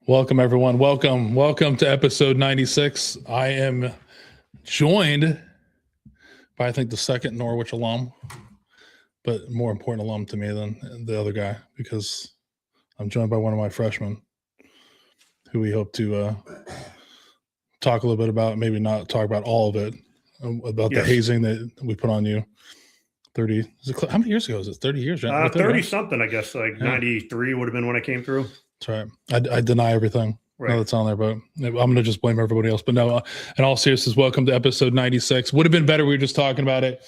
Welcome, everyone. Welcome to episode 96. I am joined by, I think, the second Norwich alum, but more important alum to me than the other guy, because I'm joined by one of my freshmen who we hope to talk a little bit about, maybe not talk about all of it, about the hazing that we put on you. 30, how many years ago is it? 30 years, right? 30 something, I guess, like 93 would have been when I came through. That's right. I deny everything. Right. No, that's on there, but I'm going to just blame everybody else. But no, in all seriousness, welcome to episode 96. Would have been better. We were just talking about it.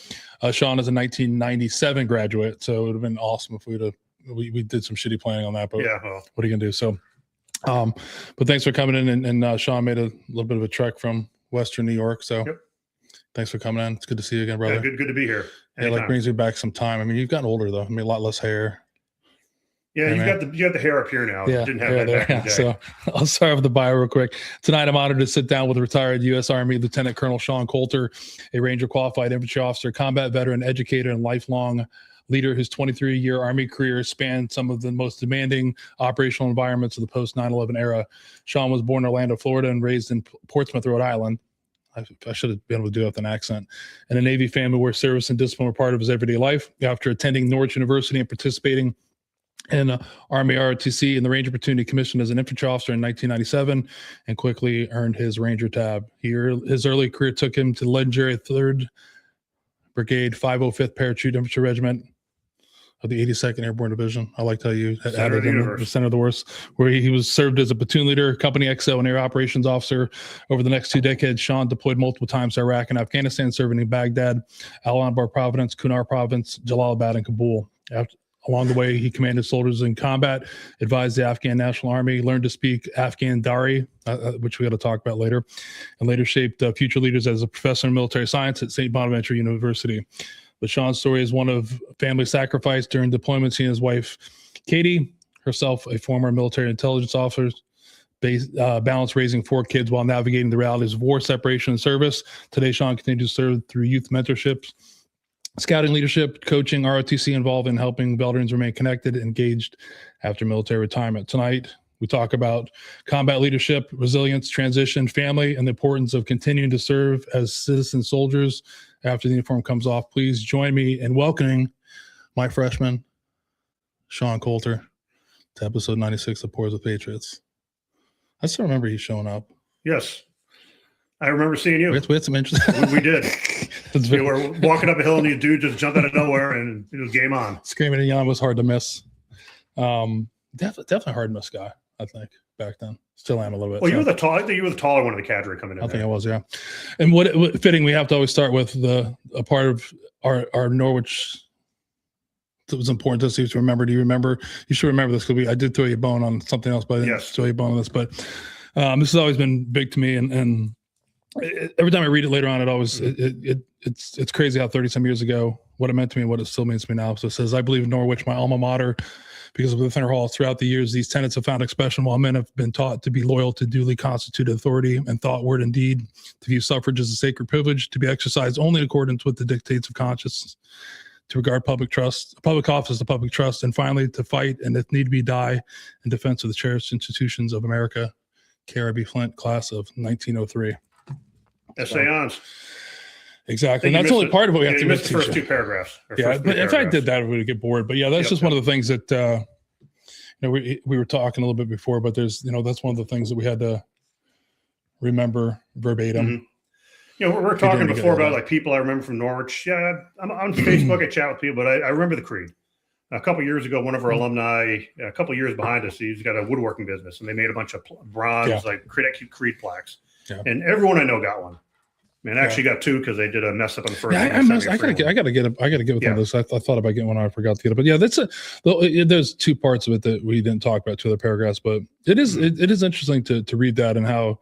Sean is a 1997 graduate, so it would have been awesome if we did some shitty planning on that. But yeah, well, what are you going to do? So, but thanks for coming in. And Sean made a little bit of a trek from Western New York. So thanks for coming in. It's good to see you again, brother. Yeah, good to be here. Anytime. Yeah, like brings you back some time. I mean, you've gotten older though. I mean, a lot less hair. Yeah, you got the hair up here now. Yeah, you didn't have that back in the day. So I'll start with the bio real quick. Tonight, I'm honored to sit down with retired U.S. Army Lieutenant Colonel Sean Coulter, a Ranger qualified infantry officer, combat veteran, educator, and lifelong leader whose 23-year Army career spanned some of the most demanding operational environments of the post 9/11 era. Sean was born in Orlando, Florida, and raised in Portsmouth, Rhode Island. I should have been able to do it with an accent. In a Navy family where service and discipline were part of his everyday life. After attending Norwich University and participating in Army ROTC and the Ranger Platoon, commissioned as an infantry officer in 1997 and quickly earned his Ranger tab. His early career took him to the legendary 3rd Brigade 505th Paratroop Infantry Regiment of the 82nd Airborne Division. I liked how you had added in the center of the worst, where he was served as a platoon leader, company XO, and air operations officer. Over the next 2 decades, Sean deployed multiple times to Iraq and Afghanistan, serving in Baghdad, Anbar Province, Kunar Province, Jalalabad, and Kabul. Along the way, he commanded soldiers in combat, advised the Afghan National Army, learned to speak Afghan Dari, which we got to talk about later, and later shaped future leaders as a professor in military science at St. Bonaventure University. But Sean's story is one of family sacrifice during deployments. He and his wife, Katie, herself a former military intelligence officer, balanced raising 4 kids while navigating the realities of war, separation, and service. Today, Sean continues to serve through youth mentorships, scouting leadership, coaching, ROTC, involved in helping veterans remain connected, engaged after military retirement. Tonight, we talk about combat leadership, resilience, transition, family, and the importance of continuing to serve as citizen soldiers after the uniform comes off. Please join me in welcoming my freshman, Sean Coulter, to episode 96 of Pours with Patriots. I still remember you showing up. Yes. I remember seeing you. We had some interest. We did. We were walking up a hill and you dude just jumped out of nowhere and it was game on. Screaming and yelling was hard to miss. Definitely hard to miss guy, I think, back then. Still am a little bit. Well, I think you were the taller one of the cadre coming in. I think I was, yeah. And what fitting, we have to always start with a part of our Norwich that was important to us to remember. Do you remember? You should remember this because I did throw you a bone on something else, but I didn't throw you a bone on this. But this has always been big to me, and every time I read it later on, it's crazy how 30 some years ago what it meant to me and what it still means to me now. So it says, I believe in Norwich, my alma mater, because of the Thinner Hall. Throughout the years, these tenets have found expression while men have been taught to be loyal to duly constituted authority and thought, word, and deed, to view suffrage as a sacred privilege, to be exercised only in accordance with the dictates of conscience, to regard public office as the public trust, and finally to fight and if need be die in defense of the cherished institutions of America. Kara B. Flint, class of 1903. Essayons. Exactly. And that's only part of what we have to miss the first 2 paragraphs. Yeah, but if I did that, we would get bored. But yeah, that's just one of the things that we were talking a little bit before, but there's that's one of the things that we had to remember verbatim. Mm-hmm. We're talking before about like people I remember from Norwich. Yeah, I'm on Facebook, I chat with people, but I remember the creed. A couple of years ago, one of our alumni, a couple of years behind us, he's got a woodworking business, and they made a bunch of bronze creed plaques, and everyone I know got one. And actually got 2 because they did a mess up on the first. Yeah, I gotta get with one of those. I thought about getting one. I forgot to get it, but yeah, there's 2 parts of it that we didn't talk about, 2 other paragraphs, but it is interesting to read that and how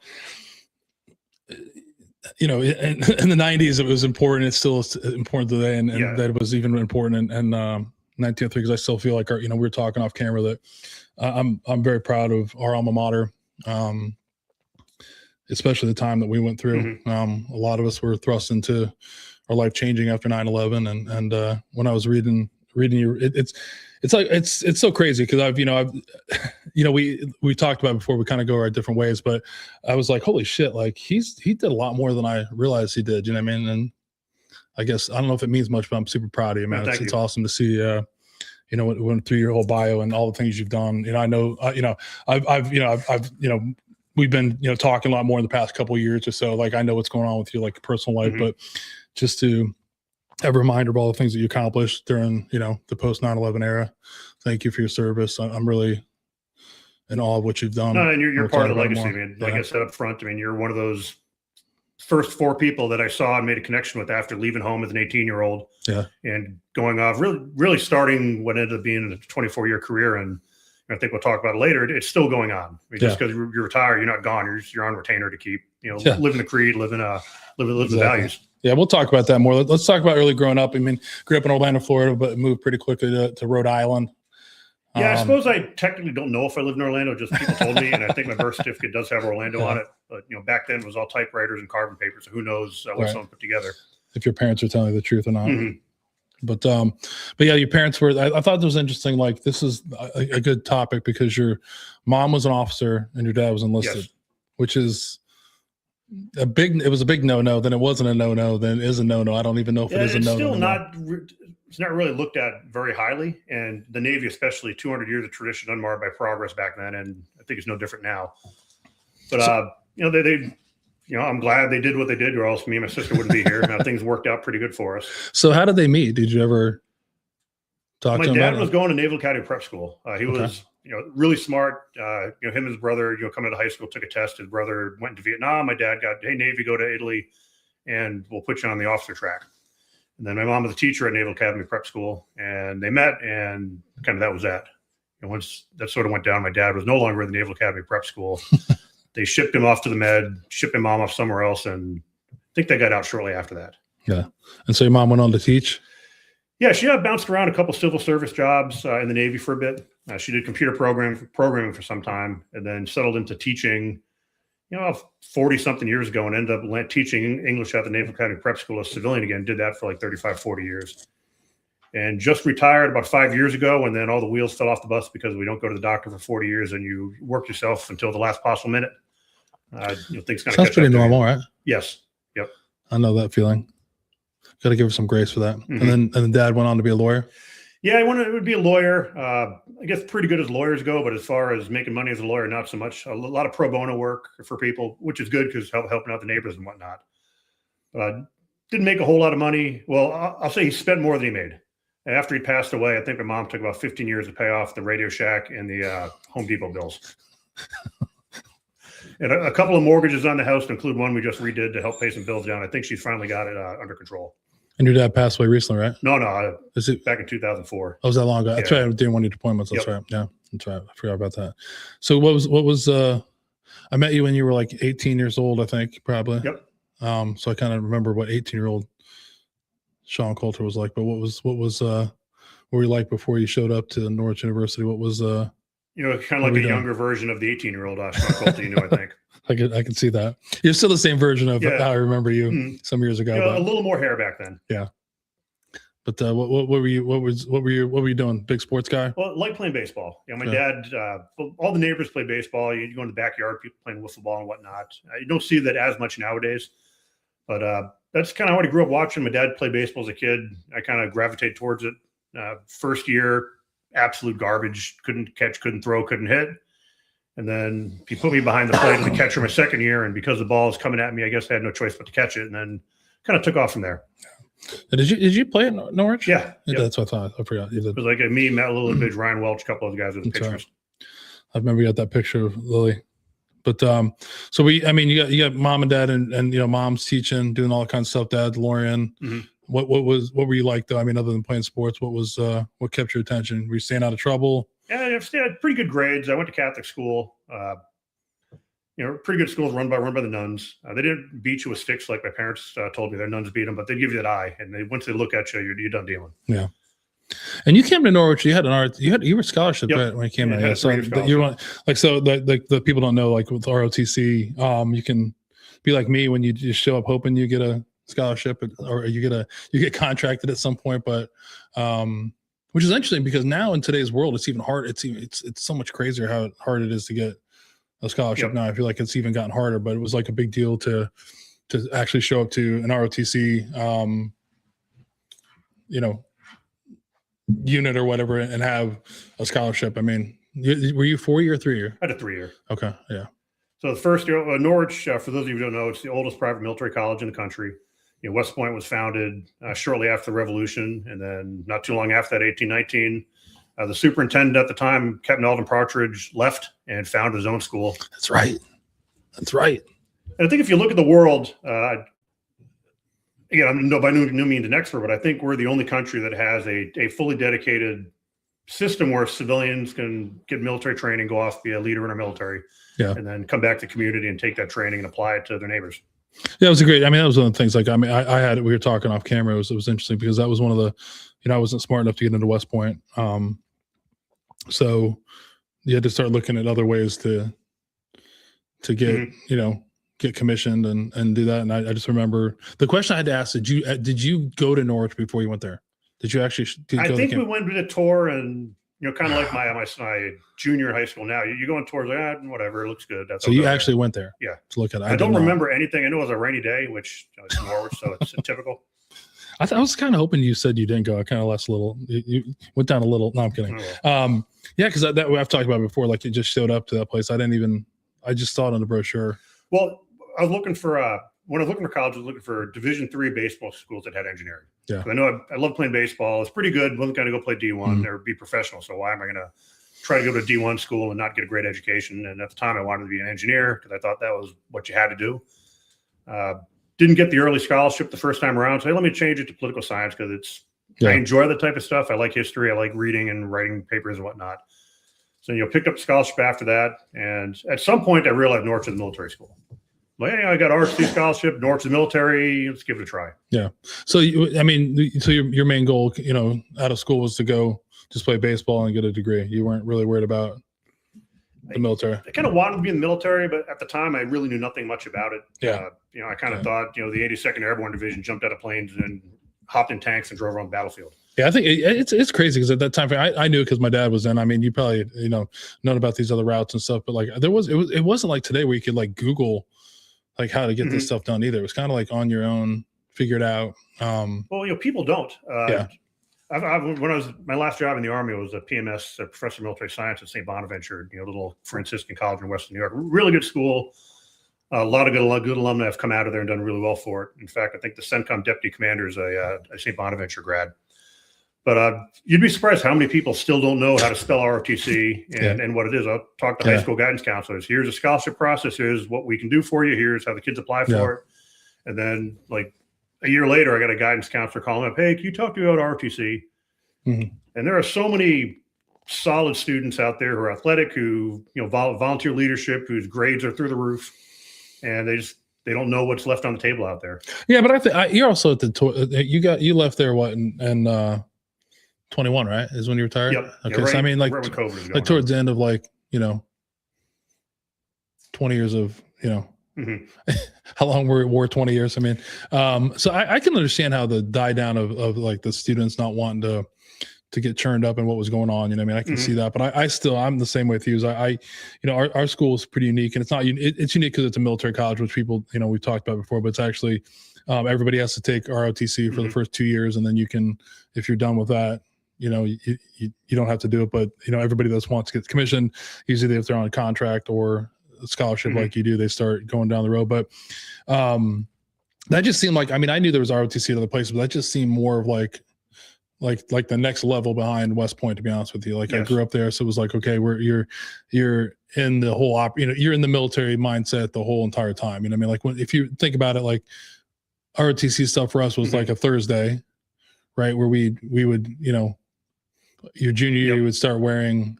in the 90s it was important. It's still important today, and that it was even important in 1903 because I still feel like we were talking off camera that I'm very proud of our alma mater. Especially the time that we went through. A lot of us were thrust into our life changing after 9/11. And when I was reading reading your, it's like, it's so crazy. Cause I've, we talked about it before, we kind of go our different ways, but I was like, holy shit. Like he did a lot more than I realized he did. You know what I mean? And I guess, I don't know if it means much, but I'm super proud of you, man. It's awesome to see, went through your whole bio and all the things you've done. I know, we've been, talking a lot more in the past couple of years or so. Like I know what's going on with your like personal life, but just to have a reminder of all the things that you accomplished during, the post 9/11 era. Thank you for your service. I'm really in awe of what you've done. No, and you're part of the legacy, man. Like I said up front, I mean, you're one of those first 4 people that I saw and made a connection with after leaving home as an 18-year-old. Yeah. And going off, really starting what ended up being a 24-year career. And I think we'll talk about it later. It's still going on. I mean, just because you're retired, you're not gone. You're on retainer to keep, living the creed, living the values. Yeah, we'll talk about that more. Let's talk about early growing up. I mean, grew up in Orlando, Florida, but moved pretty quickly to Rhode Island. Yeah, I suppose I technically don't know if I lived in Orlando. Just people told me, and I think my birth certificate does have Orlando on it. But back then it was all typewriters and carbon paper, so who knows what someone put together. If your parents are telling you the truth or not. But yeah, your parents were. I thought it was interesting. Like this is a good topic because your mom was an officer and your dad was enlisted, which is it was a big no-no. Then it wasn't a no-no. Then it is a no-no. I don't even know if it is a no-no. Still not. It's not really looked at very highly, and the Navy, especially 200 years of tradition unmarred by progress back then, and I think it's no different now. But I'm glad they did what they did, or else me and my sister wouldn't be here. Now things worked out pretty good for us. So how did they meet? Did you ever talk to him? My dad was going to Naval Academy prep school. He was really smart. Him and his brother, coming to high school, took a test. His brother went to Vietnam. My dad got, hey, Navy, go to Italy, and we'll put you on the officer track. And then my mom was a teacher at Naval Academy prep school, and they met, and kind of that was that. And once that sort of went down, my dad was no longer in the Naval Academy prep school. They shipped him off to the Med, shipped my mom off somewhere else, and I think they got out shortly after that. Yeah. And so your mom went on to teach? Yeah, she bounced around a couple civil service jobs in the Navy for a bit. She did computer programming for some time, and then settled into teaching, 40-something years ago, and ended up teaching English at the Naval Academy Prep School as a civilian again. Did that for like 35, 40 years. And just retired about 5 years ago, and then all the wheels fell off the bus because we don't go to the doctor for 40 years, and you work yourself until the last possible minute. Things kind of sounds pretty normal, right? Yes. Yep. I know that feeling. Got to give her some grace for that. And then Dad went on to be a lawyer. Yeah, I wanted to be a lawyer. I guess pretty good as lawyers go, but as far as making money as a lawyer, not so much. A lot of pro bono work for people, which is good because helping out the neighbors and whatnot. But didn't make a whole lot of money. Well, I'll say he spent more than he made. After he passed away, I think my mom took about 15 years to pay off the Radio Shack and the Home Depot bills. And a couple of mortgages on the house, to include one we just redid to help pay some bills down. I think she's finally got it under control. And your dad passed away recently, right? No. Is it back in 2004? Oh, was that long ago? Yeah. That's right. I didn't want your deployments. That's right. Yeah, that's right. I forgot about that. So what was I met you when you were like 18 years old, I think, probably. Yep. So I kind of remember what 18-year-old Sean Coulter was like. But what were you like before you showed up to Norwich University? What was kind of like a younger version of the 18-year-old Sean Coulter, I think. I could see that. You're still the same version of how I remember you some years ago. A little more hair back then. Yeah. But what were you doing? Big sports guy? Well, I like playing baseball. My dad, all the neighbors play baseball. You go in the backyard, people playing wiffle ball and whatnot. You don't see that as much nowadays. But that's kind of what I grew up watching. My dad played baseball as a kid. I kind of gravitated towards it. First year, absolute garbage. Couldn't catch, couldn't throw, couldn't hit. And then he put me behind the plate as a catcher my second year. And because the ball was coming at me, I guess I had no choice but to catch it. And then kind of took off from there. Did you play at Norwich? Yeah. That's what I thought. I forgot. You did. It was like me, Matt Lillibridge, Ryan Welch, a couple of the guys with the pictures. Right. I remember you got that picture of Lily. But so you got mom and dad and mom's teaching, doing all kinds of stuff, dad, DeLorean. Mm-hmm. What were you like though? I mean, other than playing sports, what kept your attention? Were you staying out of trouble? Yeah, I had pretty good grades. I went to Catholic school. Pretty good schools run by the nuns. They didn't beat you with sticks like my parents told me. Their nuns beat them, but they give you that eye, and once they look at you, you're done dealing. Yeah. And you came to Norwich. You had you were scholarship right when you came in. Yeah, so the people don't know, like with ROTC, you can be like me when you just show up hoping you get a scholarship or you get contracted at some point. But Which is interesting because now in today's world, it's even hard. It's so much crazier how hard it is to get a scholarship. Now I feel like it's even gotten harder, but it was like a big deal to actually show up to an ROTC, unit or whatever and have a scholarship. I mean, were you 4-year or 3-year? I had a 3-year. Okay, yeah. So the first year, Norwich, for those of you who don't know, it's the oldest private military college in the country. West Point was founded shortly after the Revolution, and then not too long after that, 1819, the superintendent at the time, Captain Alden Partridge, left and founded his own school. That's right. And I think if you look at the world, again, I'm by no means an expert, but I think we're the only country that has a fully dedicated system where civilians can get military training, go off, be a leader in our military, and then come back to the community and take that training and apply it to their neighbors. Yeah, it was that was one of the things. Like, I mean, I had it. We were talking off camera. It was interesting because that was one of the, I wasn't smart enough to get into West Point, so you had to start looking at other ways to get get commissioned and do that. And I just remember the question I had to ask: Did you go to Norwich before you went there? Did you actually? I think we went to the tour and. Kind of like my junior high school now. You go on tours, like, whatever, it looks good. So you actually went there? Yeah. To look at it. I don't remember anything. I know it was a rainy day, which it's Norwich, so it's typical. I was kind of hoping you said you didn't go. I kind of left a little. You went down a little. No, I'm kidding. Yeah, because that I've talked about before. Like, it just showed up to that place. I just saw it on the brochure. Well, I was looking for when I was looking for college, I was looking for Division III baseball schools that had engineering. Yeah, I know I love playing baseball. It's pretty good. Wasn't going to go play D1 or be professional. So why am I going to try to go to a D1 school and not get a great education? And at the time, I wanted to be an engineer because I thought that was what you had to do. Didn't get the early scholarship the first time around. So let me change it to political science because I enjoy that type of stuff. I like history. I like reading and writing papers and whatnot. So picked up the scholarship after that. And at some point, I realized Norwich is a military school. Like, hey, I got RC scholarship, Norwich military. Let's give it a try. Yeah. So, your main goal, out of school was to go just play baseball and get a degree. You weren't really worried about the military. I kind of wanted to be in the military, but at the time I really knew nothing much about it. Yeah. I kind of thought, the 82nd Airborne Division jumped out of planes and hopped in tanks and drove around the battlefield. Yeah, I think it's crazy because at that time I knew it because my dad was in. I mean, you probably known about these other routes and stuff, but like it wasn't like today where you could like Google like how to get this stuff done either. It was kind of like on your own, figure it out. Well, people don't. When I was my last job in the Army was a PMS, a professor of military science at St. Bonaventure, little Franciscan college in Western New York. Really good school. A lot of good alumni have come out of there and done really well for it. In fact, I think the CENTCOM deputy commander is a St. Bonaventure grad. But you'd be surprised how many people still don't know how to spell ROTC and what it is. I'll talk to high school guidance counselors. Here's a scholarship process. Here's what we can do for you. Here's how the kids apply for it. And then like a year later, I got a guidance counselor calling up, hey, can you talk to me about ROTC? And there are so many solid students out there who are athletic, who, volunteer leadership, whose grades are through the roof. And they don't know what's left on the table out there. Yeah, but I think you're also at you left there and 21, right? Is when you retired? Yep. Okay. Yeah, so I mean, like towards the end of 20 years of, how long were war 20 years? I mean, so I can understand how the die down of like the students not wanting to get churned up and what was going on. I can see that, but I'm the same way with you. Our school is pretty unique, and it's not, it's unique because it's a military college, which people, we've talked about before, but it's actually, everybody has to take ROTC for the first 2 years. And then you can, if you're done with that, you don't have to do it, but everybody that wants to get commissioned, usually if they're on a contract or a scholarship like you do, they start going down the road. But that just seemed like, I knew there was ROTC at other places, but that just seemed more of like the next level behind West Point, to be honest with you. Like, I grew up there, so it was like, okay, you're in the whole you're in the military mindset the whole entire time. Like if you think about it, like ROTC stuff for us was like a Thursday, right? Where we would, your junior year, you would start wearing,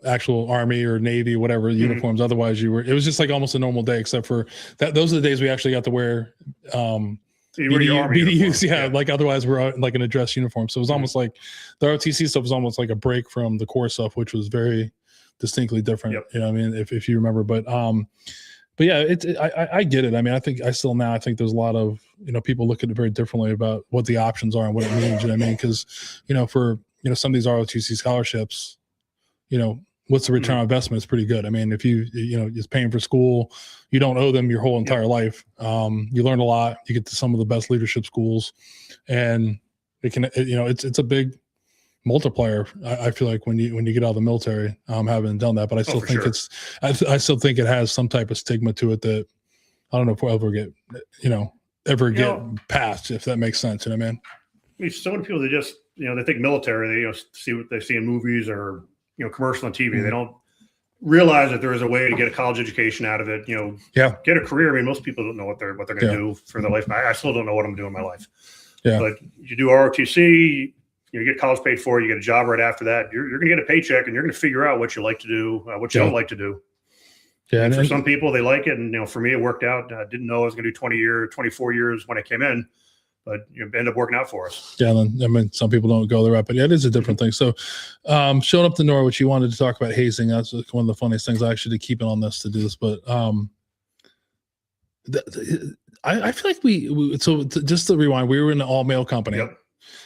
actual Army or Navy, whatever uniforms. Otherwise it was just like almost a normal day, except for that. Those are the days we actually got to wear, BDUs, like otherwise we're like in a dress uniform. So it was almost like the ROTC stuff was almost like a break from the core stuff, which was very distinctly different. If you remember, but yeah, I get it. I think there's a lot of people look at it very differently about what the options are and what it means. You know what I mean? Because, for, some of these ROTC scholarships, what's the return on investment? It's pretty good. I mean, if just paying for school, you don't owe them your whole entire life. You learn a lot. You get to some of the best leadership schools, and it can, it's a big multiplier. I feel like when you get out of the military, having done that, but I still think I still think it has some type of stigma to it that I don't know if we'll ever get, get past, if that makes sense. You know what I mean? I mean, so many people, they just, they think military, they see what they see in movies or, commercial on TV. Mm-hmm. They don't realize that there is a way to get a college education out of it, get a career. I mean, most people don't know what they're going to do for their life. I still don't know what I'm doing in my life. Yeah. But you do ROTC, you get college paid for, you get a job right after that. You're going to get a paycheck, and you're going to figure out what you like to do, what you don't like to do. Yeah. And for some people, they like it. And, for me, it worked out. I didn't know I was going to do 24 years when I came in, but ended up working out for us. Yeah. I mean, some people don't go the route, but it is a different thing. So showing up to Norwich, you wanted to talk about hazing. That's one of the funniest things. I actually did keep it on this to do this, but I feel like so just to rewind, we were in an all male company. Yep.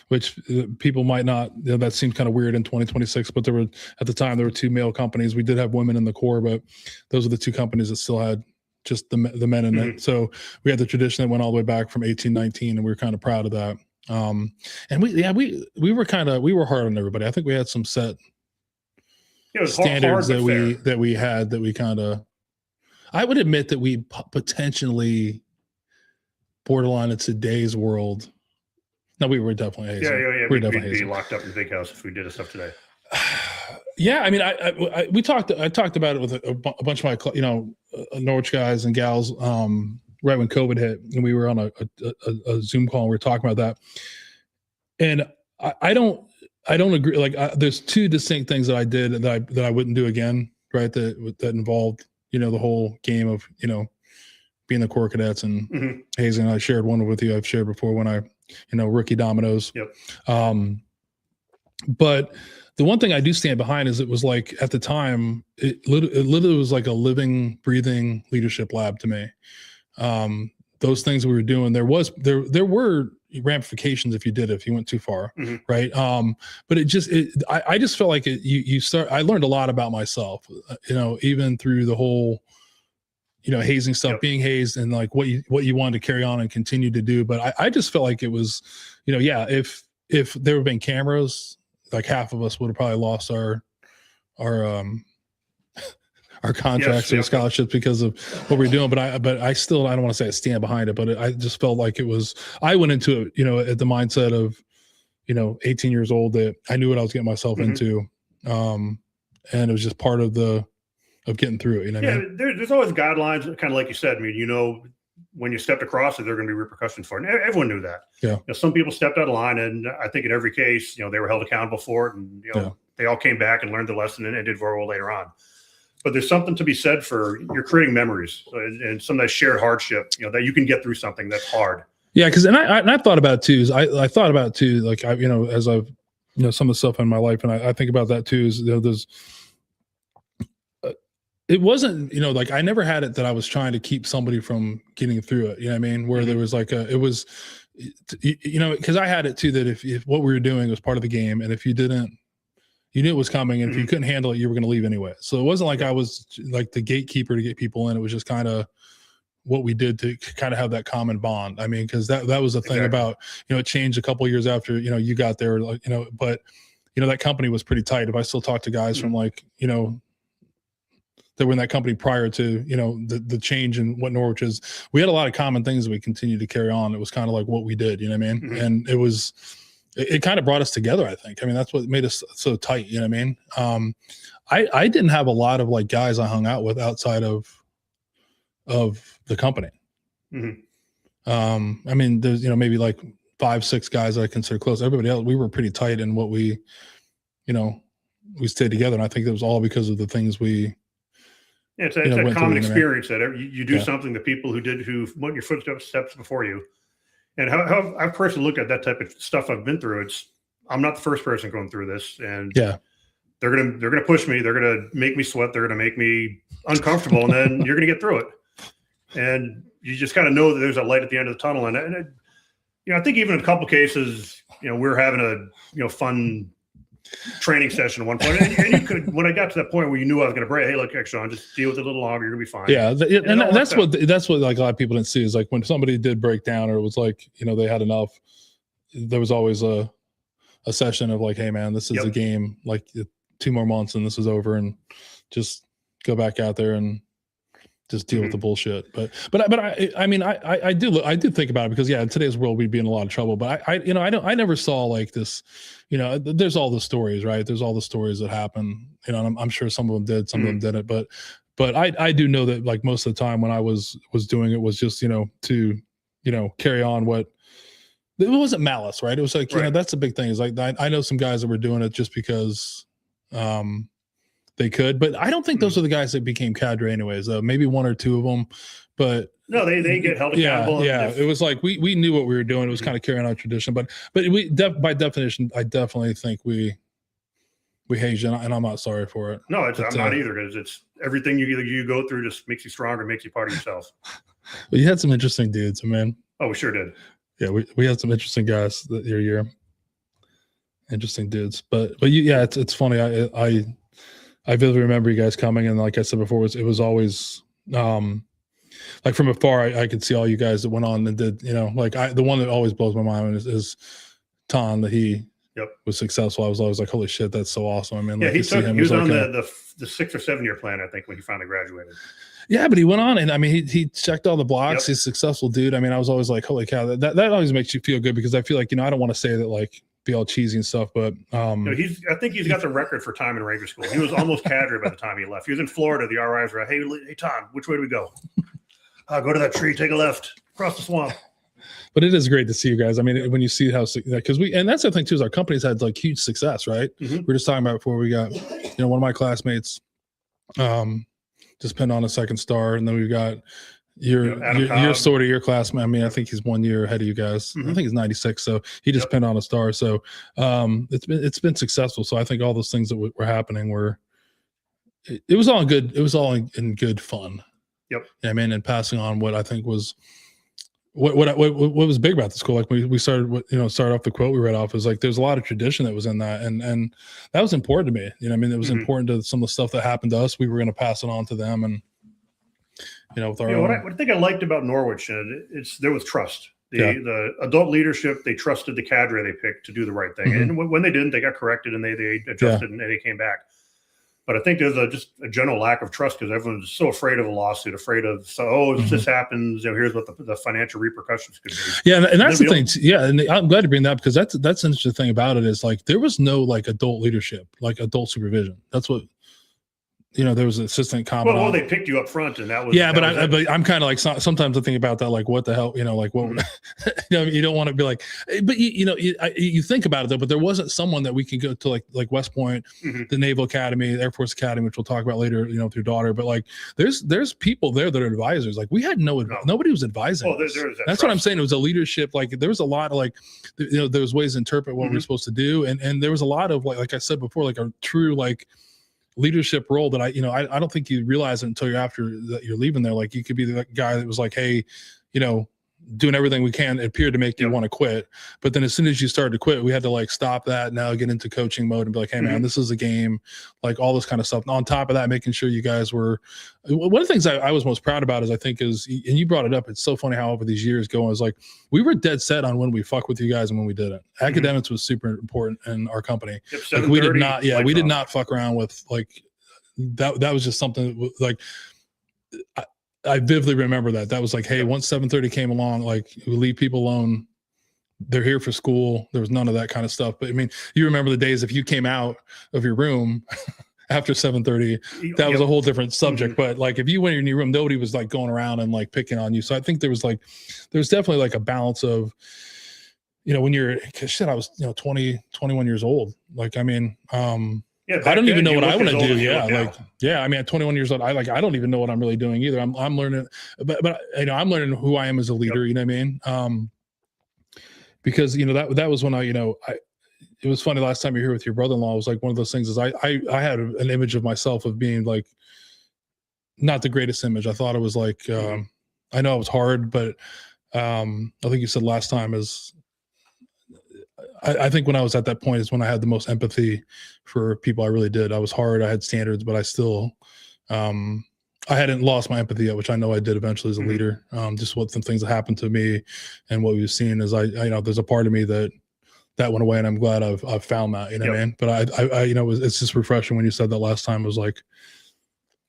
Which people might not, that seems kind of weird in 2026, but at the time there were 2 male companies. We did have women in the Corps, but those are the 2 companies that still had just the men in it. So we had the tradition that went all the way back from 1819, and we were kind of proud of that. And we were hard on everybody. I think we had some set standards that we had that we kind of, I would admit that we potentially borderline in today's world. No, we were definitely hazing. Yeah. We'd be locked up in the big house if we did stuff today. Yeah, I mean, I talked about it with a bunch of my, Norwich guys and gals, right when COVID hit, and we were on a Zoom call, and we were talking about that. And I don't agree. Like, there's 2 distinct things that I did that I wouldn't do again, right? That involved, the whole game of, being the Corps cadets and hazing. I shared one with you. I've shared before when I, rookie dominoes. Yep. But the one thing I do stand behind is it was like, at the time, it literally was like a living, breathing leadership lab to me. Those things we were doing, there were ramifications if you went too far. Right. But I just felt like I learned a lot about myself, even through the whole, hazing stuff, being hazed, and like what you wanted to carry on and continue to do. But I just felt like it was, if there had been cameras, like half of us would have probably lost our contracts or scholarships because of what we're doing. But I still, I don't want to say I stand behind it, but I just felt like I went into it, at the mindset of, 18 years old, that I knew what I was getting myself into. And it was just part of getting through it. I mean? There's always guidelines, kind of like you said. I mean, when you stepped across it, there are going to be repercussions for it. And everyone knew that. Yeah. Some people stepped out of line, and I think in every case, they were held accountable for it, and they all came back and learned the lesson and did very well later on. But there's something to be said for you're creating memories and some of that shared hardship, that you can get through something that's hard. Yeah, because I thought about it too. I thought about it too. Like as I've some of the stuff in my life, and I think about that too. Is there's. It wasn't, like I never had it that I was trying to keep somebody from getting through it. You know what I mean? Where there was like because I had it too, that if what we were doing was part of the game, and if you didn't, you knew it was coming, and if you couldn't handle it, you were going to leave anyway. So it wasn't like I was like the gatekeeper to get people in. It was just kind of what we did to kind of have that common bond. I mean, because that was the thing about, it changed a couple of years after, you got there, like, but, that company was pretty tight. If I still talk to guys from like, that were in that company prior to, the change in what Norwich is, we had a lot of common things that we continued to carry on. It was kind of like what we did, you know what I mean? And it kind of brought us together, I think. I mean, that's what made us so tight, you know what I mean? I didn't have a lot of like guys I hung out with outside of the company. I mean, there's, maybe like 5-6 guys that I consider close. Everybody else, we were pretty tight in what we stayed together. And I think it was all because of the things we, it's a common experience that you do something that people who went your footsteps before you. And how I've personally looked at that type of stuff I've been through. I'm not the first person going through this, and they're gonna push me. They're gonna make me sweat. They're gonna make me uncomfortable, and then you're gonna get through it. And you just kind of know that there's a light at the end of the tunnel. And it, you know, I think even in a couple cases, you know, we were having a, you know, fun training session at one point, and you could, when I got to that point where you knew I was going to break, hey, look, Sean, just deal with it a little longer, you're gonna be fine. Yeah, and that's what like a lot of people didn't see is like when somebody did break down or it was like, you know, they had enough. There was always a session of like, hey man, this is a game, like 2 more months and this is over, and just go back out there and just deal with the bullshit. But I mean, I do think about it because in today's world we'd be in a lot of trouble. But I never saw like this, you know, there's all the stories, right? There's all the stories that happen, you know, and I'm sure some of them did, some of them didn't, but I do know that like most of the time when I was doing it was just, you know, to, you know, carry on what, it wasn't malice, right? It was like, you know, that's the big thing is like, I know some guys that were doing it just because, they could, but I don't think those are the guys that became cadre anyways. Maybe 1 or 2 of them, but no, they get held accountable. Yeah. It was like, we knew what we were doing. It was kind of carrying on tradition, but we by definition, I definitely think we hazed, and I'm not sorry for it. No, I'm not either, because it's everything you go through just makes you stronger, makes you part of yourself. But you had some interesting dudes, man. Oh, we sure did. Yeah, we had some interesting guys that year. Interesting dudes, but it's funny. I vividly remember you guys coming, and like I said before, it was always like from afar, I could see all you guys that went on and did, you know, like the one that always blows my mind is Ton, that he was successful. I was always like, holy shit, that's so awesome. I mean, like, he was on the 6 or 7 year plan, I think, when he finally graduated. Yeah, but he went on, and I mean, he checked all the blocks. He's a successful dude. I mean, I was always like, holy cow, that always makes you feel good, because I feel like, you know, I don't want to say that like be all cheesy and stuff, but I think he's got the record for time in Ranger school. He was almost cadre by the time he left. He was in Florida. The RIs were like, hey Tom, which way do we go? Go to that tree, take a left, across the swamp. But it is great to see you guys. I mean, when you see how, because and that's the thing too, is our company's had like huge success, right? We were just talking about before we got, you know, one of my classmates just pinned on a 2nd star, and then we've got your sort of your classmate. I mean, I think he's 1 year ahead of you guys. I think he's 96, so he just pinned on a star. So it's been successful. So I think all those things that were happening it was all good. It was all in good fun. I mean, and passing on what I think was what was big about the school. Like we started off the quote we read off is like, there's a lot of tradition that was in that, and that was important to me. You know, I mean, it was important to some of the stuff that happened to us. We were going to pass it on to them, and you know, with our what I think I liked about Norwich, there was trust. The adult leadership, they trusted the cadre they picked to do the right thing, and when they didn't, they got corrected and they adjusted and they came back. But I think there's just a general lack of trust, because everyone's so afraid of a lawsuit, afraid of, if this happens, you know, here's what the financial repercussions could be. Yeah, and that's the thing. Yeah, and I'm glad to bring that, because that's an interesting thing about it is like there was no like adult leadership, like adult supervision. That's what, you know, there was an assistant commandant. Well, they picked you up front, and that was but I'm kind of like, sometimes I think about that, like what the hell, you know, like what you know, you don't want to be like, but you think about it though, but there wasn't someone that we could go to like West Point, the Naval Academy, the Air Force Academy, which we'll talk about later, you know, with your daughter. But like there's people there that are advisors. Like we had nobody was advising. Well, that's what I'm saying. It was a leadership. Like there was a lot of like, you know, there was ways to interpret what we're supposed to do, and there was a lot of like I said before, like a true like leadership role that I don't think you realize it until you're after that you're leaving there. Like you could be the guy that was like, hey, you know, doing everything we can. It appeared to make you want to quit, but then as soon as you started to quit, we had to like stop that, now get into coaching mode and be like, hey man, this is a game, like all this kind of stuff. And on top of that, making sure you guys were, one of the things I was most proud about is I think is, and you brought it up, it's so funny how over these years going is like, we were dead set on when we fuck with you guys and when we didn't. Academics was super important in our company. Like we did not, we did not fuck around with like, that was just something like, I vividly remember that was like, hey, once 7:30 came along, like we leave people alone. They're here for school. There was none of that kind of stuff. But I mean, you remember the days if you came out of your room after 7:30, that was a whole different subject. But like if you went in your room, nobody was like going around and like picking on you. So I think there was definitely like a balance of, you know, when you're, cause shit, I was, you know, 20, 21 years old. Like, I mean, I don't even know what I want to do. I mean, at 21 years old, I don't even know what I'm really doing either. I'm learning, but you know, I'm learning who I am as a leader. You know what I mean? Because you know that was when it was funny last time you were here with your brother-in-law. It was like one of those things is I had an image of myself of being like not the greatest image. I thought it was like I know it was hard, but I think you said last time is, I think when I was at that point is when I had the most empathy for people. I really did. I was hard. I had standards, but I still, I hadn't lost my empathy yet, which I know I did eventually as a leader. Just what some things that happened to me and what we've seen is there's a part of me that went away, and I'm glad I've found that, you know what I mean? But I it's just refreshing when you said that last time. It was like,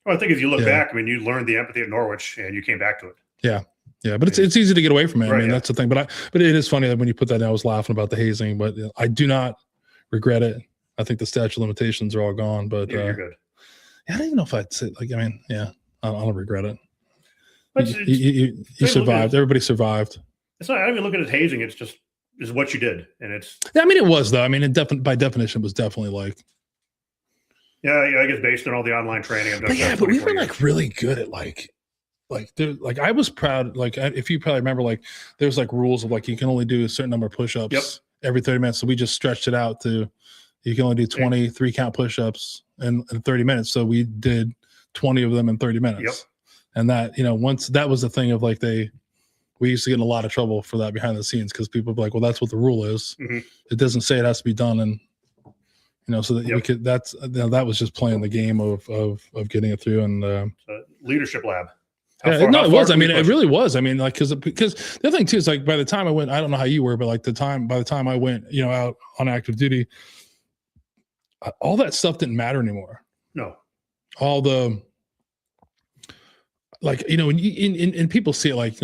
well, I think as you look back, I mean, you learned the empathy at Norwich and you came back to it. Yeah. Yeah. But it's easy to get away from it. Right, I mean, that's the thing, but it is funny that when you put that in, I was laughing about the hazing, but I do not regret it. I think the statute of limitations are all gone, but you're good. I don't even know if I'd say, like, I mean, I don't regret it. But you survived. Everybody survived. It's not, I mean, look at it as hazing. It's just, is what you did. And it's, I mean, it was though. I mean, by definition, it was definitely like, I guess based on all the online training I've done. But we were like really good at I was proud. Like, if you probably remember, like there's like rules of like, you can only do a certain number of push-ups every 30 minutes. So we just stretched it out to, you can only do 20 3-count push-ups in 30 minutes. So we did 20 of them in 30 minutes. And that, once that was the thing of like, we used to get in a lot of trouble for that behind the scenes, because people be like, well, that's what the rule is. It doesn't say it has to be done. And, so that we could, that was just playing the game of getting it through. And leadership lab. It was. I mean, it really was. I mean, like, because the other thing too is like, by the time I went, I don't know how you were, but like by the time I went, out on active duty, all that stuff didn't matter anymore. No. All the, like, and people see it, like,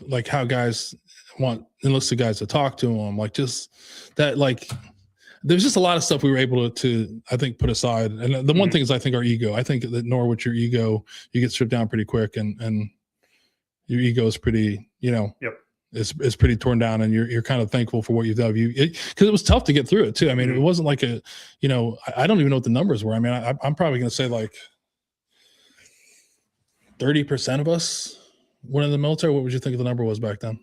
like how guys want enlisted guys to talk to them, like just that, like, there's just a lot of stuff we were able to I think, put aside. And the one thing is, I think our ego. I think that Norwich, your ego, you get stripped down pretty quick, and your ego is pretty, it's pretty torn down, and you're kind of thankful for what you've done. Because it was tough to get through it too. I mean, it wasn't like I don't even know what the numbers were. I mean, I'm probably going to say like 30% of us went in the military. What would you think the number was back then?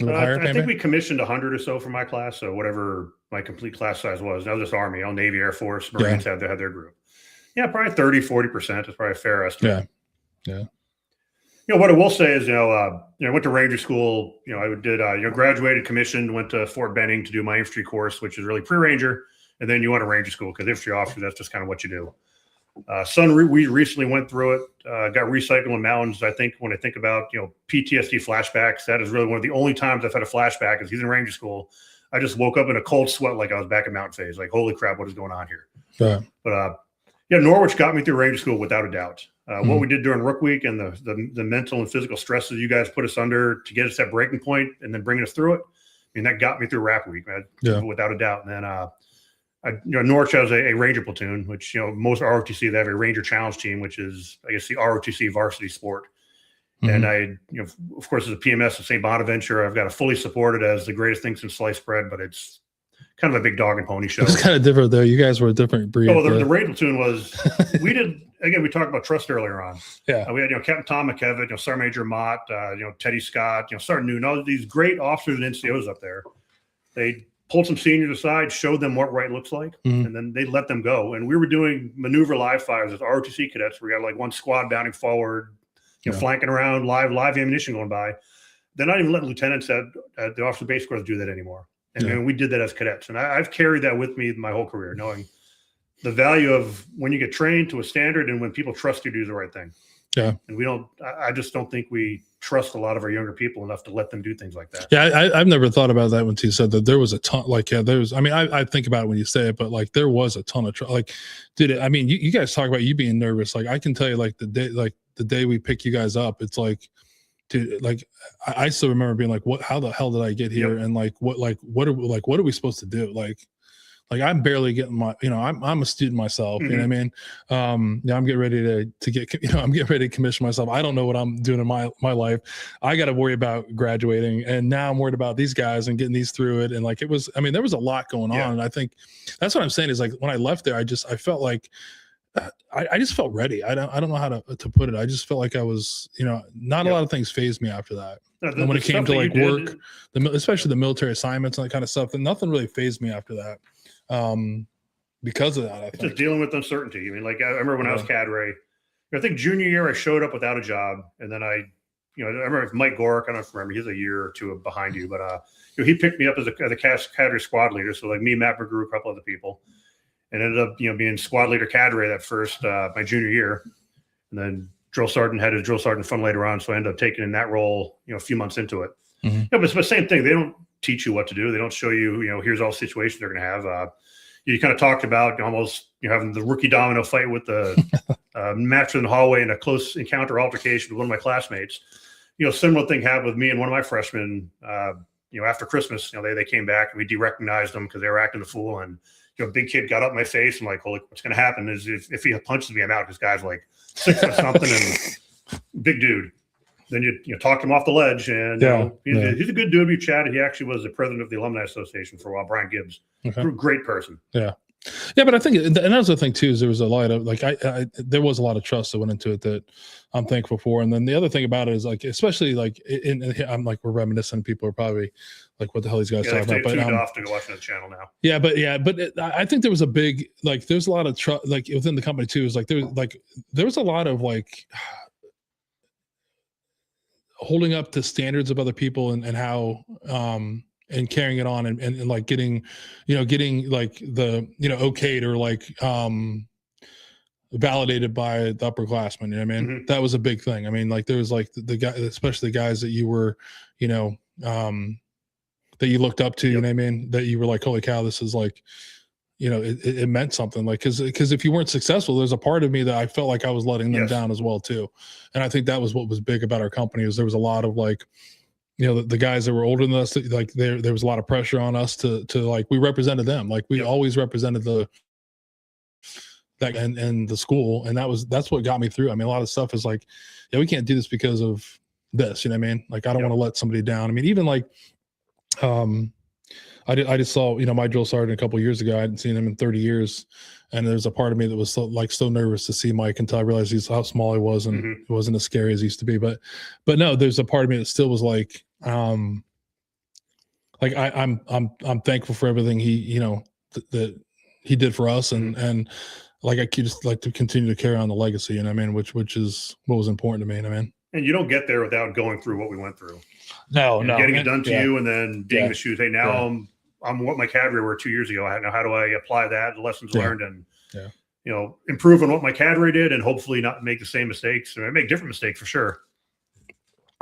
I think we commissioned 100 or so for my class. So whatever my complete class size was. That was just Army, Navy, Air Force, Marines had their group. Yeah, probably 30-40% is probably a fair estimate. Yeah. What I will say is, I went to Ranger School. I did, graduated, commissioned, went to Fort Benning to do my infantry course, which is really pre-Ranger, and then you went to Ranger School because infantry officer, that's just kind of what you do. We recently went through it, got recycled in mountains. I think when I think about, PTSD flashbacks, that is really one of the only times I've had a flashback is he's in Ranger School. I just woke up in a cold sweat like I was back in mountain phase. Like, holy crap, what is going on here? But Norwich got me through Ranger School without a doubt. What we did during Rook Week and the mental and physical stresses you guys put us under to get us that breaking point and then bringing us through it, I mean, that got me through RAP Week, without a doubt. And then Norwich has a Ranger platoon, which, most ROTC, they have a Ranger Challenge team, which is, I guess, the ROTC varsity sport. And I, of course, as a PMS at St. Bonaventure, I've got to fully support it as the greatest thing since sliced bread, but it's kind of a big dog and pony show. It's kind of different, though. You guys were a different breed. Oh, the Ranger platoon was, we talked about trust earlier on. Yeah. We had, Captain Tom McKevitt, Sergeant Major Mott, Teddy Scott, Sergeant Newton, all these great officers and NCOs up there. They pulled some seniors aside, showed them what right looks like, and then they let them go. And we were doing maneuver live fires as ROTC cadets. We got like one squad bounding forward, flanking around, live ammunition going by. They're not even letting lieutenants at the officer base course do that anymore. And we did that as cadets. And I've carried that with me my whole career, knowing the value of when you get trained to a standard and when people trust you to do the right thing. Yeah. And I just don't think we trust a lot of our younger people enough to let them do things like that. Yeah. I've never thought about that when you said that. There was a ton, I think about it when you say it, but like there was a ton of, you guys talk about you being nervous. Like I can tell you, like the day we pick you guys up, it's like, dude, like I still remember being like, how the hell did I get here? And what are we supposed to do? Like I'm barely getting my, I'm a student myself, you know what I mean? I'm getting ready to get, I'm getting ready to commission myself. I don't know what I'm doing in my life. I got to worry about graduating, and now I'm worried about these guys and getting these through it. And like, there was a lot going on. And I think that's what I'm saying is like, when I left there, I felt like, I just felt ready. I don't know how to put it. I just felt like I was, not a lot of things fazed me after that. And when it came to like work, especially the military assignments and that kind of stuff, and nothing really fazed me after that. Because of that, I think. Just dealing with uncertainty. I mean, like I remember when I was cadre, I think junior year I showed up without a job, and then I I remember Mike Gorick, I don't know if you remember, he's a year or two behind you, but he picked me up as a cadre squad leader. So like me, Matt McGrew, a couple other people, and ended up, being squad leader cadre that first, my junior year. And then drill sergeant, had a drill sergeant fund later on. So I ended up taking in that role, a few months into it. Mm-hmm. But it's the same thing. They don't teach you what to do. They don't show you, here's all the situations they're going to have. You kind of talked about almost having the rookie domino fight with the match in the hallway in a close encounter altercation with one of my classmates. Similar thing happened with me and one of my freshmen. After Christmas, they came back and we de-recognized them because they were acting the fool. And a big kid got up in my face. I'm like, holy, what's going to happen is if he punches me, I'm out. This guy's like 6 foot something and big dude. Then you talked him off the ledge, and he's a good dude. We chatted. He actually was the president of the Alumni Association for a while. Brian Gibbs, great person. Yeah, but I think another thing too is there was a lot of there was a lot of trust that went into it that I'm thankful for. And then the other thing about it is especially I'm we're reminiscing. People are probably like, what the hell these guys talking about? But off to go watching the channel now. Yeah, but I think there was a big there's a lot of trust within the company too. Is there was a lot of holding up to standards of other people and how and carrying it on and getting the okayed or validated by the upperclassmen. You know what I mean? Mm-hmm. That was a big thing. I mean, there was the guy, especially the guys that you were that you looked up to. You know what I mean? That you were like, holy cow, this is it meant something. Because if you weren't successful, there's a part of me that I felt like I was letting them down as well too. And I think that was what was big about our company, is there was a lot of the guys that were older than us, there was a lot of pressure on us to we represented them. We always represented and the school. And that's what got me through. I mean, a lot of stuff is we can't do this because of this, you know what I mean? I don't want to let somebody down. I mean, even I just saw, my drill sergeant a couple of years ago. I hadn't seen him in 30 years. And there's a part of me that was so nervous to see Mike until I realized how small he was, and it wasn't as scary as he used to be. But no, there's a part of me that still was I'm thankful for everything he, that he did for us. And I could just to continue to carry on the legacy, you know what I mean? Which is what was important to me, you know what I mean? And you don't get there without going through what we went through. No. Getting it done to you, and then being the shoes. Hey, now I'm what my cadre were 2 years ago. Now, how do I apply that, the lessons learned, and improve on what my cadre did, and hopefully not make the same mistakes, or make different mistakes for sure.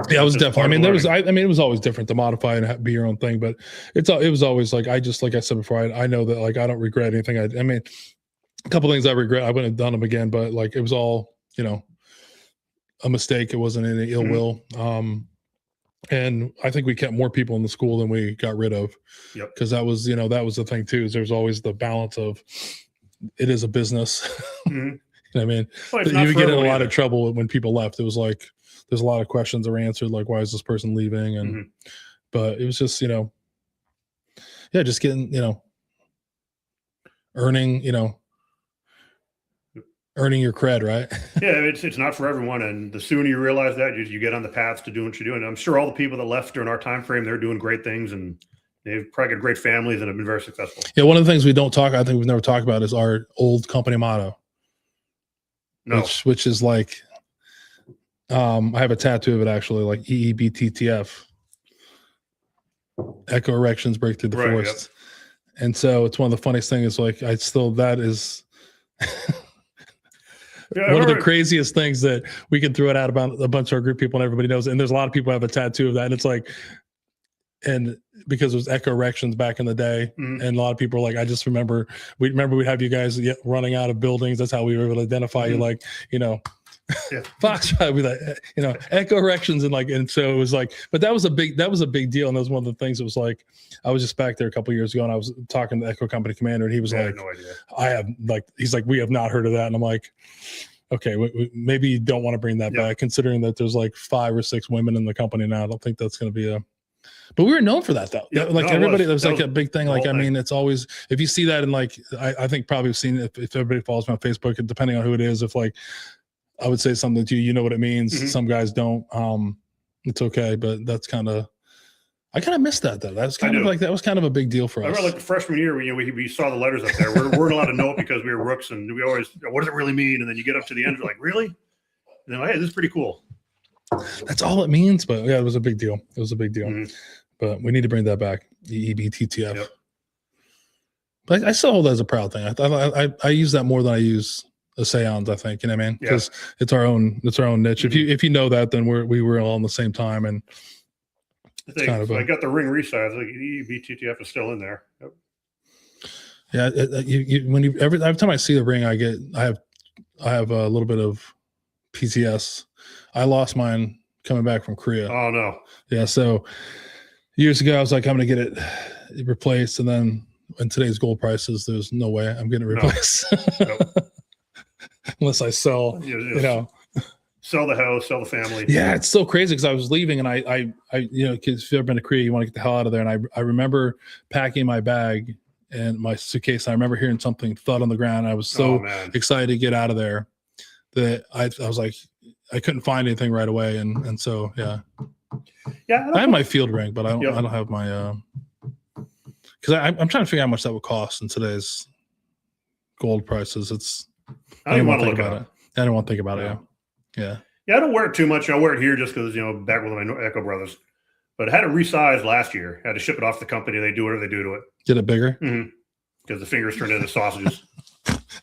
Yeah, it was definitely. I mean, it was always different to modify and be your own thing, but it was always like I said before. I know that I don't regret anything. I mean, a couple things I regret. I wouldn't have done them again, but it was all a mistake. It wasn't any ill will. And I think we kept more people in the school than we got rid of. Yep. Because that was the thing too, is there's always the balance of it is a business. Mm-hmm. You know what I mean? Well, you would get in a lot of trouble when people left. It was there's a lot of questions that were answered, why is this person leaving? And but it was just, just getting, earning your cred, right? Yeah, it's not for everyone, and the sooner you realize that, you get on the path to doing what you're doing. I'm sure all the people that left during our time frame, they're doing great things, and they've probably got great families and have been very successful. Yeah, one of the things I think we've never talked about is our old company motto. No, which is I have a tattoo of it actually, EEBTTF. Echo erections break through the forest. Yep. And so it's one of the funniest things. That is. One of the craziest things that we can throw it out about a bunch of our group people and everybody knows. And there's a lot of people who have a tattoo of that. And it's and because it was echo erections back in the day. And a lot of people are I just remember we'd have you guys running out of buildings. That's how we were able to identify you, Fox, echo erections. And so it was but that was a big deal. And that was one of the things that was I was just back there a couple of years ago and I was talking to the Echo Company commander and he was I had no idea. I have he's we have not heard of that. And I'm okay, maybe you don't want to bring that back, considering that there's 5 or 6 women in the company now. I don't think that's going to be but we were known for that though. Yeah, everybody, that was a big thing. I mean, it's always, if you see that in I think probably have seen it if everybody follows me on Facebook, and depending on who it is, if I would say something to you, you know what it means. Some guys don't. It's okay, but that's I kind of missed that though. That's kind of that was kind of a big deal for us. I remember the freshman year, we saw the letters up there. We weren't allowed to know it because we were rooks, and we always, what does it really mean? And then you get up to the end, you're really? And then hey, this is pretty cool. That's all it means. But yeah, it was a big deal. It was a big deal. Mhm. But we need to bring that back. The EBTTF. Yep. But I still hold that as a proud thing. I use that more than I use a seance, I think. You know what I mean? Because it's our own niche. Mhm. If you know that, then we were all on the same time. And I got the ring resized. Like EBTTF is still in there. Yep. Yeah, every time I see the ring, I have a little bit of PTS. I lost mine coming back from Korea. Oh no. Yeah, so years ago I was like, I'm gonna get it replaced, and then in today's gold prices, there's no way I'm getting it replaced. No. Unless I sell, sell the house, sell the family. Yeah, it's so crazy because I was leaving, and I because if you've ever been to Korea, you want to get the hell out of there. And I remember packing my bag and my suitcase. I remember hearing something thud on the ground. I was so excited to get out of there that I was like, I couldn't find anything right away, and so yeah. I have my field ring, but I don't have my because I'm trying to figure out how much that would cost in today's gold prices. I don't want to look about it. I don't want to think about it. Yeah. I don't wear it too much. I wear it here just because back with my Echo brothers. But I had it resized last year. I had to ship it off the company. They do whatever they do to it. Get it bigger? Because the fingers turned into sausages.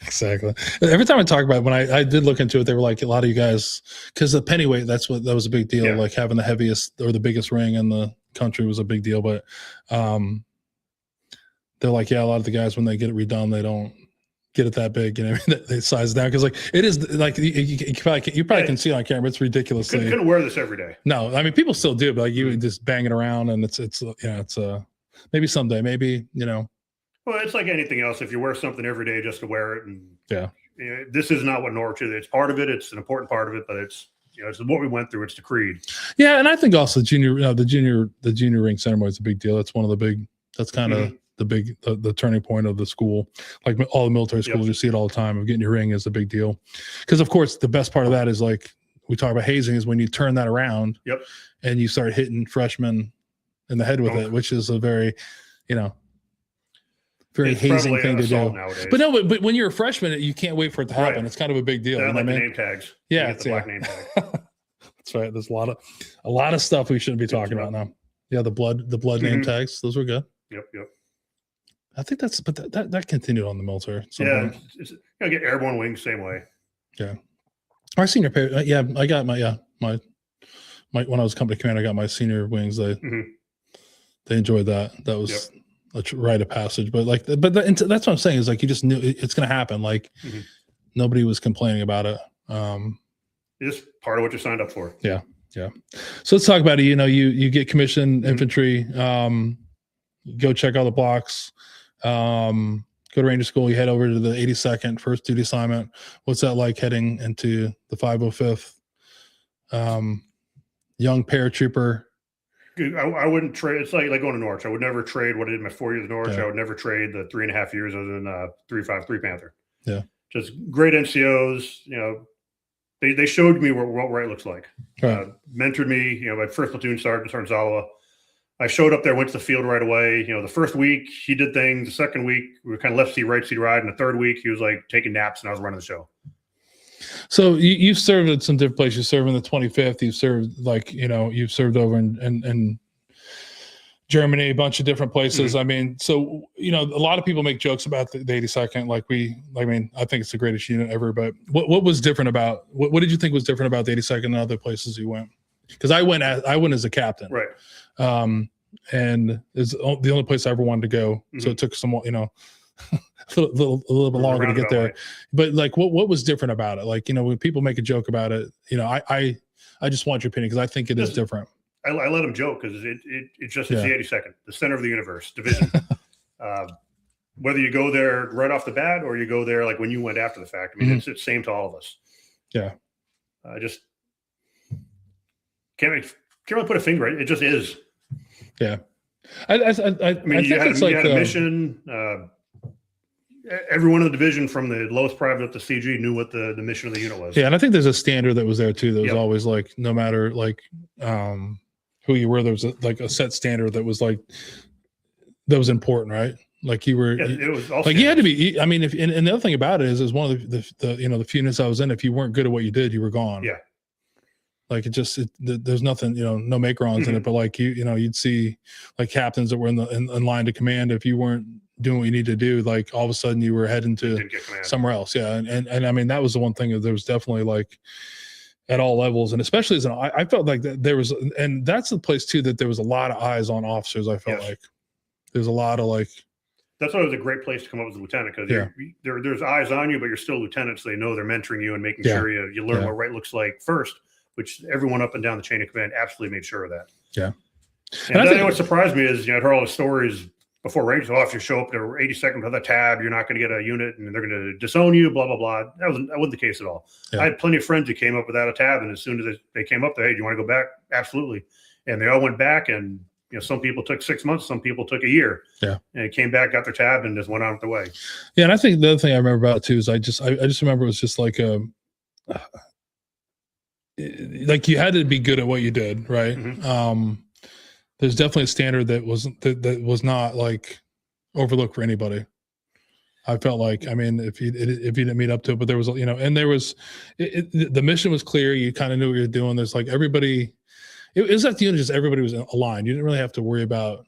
Exactly. Every time I talk about it, when I did look into it, they were like, a lot of you guys, because the pennyweight, that was a big deal. Yeah. Like having the heaviest or the biggest ring in the country was a big deal. But they're like, a lot of the guys, when they get it redone, they don't get it that big, they size it down, because like it is like you probably can see it on camera. It's ridiculous. Couldn't wear this every day. No, I mean people still do, but like you just bang it around, and it's maybe someday, maybe Well, it's like anything else. If you wear something every day just to wear it, and this is not what Norwich is. It's part of it. It's an important part of it, but it's what we went through. It's the creed. Yeah, and I think also the junior ring ceremony is a big deal. That's one of the big. That's kind of the turning point of the school. Like all the military schools, you see it all the time. Of getting your ring is a big deal, because of course the best part of that is, like we talk about hazing, is when you turn that around and you start hitting freshmen in the head with it, which is a very very hazing thing to do nowadays. But when you're a freshman, you can't wait for it to happen. It's kind of a big deal. Like the name tags. Yeah, it's black name tag. That's right. There's a lot of stuff we shouldn't be talking about now. Yeah, the blood name tags. Those were good. Yep. I think that continued on the military. I get airborne wings same way. Yeah, our senior I got my when I was company commander, I got my senior wings. They enjoyed that. That was a rite of passage. But that's what I'm saying, is like you just knew it's going to happen. Like nobody was complaining about it. It's just part of what you signed up for. Yeah. So let's talk about it. You get commissioned infantry. Go check out the blocks. Go to Ranger School. You head over to the 82nd, first duty assignment. What's that like heading into the 505th? Young paratrooper. I wouldn't trade. It's like going to Norwich. I would never trade what I did in my 4 years at Norwich. I would never trade the 3.5 years as in 353 Panther. Yeah. Just great NCOs. They showed me what right looks like. Right. Mentored me. My first platoon sergeant Zala. I showed up there, went to the field right away. The first week he did things. The second week we were kind of left seat, right seat ride. And the third week he was like taking naps, and I was running the show. So you've served at some different places. You served in the 25th. You've served you've served over in Germany, a bunch of different places. I mean, so a lot of people make jokes about the 82nd. I think it's the greatest unit ever. But what was different about what did you think was different about the 82nd and other places you went? Because I went as a captain, right? And it's the only place I ever wanted to go. So it took some, a little bit longer to get there. But like, what was different about it? Like, when people make a joke about it, I just want your opinion, because I think it is different. I let them joke because it just is the 82nd, the center of the universe division. Whether you go there right off the bat or you go there like when you went after the fact, I mean, it's the same to all of us. Yeah. Just can't really put a finger on it. It just is. Yeah. I mean, you had a mission. Everyone in the division, from the lowest private up to CG, knew what the mission of the unit was. Yeah, and I think there's a standard that was there too. That was always like, no matter like who you were, there was a set standard that was important, right? Like you were, it was like you had to be. I mean, and the other thing about it is one of the few units I was in, if you weren't good at what you did, you were gone. Yeah. Like there's nothing, no make-wrongs in it, but like you'd see like captains that were in line to command. If you weren't doing what you need to do, like all of a sudden you were heading to somewhere else. Yeah. And I mean, that was the one thing that there was definitely like at all levels. And especially as I felt like that there was, and that's the place too, that there was a lot of eyes on officers. I felt like there's a lot of like, that's why it was a great place to come up as a lieutenant, because there's eyes on you, but you're still a lieutenant, so they know they're mentoring you and making sure you learn what right looks like first, which everyone up and down the chain of command absolutely made sure of that. Yeah. And I think what surprised me is, I'd heard all the stories before Rangers. Oh, if you show up to 82nd with a tab, you're not going to get a unit and they're going to disown you, blah, blah, blah. That wasn't the case at all. I had plenty of friends who came up without a tab, and as soon as they came up there, hey, do you want to go back? Absolutely. And they all went back, and some people took 6 months, some people took a year. Yeah. And they came back, got their tab, and just went on with their way. Yeah. And I think the other thing I remember about it too is I just remember it was just like like you had to be good at what you did, right? Mm-hmm. There's definitely a standard that was not like overlooked for anybody. I felt like, I mean, if you didn't meet up to it, but there was, and there was, the mission was clear. You kind of knew what you were doing. There's like everybody, it was at the unit, just everybody was aligned. You didn't really have to worry about,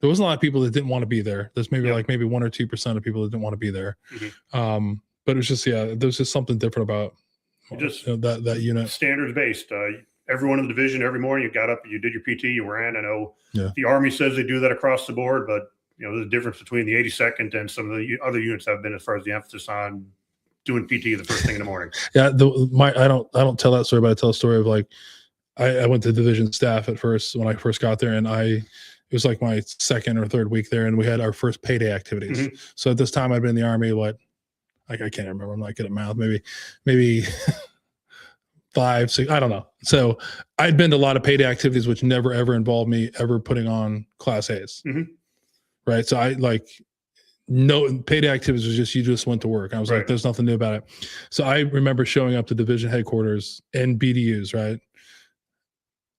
there wasn't a lot of people that didn't want to be there. There's maybe maybe 1 or 2% of people that didn't want to be there. Mm-hmm. But it was just, there's just something different about that unit. Standards based. Everyone in the division, every morning you got up, you did your PT, you ran. I know the Army says they do that across the board, but there's a difference between the 82nd and some of the other units have been as far as the emphasis on doing PT the first thing in the morning. I don't tell that story, but I tell a story of like, I went to division staff at first when I first got there, and it was like my second or third week there, and we had our first payday activities. Mm-hmm. So at this time I'd been in the Army, I can't remember. I'm not good at math. Maybe 5, 6, I don't know. So I'd been to a lot of payday activities, which never, ever involved me ever putting on Class A's. Mm-hmm. Right. So no payday activities was you just went to work. I was like, there's nothing new about it. So I remember showing up to division headquarters and BDUs, right?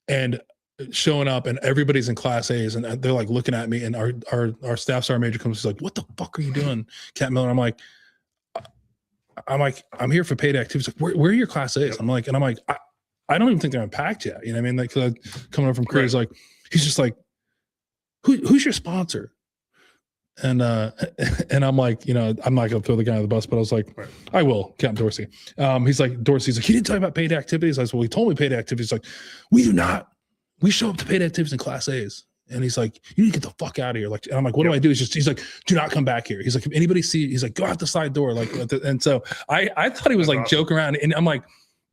And showing up, and everybody's in Class A's, and they're like looking at me, and our staff sergeant major comes, he's like, "What the fuck are you doing, Captain Miller?" I'm like, I'm here for payday activities. Like, where are your Class A's? Yep. I'm like, I don't even think they're unpacked yet. You know what I mean? Like, coming up from Korea, he's just like, who's your sponsor? And I'm like, I'm not going to throw the guy on the bus, but I was like, I will, Captain Dorsey. He's like, he didn't tell you about paid activities. I said, well, he told me paid activities. He's like, we do not. We show up to paid activities in Class A's. And he's like, you need to get the fuck out of here. Like, and I'm like, what do I do? He's like, do not come back here. He's like, if anybody he's like, go out the side door. Like, and so I thought he was like joking around, and I'm like,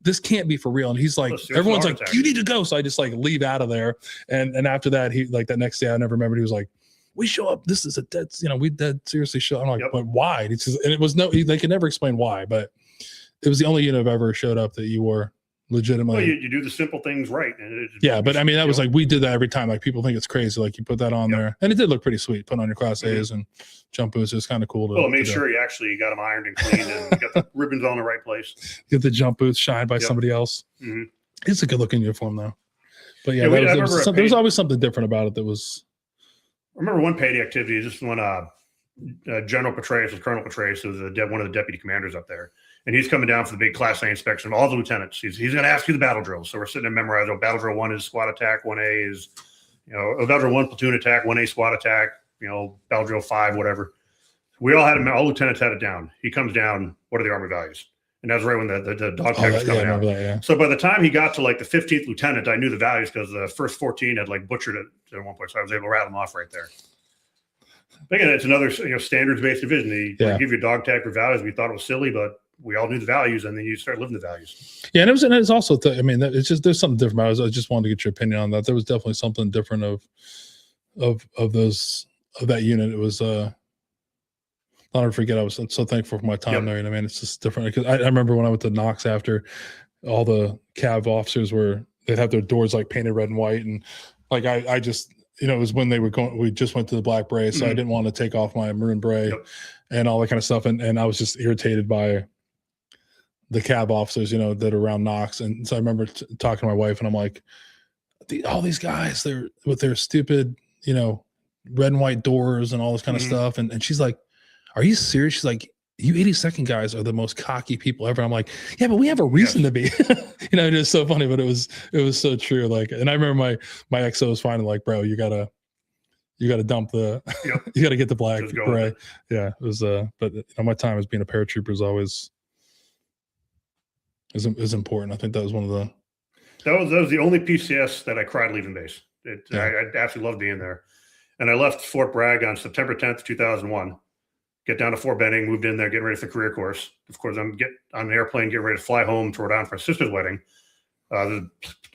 this can't be for real. And he's like, everyone's like, you need to go. So I just like leave out of there. And after that, he like that next day, I never remembered. He was like, we show up. This is a dead, we dead seriously show. I'm like, but why? And it was they could never explain why, but it was the only unit I've ever showed up that you were legitimately. Well, you do the simple things right. And but I mean, that was like, we did that every time. Like, people think it's crazy. Like, you put that on there, and it did look pretty sweet. Put on your Class A's and jump boots. It was kind of cool. Well, make sure you actually got them ironed and cleaned and got the ribbons on the right place. Get the jump boots shined by somebody else. Mm-hmm. It's a good looking uniform though. But there was always something different about it that was. I remember one payday activity. This is when General Patriots was Colonel Patriots, who was one of the deputy commanders up there. And he's coming down for the big Class A inspection of all the lieutenants. He's going to ask you the battle drills. So we're sitting and memorizing. Battle drill 1 is squad attack. 1A is, battle drill 1 platoon attack. 1A squad attack. Battle drill 5, whatever. We all all lieutenants had it down. He comes down. What are the Army values? And that was right when the dog tag was coming out. So by the time he got to like the 15th lieutenant, I knew the values because the first 14 had like butchered it at one point. So I was able to rattle them off right there. But again, it's another standards-based division. They give you dog tag for values. We thought it was silly, but we all knew the values, and then you start living the values. Yeah, and it was also, it's just, there's something different about it. I just wanted to get your opinion on that. There was definitely something different of that unit. It was, I'll never forget. I was so thankful for my time there. And I mean, it's just different. Because I remember when I went to Knox after, all the cav officers they'd have their doors like painted red and white, and like I just. It was when we just went to the black beret, so I didn't want to take off my maroon beret and all that kind of stuff. And I was just irritated by the cab officers, that are around Knox. And so I remember talking to my wife, and I'm like, all these guys, they're with their stupid, red and white doors and all this kind of stuff. And she's like, are you serious? She's like, you 82nd guys are the most cocky people ever. I'm like, yeah, but we have a reason to be. It's so funny, but it was so true. Like, and I remember my XO was finally like, bro, you gotta dump the, you gotta get the black beret. Yeah, it was. But my time as being a paratrooper is important. I think that was one of the. That was the only PCS that I cried leaving base. I absolutely loved being there, and I left Fort Bragg on September 10th, 2001. Get down to Fort Benning, moved in there, getting ready for the career course. Of course, I'm on an airplane, getting ready to fly home to Rhode Island for my sister's wedding. The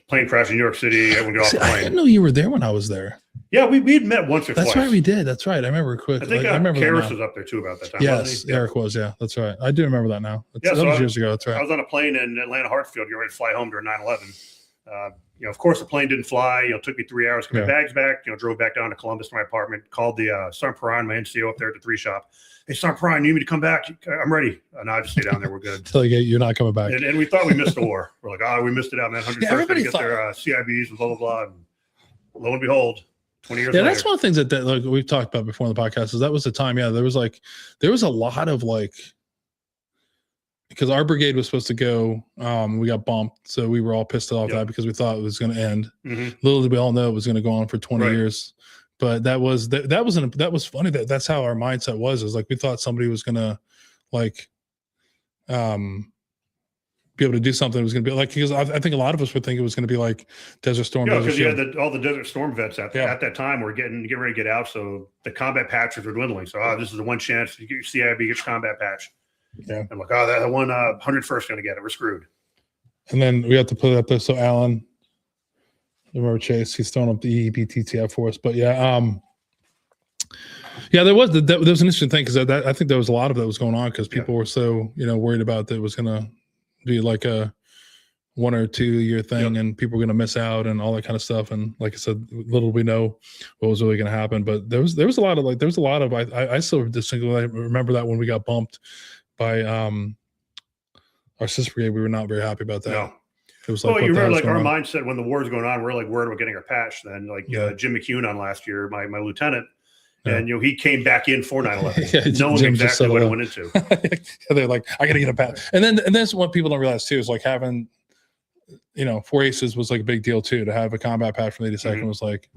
plane crashed in New York City. Everyone got off the plane. I didn't know you were there when I was there. Yeah, we'd met once or twice. That's right, we did. That's right. I remember quick. I think I remember Karis was up there too about that time. Yes, Eric was. Yeah, that's right. I do remember that now. That was years ago. That's right. I was on a plane in Atlanta Hartsfield, getting ready to fly home during 9/11. Of course, the plane didn't fly. It took me 3 hours to get my bags back. Drove back down to Columbus to my apartment. Called the Sergeant Perrin, my NCO up there at the 3 shop. Hey, Sergeant Perrin, you need me to come back? I'm ready. No, I just stay down there. We're good. Tell you, you're not coming back. And we thought we missed the war. We're like, we missed it out, man. 101st to get their CIBs and blah blah blah. And lo and behold, 20 years later. That's one of the things that like we've talked about before in the podcast. Is that was the time? Yeah, there was a lot of like. Because our brigade was supposed to go, we got bumped, so we were all pissed off that because we thought it was going to end. Little did we all know it was going to go on for 20 years. But that was funny. That's how our mindset was. Is like we thought somebody was going to like be able to do something. It was going to be like, because I think a lot of us would think it was going to be like Desert Storm. Yeah, because you had all the Desert Storm vets at that time were getting ready to get out, so the combat patches were dwindling. So this is the one chance you get your CIB, get your combat patch. Yeah, I'm like, that one 101st going to get it. We're screwed. And then we have to put it up there. So Alan, remember Chase? He's throwing up the EEBTTF for us. But there was an interesting thing because I think there was a lot of that was going on because people were so worried about that it was going to be like a 1 or 2 year thing and people were going to miss out and all that kind of stuff. And like I said, little we know what was really going to happen. But there was a lot of I still distinctly remember that when we got bumped by our sister brigade, we were not very happy about that. No. It was like, you remember like our mindset when the war was going on, we're like worried about getting our patch. Then like Jim McCune on last year, my lieutenant, and he came back in for 9/11. Knowing exactly what it went into. They're like, I got to get a patch. And then that's what people don't realize too is like having, 4 aces was like a big deal too. To have a combat patch from the 82nd was like.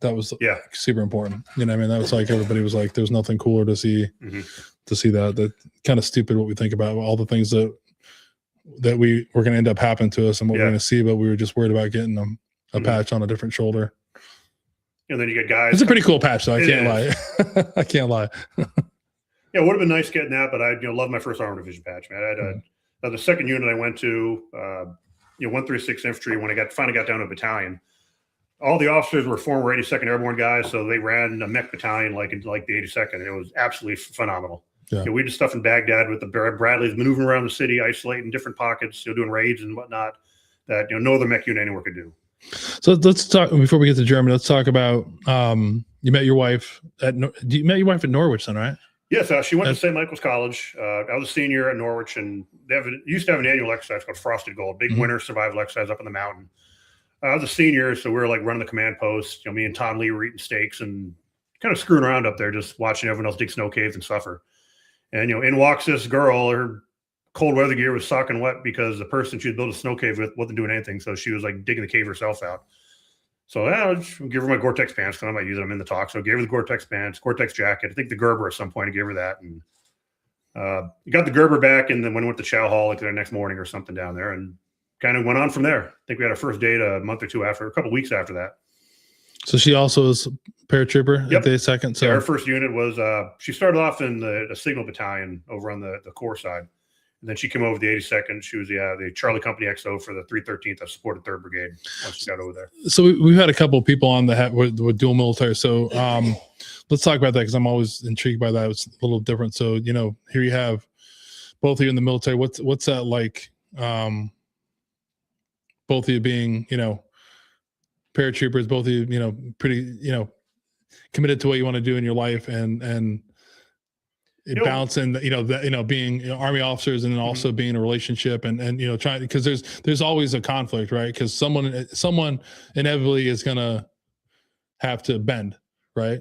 That was super important. That was like everybody was like, there's nothing cooler to see that kind of stupid what we think about all the things that we were going to end up happening to us and what we're going to see, but we were just worried about getting them a patch on a different shoulder. And then you get guys. It's a pretty cool patch, though. I can't lie. I can't lie. It would have been nice getting that, but I love my first Armored Division patch, man. I had the second unit I went to, 136 Infantry when I finally got down to a battalion. All the officers were former 82nd Airborne guys, so they ran a mech battalion like the 82nd. It was absolutely phenomenal. Yeah. We did stuff in Baghdad with the Bradleys, maneuvering around the city, isolating different pockets, doing raids and whatnot that no other mech unit anywhere could do. So let's talk before we get to Germany. Let's talk about you met your wife at Norwich, then, right? Yes, she went to St. Michael's College. I was a senior at Norwich, and they used to have an annual exercise called Frosted Gold, big winter survival exercise up in the mountain. I was a senior, so we were like running the command post. Me and Tom Lee were eating steaks and kind of screwing around up there, just watching everyone else dig snow caves and suffer. And in walks this girl. Her cold weather gear was soaking wet because the person she had built a snow cave with wasn't doing anything, so she was like digging the cave herself out. So I just give her my Gore-Tex pants because I'm not using them in the talk. So I gave her the Gore-Tex pants, Gore-Tex jacket. I think the Gerber at some point I gave her that, and got the Gerber back, and then went to Chow Hall like the next morning or something down there, and kind of went on from there. I think we had our first date a month or two after, a couple of weeks after that. So she also is paratrooper at the 2nd. So her first unit was she started off in the signal battalion over on the Corps side, and then she came over to the 82nd. She was the Charlie Company XO for the 313th. I supported 3rd Brigade once she got over there. So we've had a couple of people on with dual military. So let's talk about that because I'm always intrigued by that. It's a little different. So here you have both of you in the military. What's that like? Both of you being, paratroopers, both of you, pretty, committed to what you want to do in your life and balancing, being Army officers and then also being in a relationship and trying, because there's always a conflict, right? Because someone inevitably is going to have to bend, right?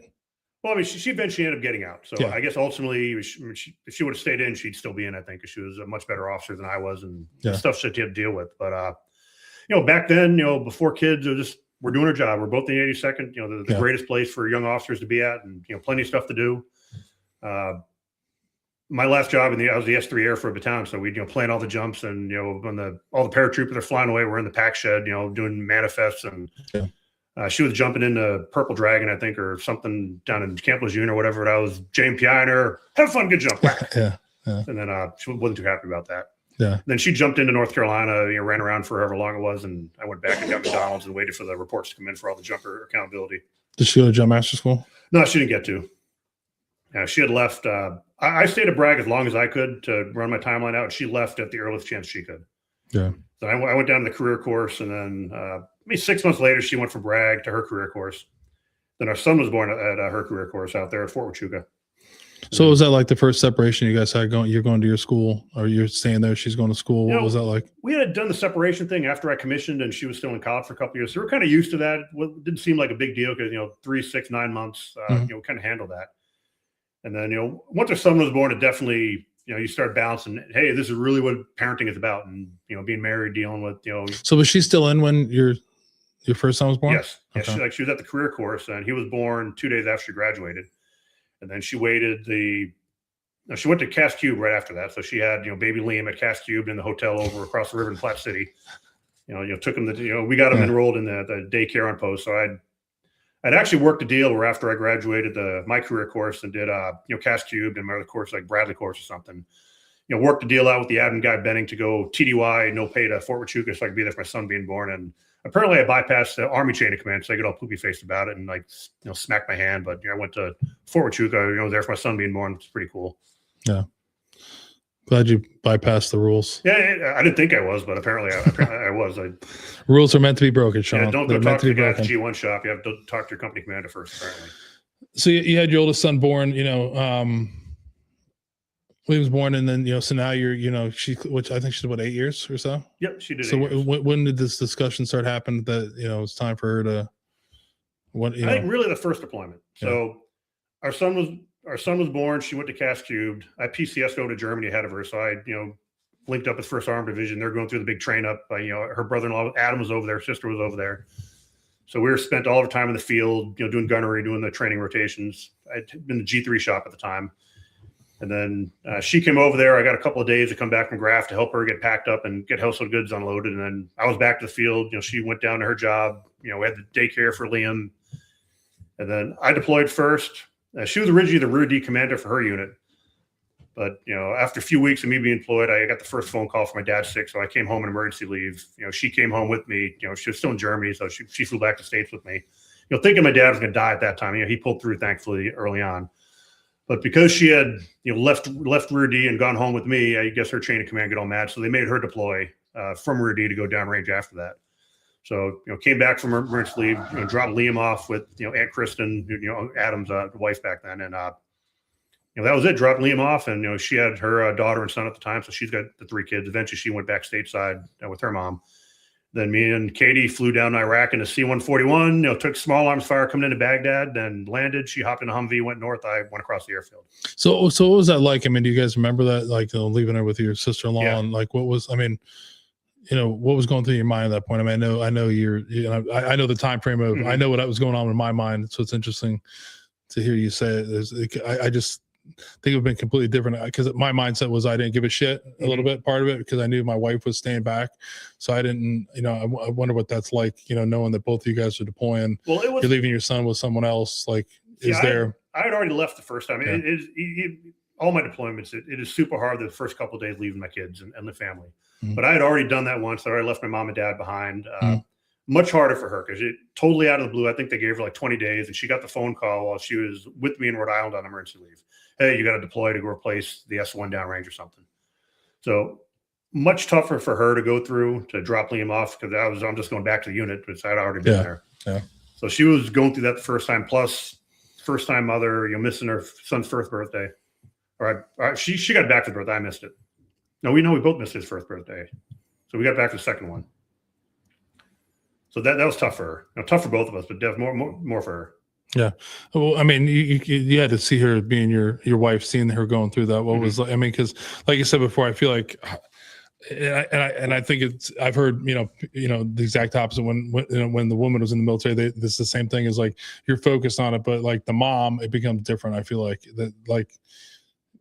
Well, I mean, she eventually ended up getting out. So Yeah. I guess ultimately, if she would have stayed in, she'd still be in, I think, because she was a much better officer than I was, and the stuff she had to deal with. But, back then, before kids, we're doing our job. We're both in the 82nd, the greatest place for young officers to be at, and, plenty of stuff to do. My last job I was the S3 Air for a battalion. So we, plan all the jumps, and, when all the paratroopers are flying away, we're in the pack shed, doing manifests, and she was jumping into Purple Dragon, I think, or something down in Camp Lejeune or whatever. And I was JMPIing her, have fun, good jump. Yeah. And then she wasn't too happy about that. Yeah. Then she jumped into North Carolina, ran around for however long it was, and I went back and got McDonald's and waited for the reports to come in for all the jumper accountability. Did she go to jump master school? No, she didn't get to. She had left. I stayed at Bragg as long as I could to run my timeline out. She left at the earliest chance she could. Yeah. So I went down to the career course, and then maybe 6 months later, she went from Bragg to her career course. Then our son was born at her career course out there at Fort Huachuca. So was that like the first separation you guys had going? You're going to your school, or you're staying there? She's going to school. What was that like? We had done the separation thing after I commissioned, and she was still in college for a couple of years. So we're kind of used to that. It didn't seem like a big deal because 3, 6, 9 months, we kind of handled that. And then once our son was born, it definitely you start balancing. Hey, this is really what parenting is about, and being married, dealing with So was she still in when your first son was born? Yes. Okay. She was at the career course, and he was born 2 days after she graduated. And then she waited she went to Cass Cube right after that. So she had, baby Liam at Cass Cube in the hotel over across the river in Platte City. Took him we got him enrolled in the daycare on post. So I'd actually worked a deal where after I graduated my career course and did, Cass Cube and my other course, like Bradley course or something, worked a deal out with the admin guy Benning to go TDY, no pay to Fort Huachuca so I could be there for my son being born. And apparently I bypassed the Army chain of command, so I get all poopy faced about it and smacked my hand. But I went to Fort Huachuca, was there for my son being born. It's pretty cool. Yeah. Glad you bypassed the rules. Yeah, I didn't think I was, but apparently I was. Rules are meant to be broken, Sean. Yeah, don't go talk to the guy at the G1 shop. You have to talk to your company commander first, apparently. So you had your oldest son born, he was born, and then, so now you're, which I think she's about 8 years or so. Yep, she did. So when did this discussion start happening that, it's time for her to, I think really the first deployment. So our son was born. She went to Cass Cubed. I PCS'd over to Germany ahead of her. So I, linked up with 1st Armored Division. They're going through the big train up. Her brother-in-law, Adam, was over there. Her sister was over there. So we spent all our time in the field, doing gunnery, doing the training rotations. I'd been in the G3 shop at the time. And then she came over there. I got a couple of days to come back from Graf to help her get packed up and get household goods unloaded. And then I was back to the field. She went down to her job. We had the daycare for Liam. And then I deployed first. She was originally the Rear D commander for her unit. But, after a few weeks of me being employed, I got the first phone call from my dad sick. So I came home on emergency leave. She came home with me. She was still in Germany. So she flew back to the States with me. Thinking my dad was going to die at that time. He pulled through, thankfully, early on. But because she had, left Rear D and gone home with me, I guess her chain of command got all mad. So they made her deploy from Rear D to go downrange after that. So, came back from emergency leave, dropped Liam off with, Aunt Kristen, Adam's wife back then. And, that was it. Dropped Liam off. And, she had her daughter and son at the time. So she's got the 3 kids. Eventually she went back stateside with her mom. Then me and Katie flew down to Iraq in a C-141, took small arms fire coming into Baghdad, then landed. She hopped in a Humvee, went north. I went across the airfield. So what was that like? I mean, do you guys remember that, like leaving her with your sister-in-law? Yeah. And like, what was going through your mind at that point? I mean, I know I know the time frame of, I know what was going on in my mind. So it's interesting to hear you say it. I just think it would have been completely different because my mindset was I didn't give a shit a little bit, part of it, because I knew my wife was staying back. So I didn't, I wonder what that's like, knowing that both of you guys are deploying. Well, you're leaving your son with someone else. Like, I had already left the first time. Yeah. All my deployments, it is super hard the first couple of days leaving my kids and the family. But I had already done that once. I already left my mom and dad behind. Much harder for her because it totally out of the blue. I think they gave her like 20 days and she got the phone call while she was with me in Rhode Island on emergency leave. Hey, you got to deploy to go replace the S1 downrange or something. So much tougher for her to go through to drop Liam off because I'm just going back to the unit, which I'd already been there. Yeah. So she was going through that the first time, plus first time mother, missing her son's first birthday. All right. She got back to the birthday. I missed it. No, we both missed his first birthday. So we got back to the second one. So that was tough for her. Tough for both of us, but more for her. Yeah. Well, I mean, you had to see her being your wife, seeing her going through that. What was, I mean, because like you said before, I feel like, and I think I've heard, the exact opposite when the woman was in the military, this is the same thing as like, you're focused on it, but like the mom, it becomes different. I feel like that, like,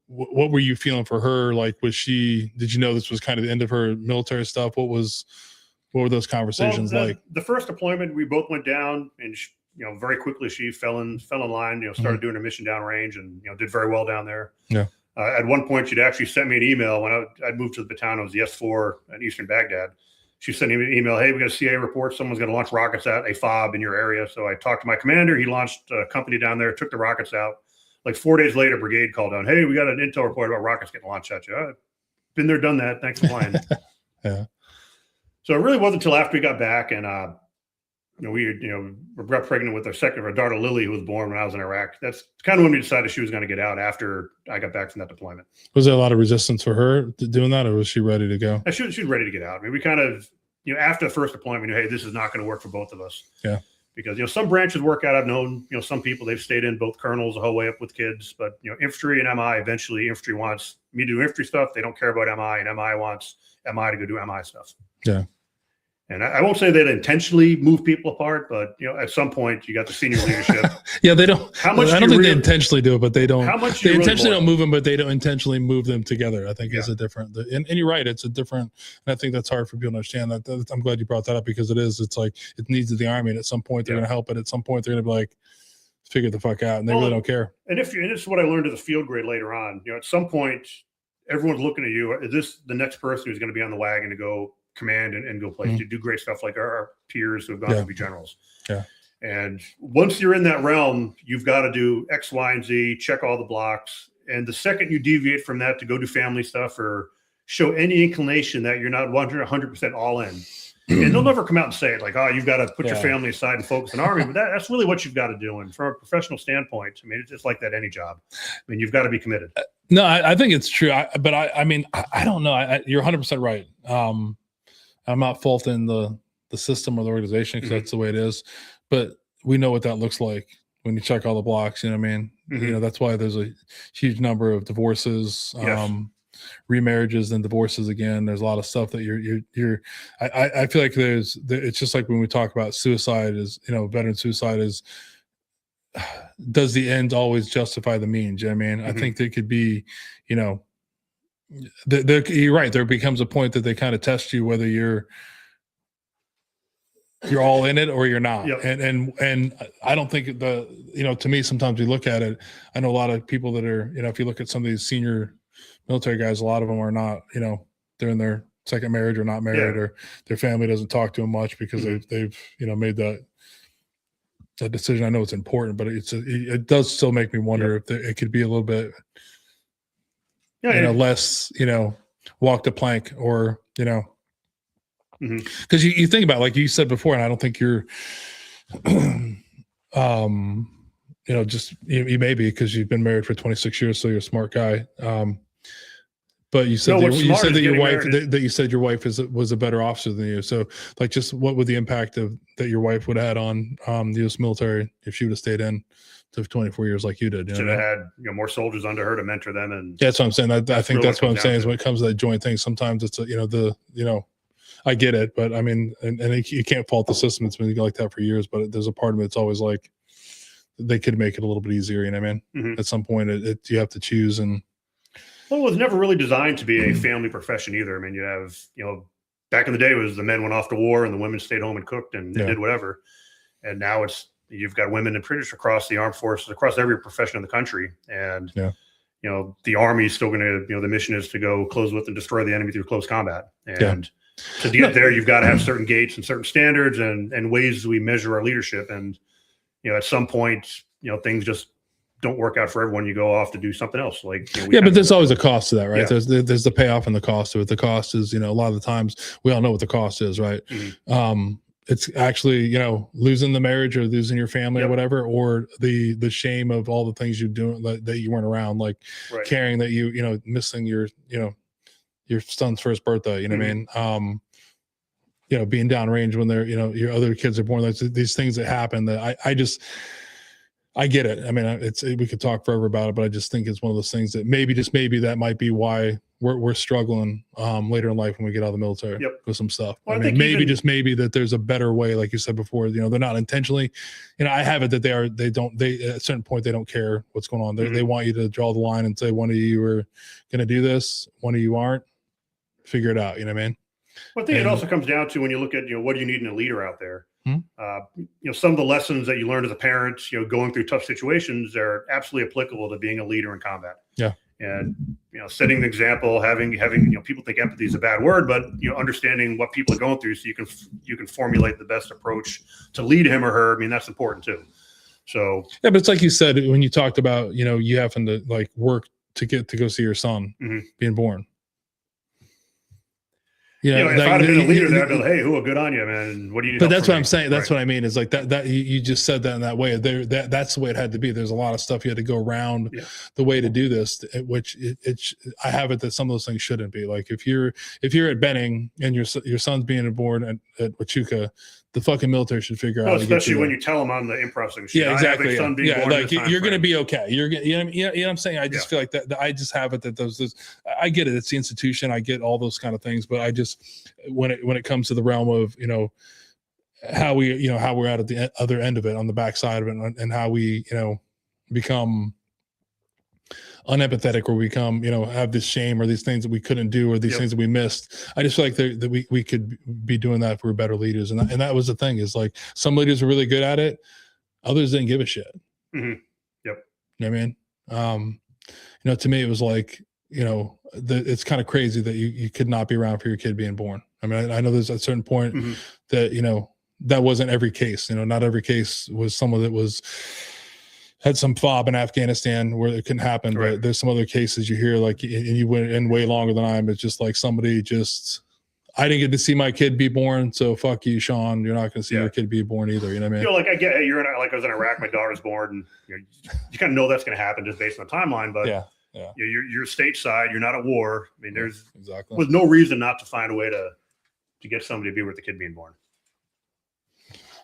what were you feeling for her? Like, did you know this was kind of the end of her military stuff? What were those conversations like? The first deployment, we both went down, and very quickly she fell in line. Started doing a mission downrange, and did very well down there. Yeah. At one point, she'd actually sent me an email when I'd moved to the battalion. I was the S4 in Eastern Baghdad. She sent me an email. Hey, we got a CA report. Someone's going to launch rockets at a FOB in your area. So I talked to my commander. He launched a company down there, took the rockets out. Like 4 days later, brigade called down. Hey, we got an intel report about rockets getting launched at you. Been there, done that. Thanks for flying. Yeah. So it really wasn't until after we got back, and we got pregnant with our daughter Lily, who was born when I was in Iraq. That's kind of when we decided she was going to get out after I got back from that deployment. Was there a lot of resistance for her doing that, or was she ready to go? She was ready to get out. I mean, we kind of, after the first deployment, we knew, hey, this is not going to work for both of us. Yeah. Because some branches work out. I've known some people, they've stayed in, both colonels the whole way up with kids. But infantry and MI, eventually infantry wants me to do infantry stuff. They don't care about MI, and MI wants MI to go do MI stuff. Yeah. And I won't say they intentionally move people apart, but at some point you got the senior leadership. Yeah, they don't. How much? I don't think they intentionally do it, but they don't. How much? They intentionally don't move them, but they don't intentionally move them together. I think is a different. And you're right. It's a different. And I think that's hard for people to understand. That I'm glad you brought that up, because it is. It's like it needs the Army, and at some point they're going to help it. At some point they're going to be like, figure the fuck out, and they really don't care. And this is what I learned at the field grade later on. At some point, everyone's looking at you. Is this the next person who's going to be on the wagon to go command and go play, to do great stuff like our peers who have gone to be generals? Yeah. And once you're in that realm, you've got to do X, Y, and Z, check all the blocks. And the second you deviate from that to go do family stuff or show any inclination that you're not 100% all in, and they'll never come out and say it like, oh, you've got to put your family aside and focus on Army. But that's really what you've got to do. And from a professional standpoint, I mean, it's just like that any job. I mean, you've got to be committed. No, I think it's true. But I mean, I don't know. You're 100% right. I'm not faulting the system or the organization, because that's the way it is. But we know what that looks like when you check all the blocks. You know what I mean? That's why there's a huge number of divorces, remarriages, and divorces again. There's a lot of stuff that I feel like it's just like when we talk about suicide is, veteran suicide is, does the end always justify the means? You know what I mean? I think there could be, you're right. There becomes a point that they kind of test you whether you're all in it or you're not. Yep. And I don't think to me, sometimes we look at it. I know a lot of people that are, if you look at some of these senior military guys, a lot of them are not, they're in their second marriage or not married, or their family doesn't talk to them much because they've made that decision. I know it's important, but it does still make me wonder if it could be a little bit, less, walk the plank, or, because you think about, like you said before, and I don't think you're, just you may be, because you've been married for 26 years, so you're a smart guy. But you said your wife was a better officer than you. So, like, just what would the impact that your wife would have had on the U.S. military if she would have stayed in to 24 years like you did? Should have had more soldiers under her to mentor them, and that's what I'm saying. I think that's what I'm saying is when it comes to that joint thing. Sometimes it's I get it, but I mean, and you can't fault the system. It's been like that for years, but there's a part of it that's always like they could make it a little bit easier. You know what I mean? At some point, you have to choose. And well, it was never really designed to be a family profession either. I mean, you have, back in the day, it was the men went off to war and the women stayed home and cooked and did whatever. And now you've got women and pretty much across the armed forces, across every profession in the country. And, the Army is still going to, the mission is to go close with and destroy the enemy through close combat. And to get there, you've got to have certain gates and certain standards and ways we measure our leadership. And, at some point, things just don't work out for everyone. You go off to do something else. Like, but there's always a cost to that, right? There's the payoff and the cost to it. The cost is, a lot of the times we all know what the cost is, right? It's actually, losing the marriage or losing your family or whatever, or the shame of all the things you're doing that you weren't around, like caring that missing your son's first birthday, you know what I mean? Being downrange when they're, your other kids are born, like these things that happen that I just, I get it. I mean, we could talk forever about it, but I just think it's one of those things that maybe that might be why we're struggling later in life when we get out of the military with some stuff. Well, I mean, maybe that there's a better way, like you said before. You know, they're not intentionally. You know, I have it that they at a certain point they don't care what's going on. They want you to draw the line and say one of you are going to do this, one of you aren't. Figure it out. You know what I mean? Well, I think it also comes down to when you look at, what do you need in a leader out there? Some of the lessons that you learned as a parent, going through tough situations are absolutely applicable to being a leader in combat. Yeah. And, setting an example, having, people think empathy is a bad word, but, understanding what people are going through so you can formulate the best approach to lead him or her. I mean, that's important too. So. Yeah, but it's like you said, when you talked about, you having to like work to get to go see your son being born. Yeah, if I'd have been a leader there, I'd be like, hey, good on you, man. What do you need? But that's what I'm saying. That's what I mean is like that you just said that in that way. That's the way it had to be. There's a lot of stuff you had to go around the way to do this, which I have it that some of those things shouldn't be. Like if you're at Benning and your son's being born at Huachuca, the fucking military should figure out. Especially when you tell them on the improv thing. Yeah, exactly. Like you're going to be okay. You know what I'm saying? I just feel like that I just have it that those. I get it. It's the institution. I get all those kind of things, but I just when it comes to the realm of how we're at the other end of it, on the backside of it, and how we become unempathetic, or we become have this shame or these things that we couldn't do, or these things that we missed. I just feel like that we could be doing that if we're better leaders, and that was the thing, is like some leaders are really good at it, others didn't give a shit. Yep. You know what I mean? To me it was like it's kind of crazy that you could not be around for your kid being born. I mean, I know there's a certain point that that wasn't every case. Not every case was someone that had some fob in Afghanistan where it couldn't happen. Right. But there's some other cases you hear, like, and you went in way longer than I am. It's just like somebody I didn't get to see my kid be born, so fuck you, Sean. You're not going to see your kid be born either. You know what I mean? Like I get, hey, I was in Iraq, my daughter's born, and you kind of know that's going to happen just based on the timeline. But you're stateside, you're not at war. I mean, there's no reason not to find a way to get somebody to be with the kid being born.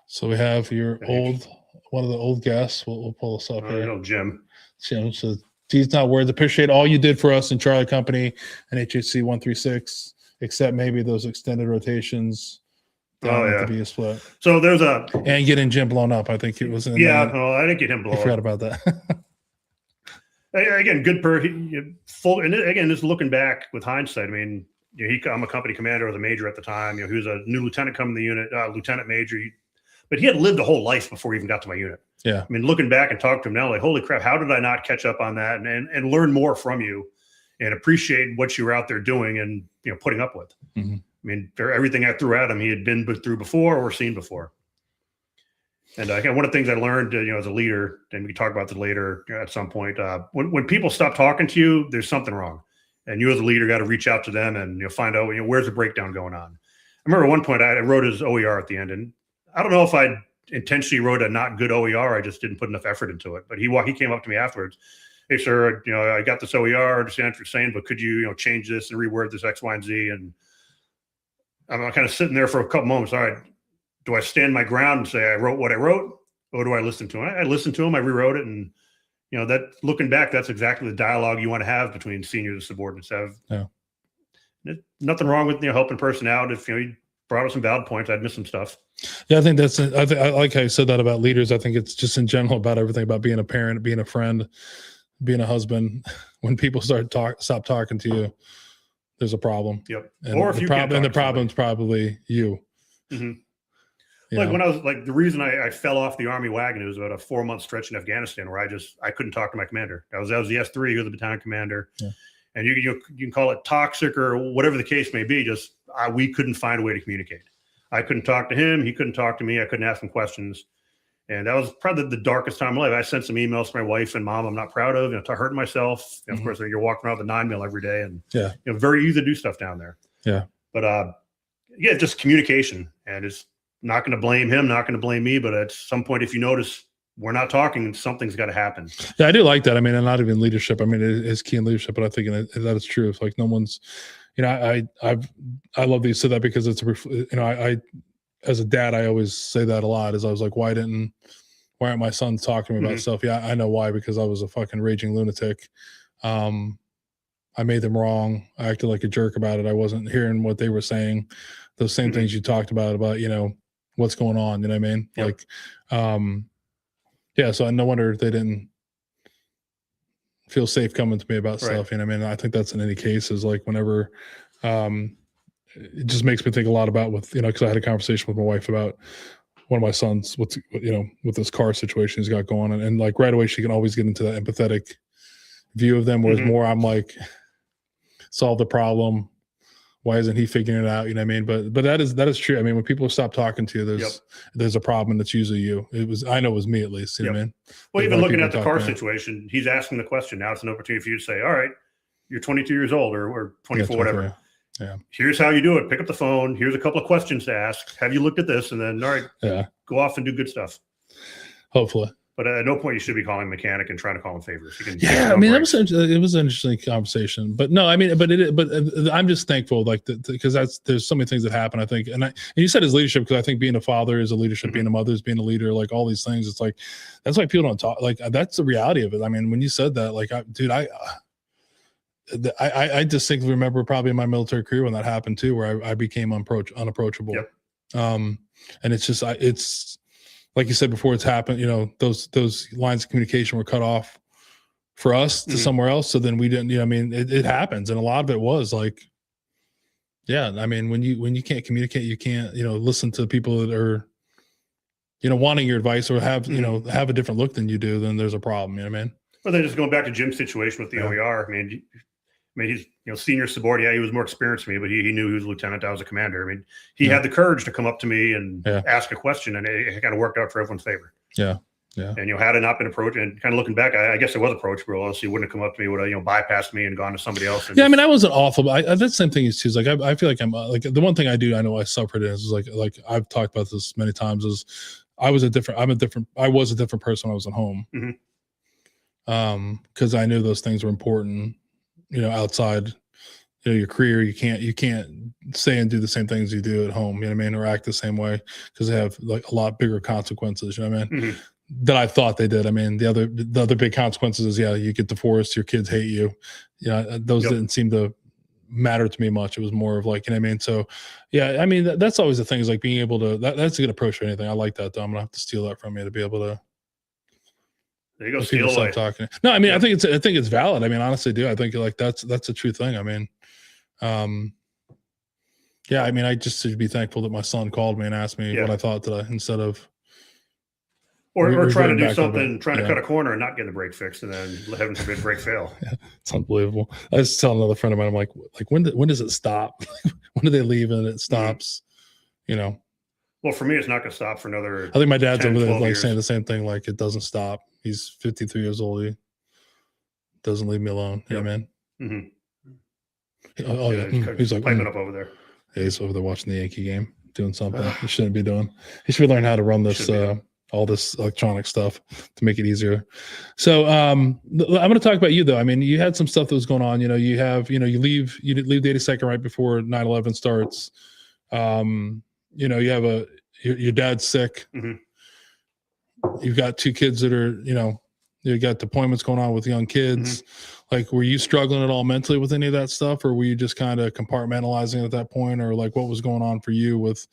So we have one of the old guests. We'll pull this up here. Jim. So these not words. Appreciate all you did for us in Charlie Company and HHC 136, except maybe those extended rotations. To be a split. So there's and getting Jim blown up. I think it was. I didn't get him blown up. I forgot about that. Again, good full. And again, just looking back with hindsight, I mean, I'm a company commander, was a major at the time. He was a new lieutenant coming to the unit, lieutenant major. But he had lived a whole life before he even got to my unit. Yeah. I mean, looking back and talking to him now, like, holy crap, how did I not catch up on that and learn more from you and appreciate what you were out there doing and, putting up with. I mean, everything I threw at him, he had been through before or seen before. And again, one of the things I learned, as a leader, and we can talk about this later at some point, when people stop talking to you, there's something wrong. And you as a leader got to reach out to them and find out, where's the breakdown going on. I remember at one point I wrote his OER at the end, and I don't know if I intentionally wrote a not good OER. I just didn't put enough effort into it. But he came up to me afterwards. Hey, sir, I got this OER. I understand what you're saying, but could you, change this and reword this X, Y, and Z? And I'm kind of sitting there for a couple moments. All right, do I stand my ground and say I wrote what I wrote, or do I listen to him? I listened to him. I rewrote it, and that looking back, that's exactly the dialogue you want to have between seniors and subordinates. Nothing wrong with helping a person out. If he brought up some valid points, I'd miss some stuff. Yeah, I think I like how you said that about leaders. I think it's just in general about everything, about being a parent, being a friend, being a husband. When people stop talking to you, there's a problem. Yep. And or if the problem's probably you. Like when I was the reason I fell off the Army wagon, it was about a 4-month stretch in Afghanistan where I couldn't talk to my commander. I was the S3, he was the battalion commander. Yeah. And you can call it toxic or whatever the case may be. Just we couldn't find a way to communicate. I couldn't talk to him. He couldn't talk to me. I couldn't ask him questions. And that was probably the darkest time of my life. I sent some emails to my wife and mom I'm not proud of, hurting myself. Of course, you're walking around with a 9mm every day, and very easy to do stuff down there. Yeah. But just communication, and it's not going to blame him, not going to blame me. But at some point, if you notice we're not talking, something's got to happen. Yeah, I do like that. I mean, and not even leadership. I mean, it is key in leadership, but I think that is true. It's like no one's, I love that you said that, because it's, I as a dad, I always say that a lot, is I was like, why didn't why aren't my sons talking to me about stuff? Yeah, I know why, because I was a fucking raging lunatic. I made them wrong. I acted like a jerk about it. I wasn't hearing what they were saying. Those same things you talked about, you know, what's going on. You know what I mean? Yep. Like, yeah. So no wonder they didn't feel safe coming to me about stuff. You know what I mean? I think that's in any case, is like whenever, it just makes me think a lot about with, you know, cause I had a conversation with my wife about one of my sons, with, you know, with this car situation he's got going on. And like right away, she can always get into that empathetic view of them. Whereas more, I'm like, solve the problem. Why isn't he figuring it out? You know what I mean? But that is true. I mean, when people stop talking to you, there's a problem, and it's usually you. I know it was me, at least. You know what I mean? Well, even looking at the car situation, he's asking the question. Now it's an opportunity for you to say, all right, you're 22 years old or 24, whatever. Yeah. Here's how you do it. Pick up the phone. Here's a couple of questions to ask. Have you looked at this? And then, all right, go off and do good stuff. Hopefully. But at no point you should be calling a mechanic and trying to call in favors. I mean, it was an interesting conversation. But no, I mean, but I'm just thankful, like, because there's so many things that happen, I think. And you said his leadership, because I think being a father is a leadership, being a mother is being a leader, like all these things. It's like, that's why people don't talk. Like, that's the reality of it. I mean, when you said that, like, I distinctly remember probably in my military career when that happened too, where I became unapproachable. And it's just, it's like you said before, it's happened, you know, those lines of communication were cut off for us to somewhere else. So then we didn't, you know, I mean, it happens. And a lot of it was like, I mean, when you can't communicate, you can't, you know, listen to people that are, you know, wanting your advice or have, you know, have a different look than you do, then there's a problem. You know what I mean? Well, then just going back to Jim's situation with the OER, I mean, he's, you know, senior subordinate. Yeah, he was more experienced than me, but he knew he was a lieutenant. I was a commander. I mean, he had the courage to come up to me and ask a question, and it kind of worked out for everyone's favor. Yeah. And, you know, had it not been approached, and kind of looking back, I guess it was approachable. Else he wouldn't have come up to me, would have, you know, bypassed me and gone to somebody else. I mean, I wasn't awful, but that's the same thing is too. Is like, I feel like I'm like, the one thing I do, I know I suffered is like I've talked about this many times, is I was a different person when I was at home. Because I knew those things were important, you know, outside, you know, your career. You can't say and do the same things you do at home, you know what I mean, or act the same way, because they have like a lot bigger consequences, you know what I mean, that I thought they did. I mean, the other big consequences is, you get divorced, your kids hate you. Those didn't seem to matter to me much. It was more of like, you know what I mean? So I mean, that's always the thing, is like being able to, that's a good approach for anything. I like that, though. I'm gonna have to steal that from you to be able to. There you go. Steal away. Talking. No, I mean, I think it's valid. I mean, honestly, do I think like that's a true thing. I mean, I mean, I just should be thankful that my son called me and asked me what I thought today, instead of or trying to do something, trying to cut a corner and not get the brake fixed, and then heaven forbid brake fail. It's unbelievable. I was telling another friend of mine, I'm like when does it stop? When do they leave and it stops? You know. Well, for me, it's not going to stop for another. I think my dad's 10, over there like years. saying the same thing. Like, it doesn't stop. He's 53 years old. He doesn't leave me alone. You know what I mean? He's like piping up over there. Yeah, he's over there watching the Yankee game, doing something he shouldn't be doing. He should learn how to run this, all this electronic stuff to make it easier. So I'm going to talk about you, though. I mean, you had some stuff that was going on. You know, you leave the 82nd right before 9/11 starts. You know, you have your dad's sick. You've got two kids that are, you know, you got deployments going on with young kids. Like, were you struggling at all mentally with any of that stuff, or were you just kind of compartmentalizing at that point, or like what was going on for you with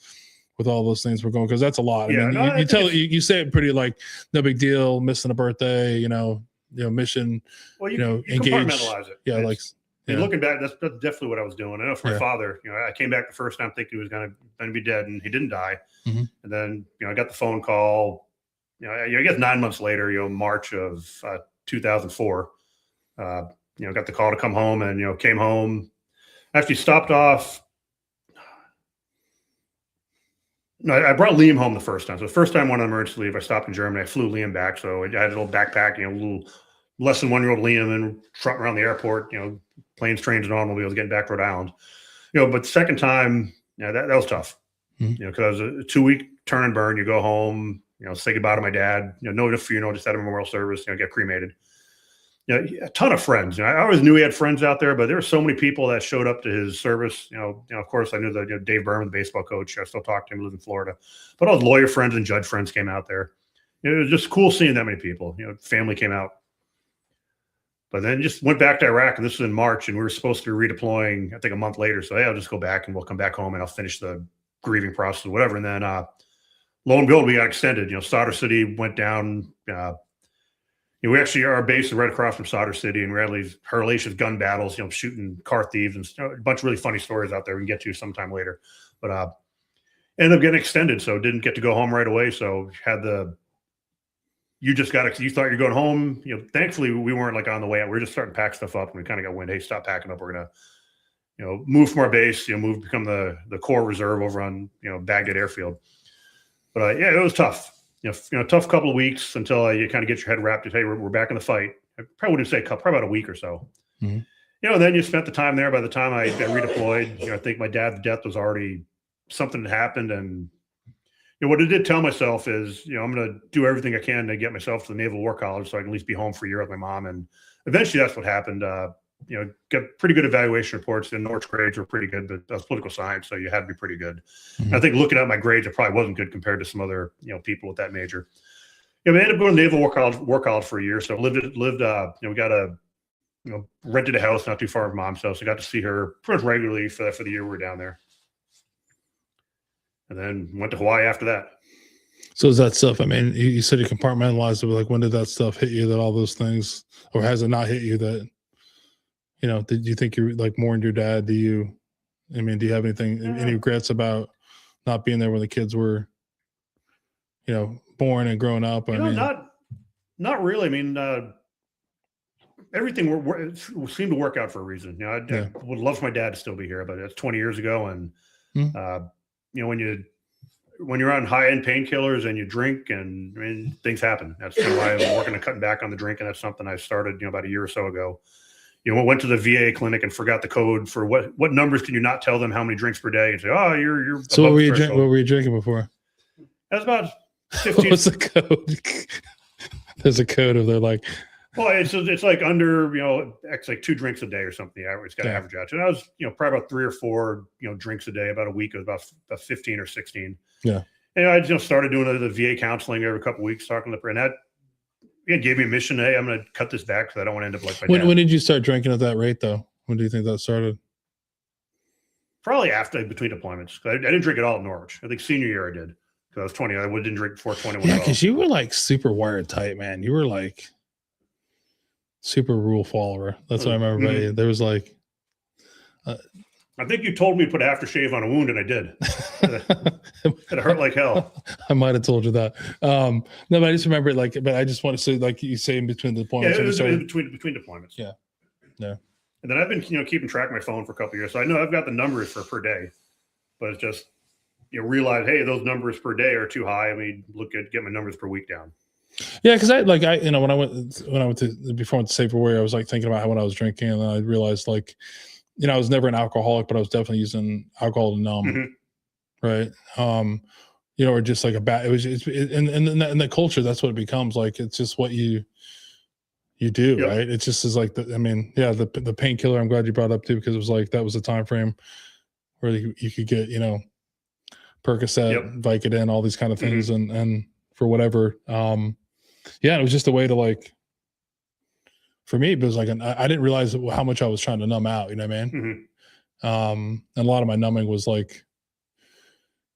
all those things were going? Because that's a lot. I mean, you say it pretty like no big deal, missing a birthday, you know, mission. Well, you engage. Compartmentalize it. Yeah, and looking back, that's definitely what I was doing. I know for my father, you know, I came back the first time thinking he was going to be dead, and he didn't die. And then, you know, I got the phone call. You know, I guess 9 months later, you know, March of 2004, you know, got the call to come home, and, you know, came home, actually stopped off. No, I brought Liam home the first time. So the first time I went on emergency leave, I stopped in Germany. I flew Liam back. So I had a little backpack, you know, a little less than 1-year-old Liam, and trotting around the airport, you know, planes, trains, and automobiles, getting back to Rhode Island. You know, but the second time, that was tough. You know, because a 2-week turn and burn, you go home, you know, say goodbye to my dad, you know, no funeral, just had a memorial service, you know, get cremated. You know, a ton of friends. You know, I always knew he had friends out there, but there were so many people that showed up to his service. You know, of course, I knew that, you know, Dave Berman, the baseball coach, I still talk to him, lives in Florida. But all his lawyer friends and judge friends came out there. it was just cool seeing that many people. Family came out. But then just went back to Iraq, and this was in March, and we were supposed to be redeploying, I think, a month later. So, hey, I'll just go back, and we'll come back home, and I'll finish the grieving process or whatever. And then lo and behold, we got extended. Sadr City went down. We actually, our base is right across from Sadr City, and we had these hellacious gun battles, shooting car thieves and a bunch of really funny stories out there we can get to sometime later. But ended up getting extended, so didn't get to go home right away. So had you thought you're going home. Thankfully we weren't like on the way out. We were just starting to pack stuff up, and we kind of got wind, hey, stop packing up. We're going to, move from our base, become the core reserve over on, Baghdad airfield. But yeah, it was tough. Tough couple of weeks until you kind of get your head wrapped. Hey, we're back in the fight. I probably wouldn't say probably about a week or so. Mm-hmm. And then you spent the time there. By the time I redeployed, I think my dad's death was already something that happened. And what I did tell myself is, I'm going to do everything I can to get myself to the Naval War College so I can at least be home for a year with my mom. And eventually that's what happened. Got pretty good evaluation reports. The Norwich grades were pretty good, but that's political science, so you had to be pretty good. Mm-hmm. I think looking at my grades, it probably wasn't good compared to some other, people with that major. I ended up going to Naval War College for a year. So lived, we got rented a house not too far from mom's house. So I got to see her pretty regularly for the year we were down there. And then went to Hawaii after that. So is that stuff, you said you compartmentalized it, but like when did that stuff hit you, that all those things, or has it not hit you that, did you think you like mourned your dad? Do you have any regrets about not being there when the kids were, born and growing up? Not really. Everything seemed to work out for a reason. I would love for my dad to still be here, but it's 20 years ago. And, when you're on high-end painkillers and you drink, and things happen. That's kind of why I'm working on cutting back on the drinking. That's something I started, about a year or so ago. Went to the VA clinic and forgot the code for what numbers can you not tell them how many drinks per day and say, oh, you're. So what were you drinking before? That's about 15. What's the code? There's a code of they're like. Well, it's like under, it's like 2 drinks a day or something. It's got to average out. And I was, probably about 3 or 4, drinks a day, about a week. It was about 15 or 16. Yeah. And I started doing the VA counseling every couple of weeks, talking to the, and that it gave me a mission. Hey, I'm going to cut this back because I don't want to end up like my dad. When did you start drinking at that rate, though? When do you think that started? Probably after, between deployments. I didn't drink at all in Norwich. I think senior year I did. Because I was 20. I didn't drink before 21. Yeah, because you were like super wired tight, man. You were like super rule follower. That's what I remember about you. There was like I think you told me to put aftershave on a wound, and I did. It hurt like hell. I might have told you that. No, but I just remember it but I just want to say, like you say, in between the deployments. Yeah, it was between deployments. Yeah. Yeah. And then I've been, keeping track of my phone for a couple of years. So I know I've got the numbers for per day, but it's just, realize, hey, those numbers per day are too high. Get my numbers per week down. Yeah, because when I went to before I went to Safer Warrior, I was like thinking about how when I was drinking, and then I realized I was never an alcoholic, but I was definitely using alcohol to numb, right? Or just like in the culture, that's what it becomes. Like it's just what you do, right? It just is like the painkiller. I'm glad you brought up too, because it was like that was a time frame where you could get Percocet, Vicodin, all these kind of things, and for whatever. It was just a way to for me, it was like I didn't realize how much I was trying to numb out, you know what I mean? And a lot of my numbing was like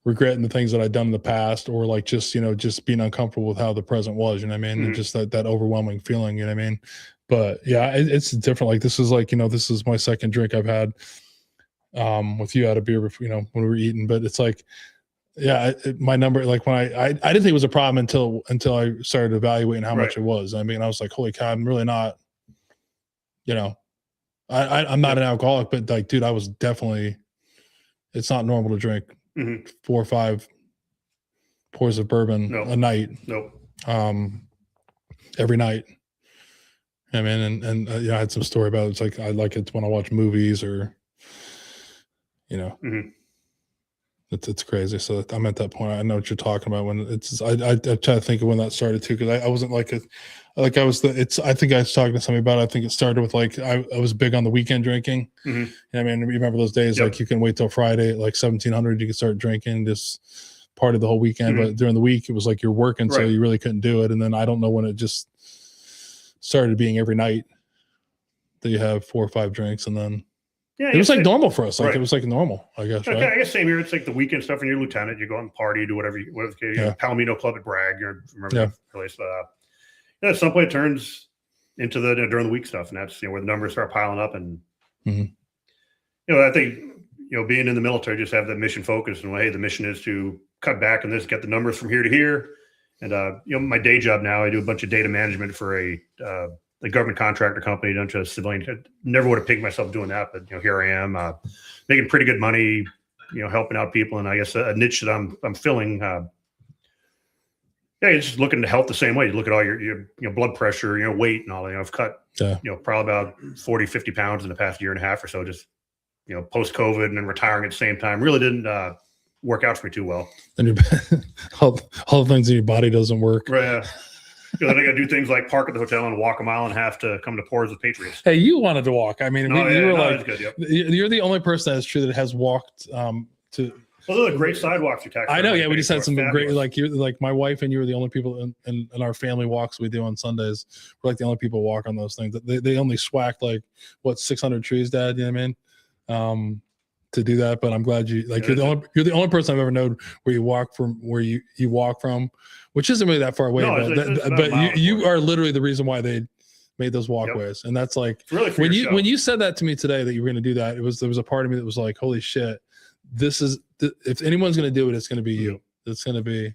regretting the things that I'd done in the past, or just being uncomfortable with how the present was, you know what I mean? And just that overwhelming feeling, you know what I mean? But yeah, it's different. Like this is this is my second drink I've had with you out of beer, when we were eating, but it's like, my number, like when I didn't think it was a problem until I started evaluating how much it was. I was like, holy cow, I'm really not, I'm not an alcoholic, but like, dude, I was definitely, it's not normal to drink 4 or 5 pours of bourbon a night. Every night. I I had some story about it. It's like, I like it when I watch movies or, It's crazy. So I'm at that point. I know what you're talking about. When I try to think of when that started too, because I wasn't I think I was talking to somebody about it. I think it started with I was big on the weekend drinking. You remember those days, you can wait till Friday at 1700, you can start drinking, just partied the whole weekend, but during the week it was like you're working, so you really couldn't do it. And then I don't know when it just started being every night that you have 4 or 5 drinks, and then it was like normal for us. Like it was like normal, I guess. Right? I guess same here. It's like the weekend stuff, and you're a lieutenant. You go out and party, do whatever. Palomino Club at Bragg. You remember that place? At some point, it turns into the during the week stuff, and that's where the numbers start piling up. And I think being in the military, just have that mission focus, and hey, the mission is to cut back on this, get the numbers from here to here. And my day job now, I do a bunch of data management for a government contractor company, don't just civilian. I never would have picked myself doing that, but here I am, making pretty good money, helping out people, and I guess a niche that I'm filling. You're just looking to health the same way. You look at all your blood pressure, weight, and all that. I've cut probably about 40, 50 pounds in the past year and a half or so. Just post COVID and then retiring at the same time really didn't work out for me too well. And all the things in your body doesn't work. Right. Then I got to do things like park at the hotel and walk a mile and a half to come to Pores with Patriots. Hey, you wanted to walk. I mean, you're the only person that's true that has walked to. Well, those are great sidewalks you tackle. I know. Yeah, we just had some great, like my wife and you were the only people in our family walks we do on Sundays. We're like the only people walk on those things. They only swack 600 trees, Dad. You know what I mean? To do that, but I'm glad you're the only person I've ever known where you walk from which isn't really that far away. But you are literally the reason why they made those walkways, and that's like really when you said that to me today that you were going to do that. There was a part of me that was like, holy shit, this is if anyone's going to do it, it's going to be you. It's going to be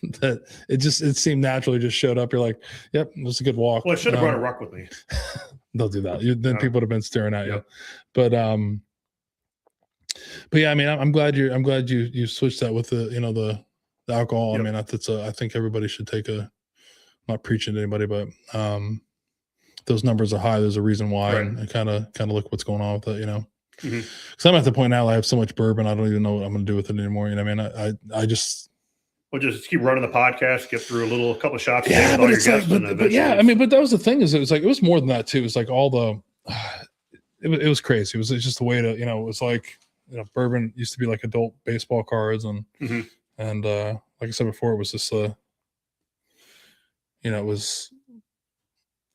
that. It seemed naturally just showed up. You're like, yep, it was a good walk. Well, I should have brought a ruck with me. They'll do that. Then people would have been staring at you. But yeah, I mean, I'm glad you switched that with the alcohol. I mean, I think everybody should take I'm not preaching to anybody, but those numbers are high. There's a reason why, and kind of look what's going on with it, Because I'm at the point now I have so much bourbon, I don't even know what I'm going to do with it anymore. I mean, I just. We'll just keep running the podcast, get through a couple of shots. Yeah, but it's like, but yeah, I mean, but that was the thing it was more than that too. It was like all the, it was crazy. It was just the way to, it was like, bourbon used to be like adult baseball cards and like I said before, it was just it was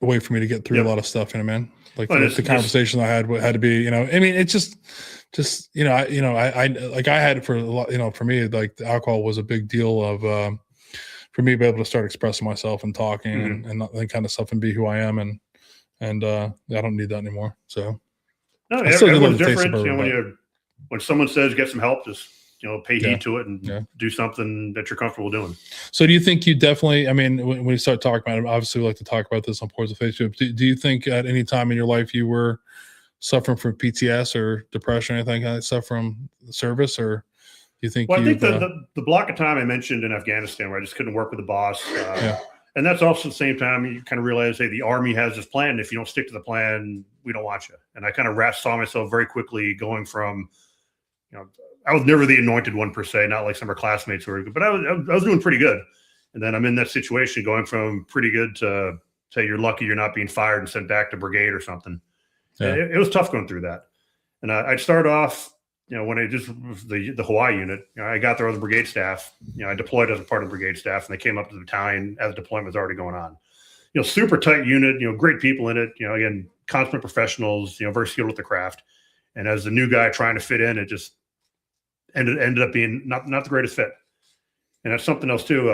a way for me to get through a lot of stuff. Man, like the conversation I had to be, I mean, it's just I had it for a lot, for me, like the alcohol was a big deal of, for me to be able to start expressing myself and talking and that kind of stuff and be who I am. And I don't need that anymore. So everyone's different. When someone says get some help, just, pay heed to it and do something that you're comfortable doing. So do you think you definitely, I mean, when we start talking about it, obviously we like to talk about this on Ports of Facebook. Do you think at any time in your life you were suffering from PTS or depression or anything like that from the service, or do you think? Well, I think the block of time I mentioned in Afghanistan where I just couldn't work with the boss, and that's also the same time you kind of realize, hey, the Army has this plan. And if you don't stick to the plan, we don't want you. And I kind of saw myself very quickly going from, I was never the anointed one per se, not like some of our classmates who were good, but I was doing pretty good. And then I'm in that situation going from pretty good to say you're lucky you're not being fired and sent back to brigade or something. Yeah. It was tough going through that. And I'd start off, when I just the Hawaii unit, I got there as a brigade staff, I deployed as a part of the brigade staff, and they came up to the battalion as deployment was already going on. Super tight unit, great people in it, again, consummate professionals, very skilled with the craft. And as the new guy trying to fit in, it just ended up being not the greatest fit. And that's something else too.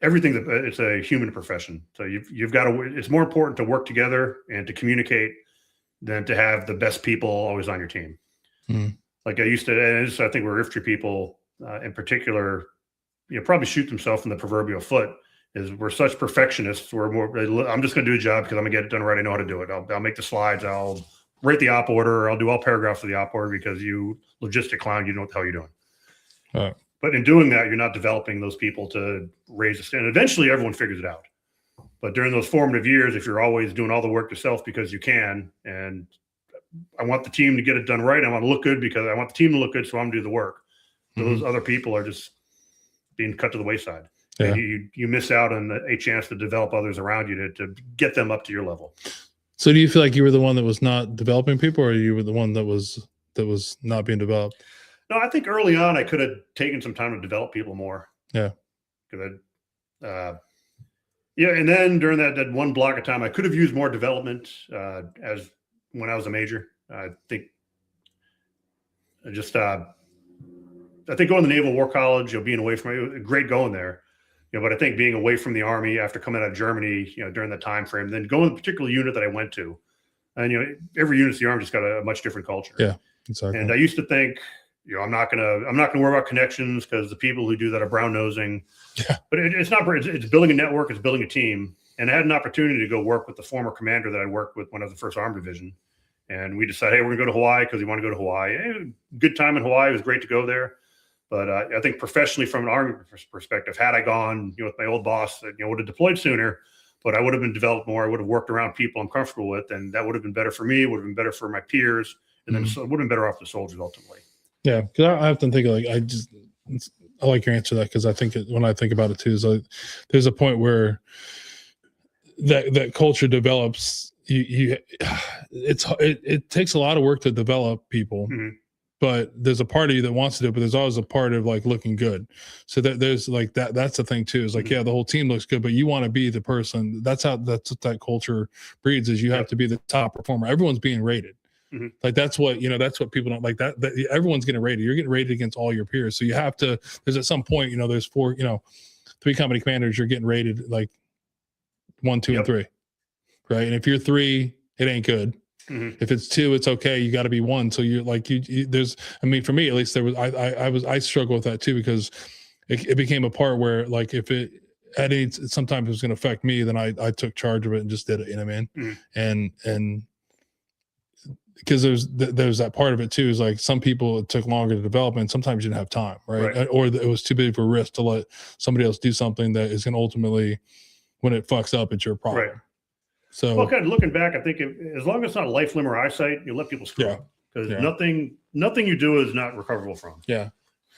Everything it's a human profession. So you've got to, it's more important to work together and to communicate than to have the best people always on your team. Like I used to, and I think we're infantry people in particular, probably shoot themselves in the proverbial foot is we're such perfectionists. We're more, I'm just going to do a job because I'm gonna get it done right. I know how to do it. I'll make the slides. I'll rate the op order. I'll do all paragraphs of the op order because you logistic clown, you know what the hell you're doing. All right. But in doing that, you're not developing those people to raise the standard. Eventually, everyone figures it out. But during those formative years, if you're always doing all the work yourself because you can, and I want the team to get it done right, I want to look good because I want the team to look good, so I'm going to do the work. Those other people are just being cut to the wayside. Yeah. And you miss out on a chance to develop others around you to get them up to your level. So do you feel like you were the one that was not developing people, or you were the one that was not being developed? No, I think early on I could have taken some time to develop people more. Yeah. Yeah, and then during that one block of time, I could have used more development as when I was a major. I think I think going to the Naval War College, being away from it was great going there, but I think being away from the Army after coming out of Germany, during that time frame, then going to the particular unit that I went to, and every unit of the Army just got a much different culture. Yeah, exactly. And I used to think, I'm not gonna worry about connections because the people who do that are brown nosing. Yeah. But it's not. It's building a network. It's building a team. And I had an opportunity to go work with the former commander that I worked with when I was the 1st Armed Division. And we decided, hey, we're gonna go to Hawaii because we want to go to Hawaii. Hey, good time in Hawaii. It was great to go there. But I think professionally, from an Army perspective, had I gone, with my old boss, that would have deployed sooner, but I would have been developed more. I would have worked around people I'm comfortable with, and that would have been better for me. Would have been better for my peers, and then it would have been better off the soldiers ultimately. Yeah, because I have to think I like your answer to that, because I think when I think about it too, is there's a point where that culture develops. It takes a lot of work to develop people, but there's a part of you that wants to do it, but there's always a part of looking good. So there's that's the thing too, is yeah, the whole team looks good, but you want to be the person. That's what that culture breeds, is you have to be the top performer. Everyone's being rated. That's what people don't like, that everyone's getting rated. You're getting rated against all your peers. So you have to, there's at some point, there's 3 company commanders, you're getting rated 1, 2, and 3. Right. And if you're 3, it ain't good. If it's 2, it's okay. You got to be 1. So you're there's, for me, at least I struggle with that too, because it became a part where if it sometimes it was going to affect me, then I took charge of it and just did it. You know what I mean? And because there's that part of it too, is some people it took longer to develop, and sometimes you didn't have time, right? Or it was too big of a risk to let somebody else do something that is going to ultimately, when it fucks up, it's your problem. Right. So, kind of looking back, I think as long as it's not life, limb, or eyesight, you let people screw up, because nothing you do is not recoverable from. Yeah.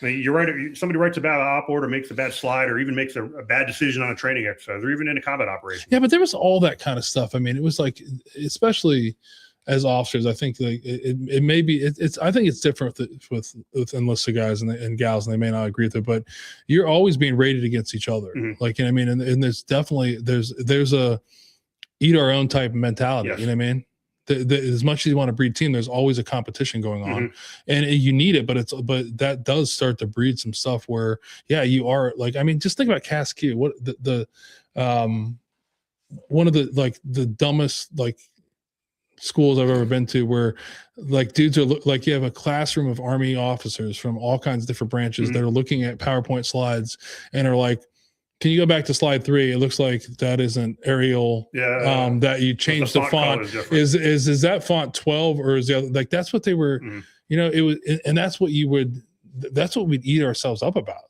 You're right. Somebody writes a bad op order, makes a bad slide, or even makes a bad decision on a training exercise, or even in a combat operation. Yeah, but there was all that kind of stuff. It was especially as officers, I think it may be, I think it's different with enlisted guys and gals, and they may not agree with it, but you're always being rated against each other. And there's definitely, there's a eat our own type of mentality. Yes. You know what I mean? As much as you want to breed team, there's always a competition going on, and you need it, but that does start to breed some stuff where, you are just think about CASQ. What one of the dumbest schools I've ever been to, where dudes are you have a classroom of Army officers from all kinds of different branches that are looking at PowerPoint slides and are can you go back to slide 3? It looks like that isn't Arial. That you changed the font. Is that font 12, or is the other, that's what they were, it was, and that's what we'd eat ourselves up about,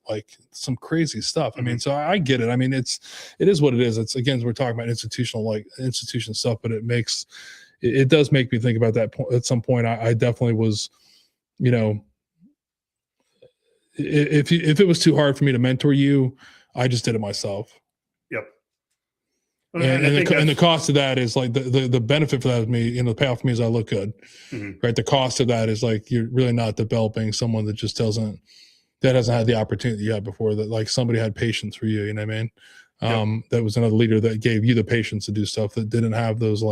some crazy stuff. So I get it. It is what it is. It's, again, we're talking about institution stuff, but it does make me think about that point. At some point, I definitely was, if it was too hard for me to mentor you, I just did it myself. Yep. And the cost of that is the benefit for that is me, the payoff for me is I look good, right? The cost of that is you're really not developing someone that just hasn't had the opportunity you had before, that somebody had patience for you. You know what I mean? That was another leader that gave you the patience to do stuff, that didn't have those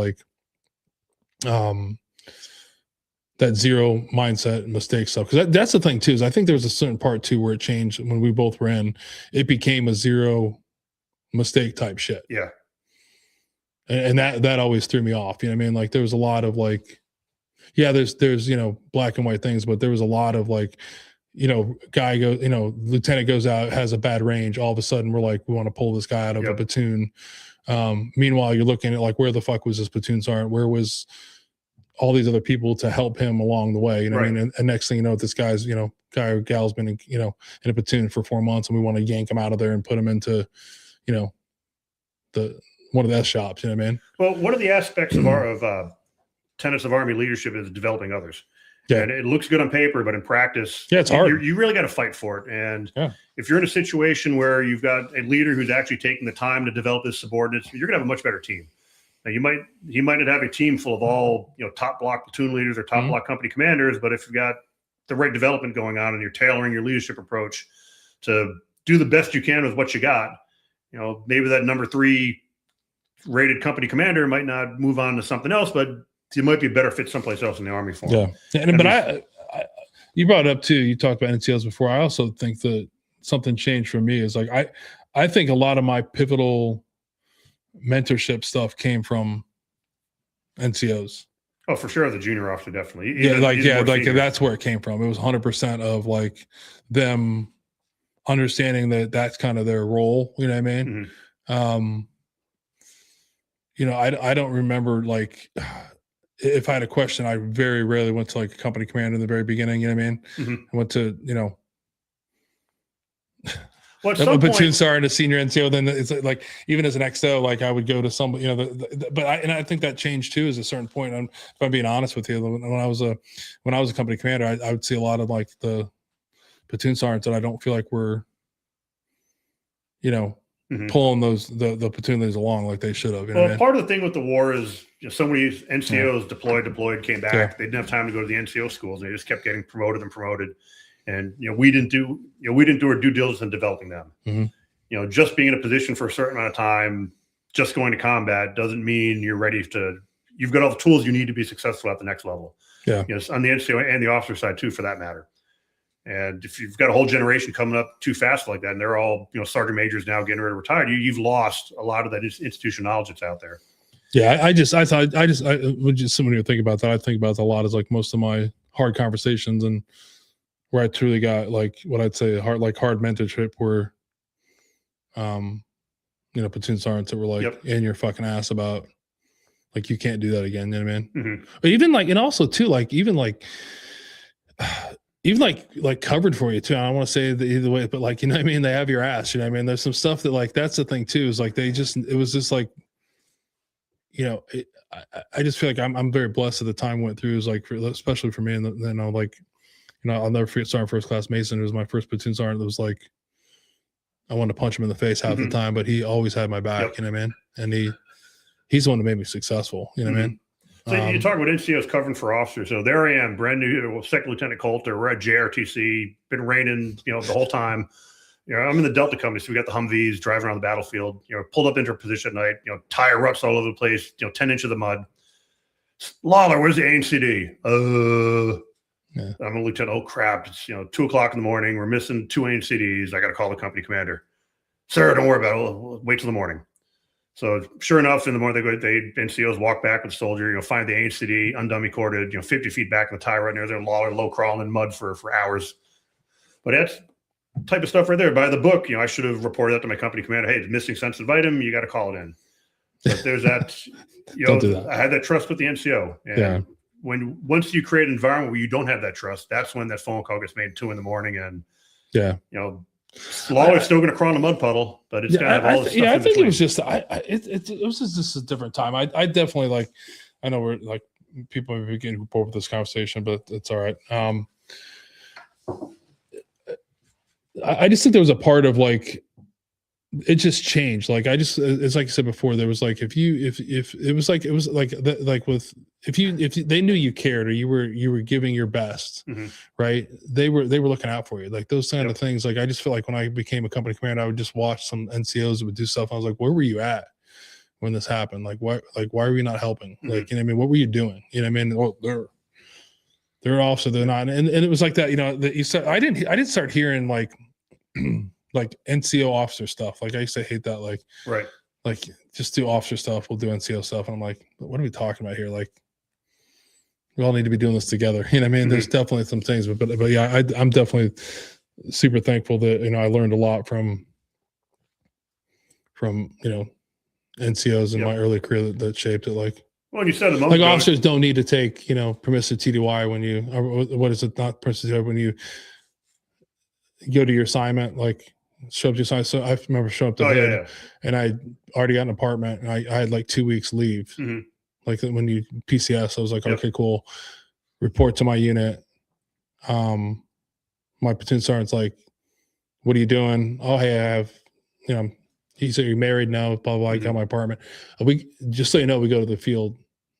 that zero mindset and mistake stuff. Because that's the thing too, is I think there was a certain part too where it changed when we both were in. It became a zero mistake type shit. Yeah. And that always threw me off. You know what I mean? There was a lot of there's black and white things, but there was a lot of guy goes, lieutenant goes out, has a bad range. All of a sudden we're we want to pull this guy out of a platoon. Meanwhile, you're looking at where the fuck was this platoon sergeant? Where was all these other people to help him along the way? You know what I mean? And next thing you know, this guy's, guy or gal's been, in a platoon for 4 months, and we want to yank him out of there and put him into, one of the S shops. You know what I mean? Well, one of the aspects of tenets of Army leadership is developing others. Yeah. And it looks good on paper, but in practice, it's hard. You really got to fight for it. And if you're in a situation where you've got a leader who's actually taking the time to develop his subordinates, you're going to have a much better team. Now, you might not have a team full of all top block platoon leaders or top block company commanders, but if you've got the right development going on and you're tailoring your leadership approach to do the best you can with what you got, maybe that number 3 rated company commander might not move on to something else, but you might be a better fit someplace else in the Army for him. Yeah. But you brought it up too. You talked about NCOs before. I also think that something changed for me is like, I think a lot of my pivotal mentorship stuff came from NCOs. Oh, for sure. The junior officer, definitely. That's where it came from. It was 100% of like them understanding that that's kind of their role. You know what I mean? I don't remember like, if I had a question, I very rarely went to like a company commander in the very beginning. You know what I mean? I went to, a platoon sergeant, a senior NCO. Then it's like, even as an XO, like I would go to somebody, I think that changed too, is a certain point. If I'm being honest with you, when I was a company commander, I would see a lot of like the platoon sergeants that I don't feel like were, pulling the platoon leaders along like they should have. Part of the thing with the war is so many NCOs deployed, came back. They didn't have time to go to the NCO schools. And they just kept getting promoted. And, we didn't do our due diligence in developing them. Just being in a position for a certain amount of time, just going to combat doesn't mean you're ready you've got all the tools you need to be successful at the next level. Yeah. On the NCO and the officer side too, for that matter. And if you've got a whole generation coming up too fast like that, and they're all, sergeant majors now getting ready to retire, you've lost a lot of that institutional knowledge that's out there. Yeah. When you think about that, I think about it a lot as like most of my hard conversations and where I truly got like what I'd say hard mentorship were, platoon sergeants that were like in your fucking ass about like, you can't do that again. You know what I mean? But even like, and also too, like, even covered for you too. I don't want to say that either way, but like, you know what I mean? They have your ass, you know what I mean? There's some stuff that like, that's the thing too, is like, it was just like, I just feel like I'm very blessed at the time went through, is like, especially for me. And then I'll never forget Sergeant First Class Mason, who was my first platoon sergeant. That was like, I wanted to punch him in the face half the time, but he always had my back, you know what I mean? And he's the one that made me successsul, you know what I mean? So you talk about NCOs covering for officers. So there I am, brand new, Second Lieutenant Coulter. We're at JRTC, been raining, the whole time. I'm in the Delta company, so we got the Humvees driving around the battlefield. Pulled up into a position at night. Tire ruts all over the place. 10 inches of mud. Lawler, where's the ANCD? I'm a lieutenant. Oh crap! It's 2:00 in the morning. We're missing 2 ANCDs. I got to call the company commander. Sir, don't worry about it. We'll wait till the morning. So sure enough, in the morning, NCOs walk back with the soldier, find the ANCD, undummy corded, 50 feet back in the tire right near there, low crawling in mud for hours. But that's type of stuff right there. By the book, I should have reported that to my company commander. Hey, it's missing sensitive item. You got to call it in. But there's that, Don't do that. I had that trust with the NCO. And once you create an environment where you don't have that trust, that's when that phone call gets made at 2 a.m. and Lawler's still going to crawl in a mud puddle, but it's going to have all this stuff. I think it was just it was just a different time. I definitely like. I know we're like people are getting bored with this conversation, but it's all right. I just think there was a part of like it just changed. Like it's like I said before, there was like if they knew you cared or you were giving your best, right? They were looking out for you. Like those kind of things. Like I just feel like when I became a company commander, I would just watch some NCOs that would do stuff. I was like, where were you at when this happened? Like why are we not helping? Like, you know what I mean? What were you doing? You know what I mean? Well, they're also they're not. And it was like that, that you said I didn't start hearing like like NCO officer stuff. Like I used to hate that. Like, right. Like just do officer stuff. We'll do NCO stuff. And I'm like, what are we talking about here? Like we all need to be doing this together. You know what I mean? There's definitely some things, but yeah, I'm definitely super thankful that, I learned a lot from NCOs in my early career that shaped it. Like, well, you said a moment like ago, officers don't need to take, permissive TDY when you, or what is it? Not permissive TDY when you go to your assignment, like show up to your assignment. So I remember showing up to hood and I already got an apartment and I had like 2 weeks leave. Like when you PCS, I was like, okay, cool. Report to my unit. My platoon sergeant's like, what are you doing? Oh, hey, I have, he said, you're married now, blah, blah, I got my apartment. We just so you know, we go to the field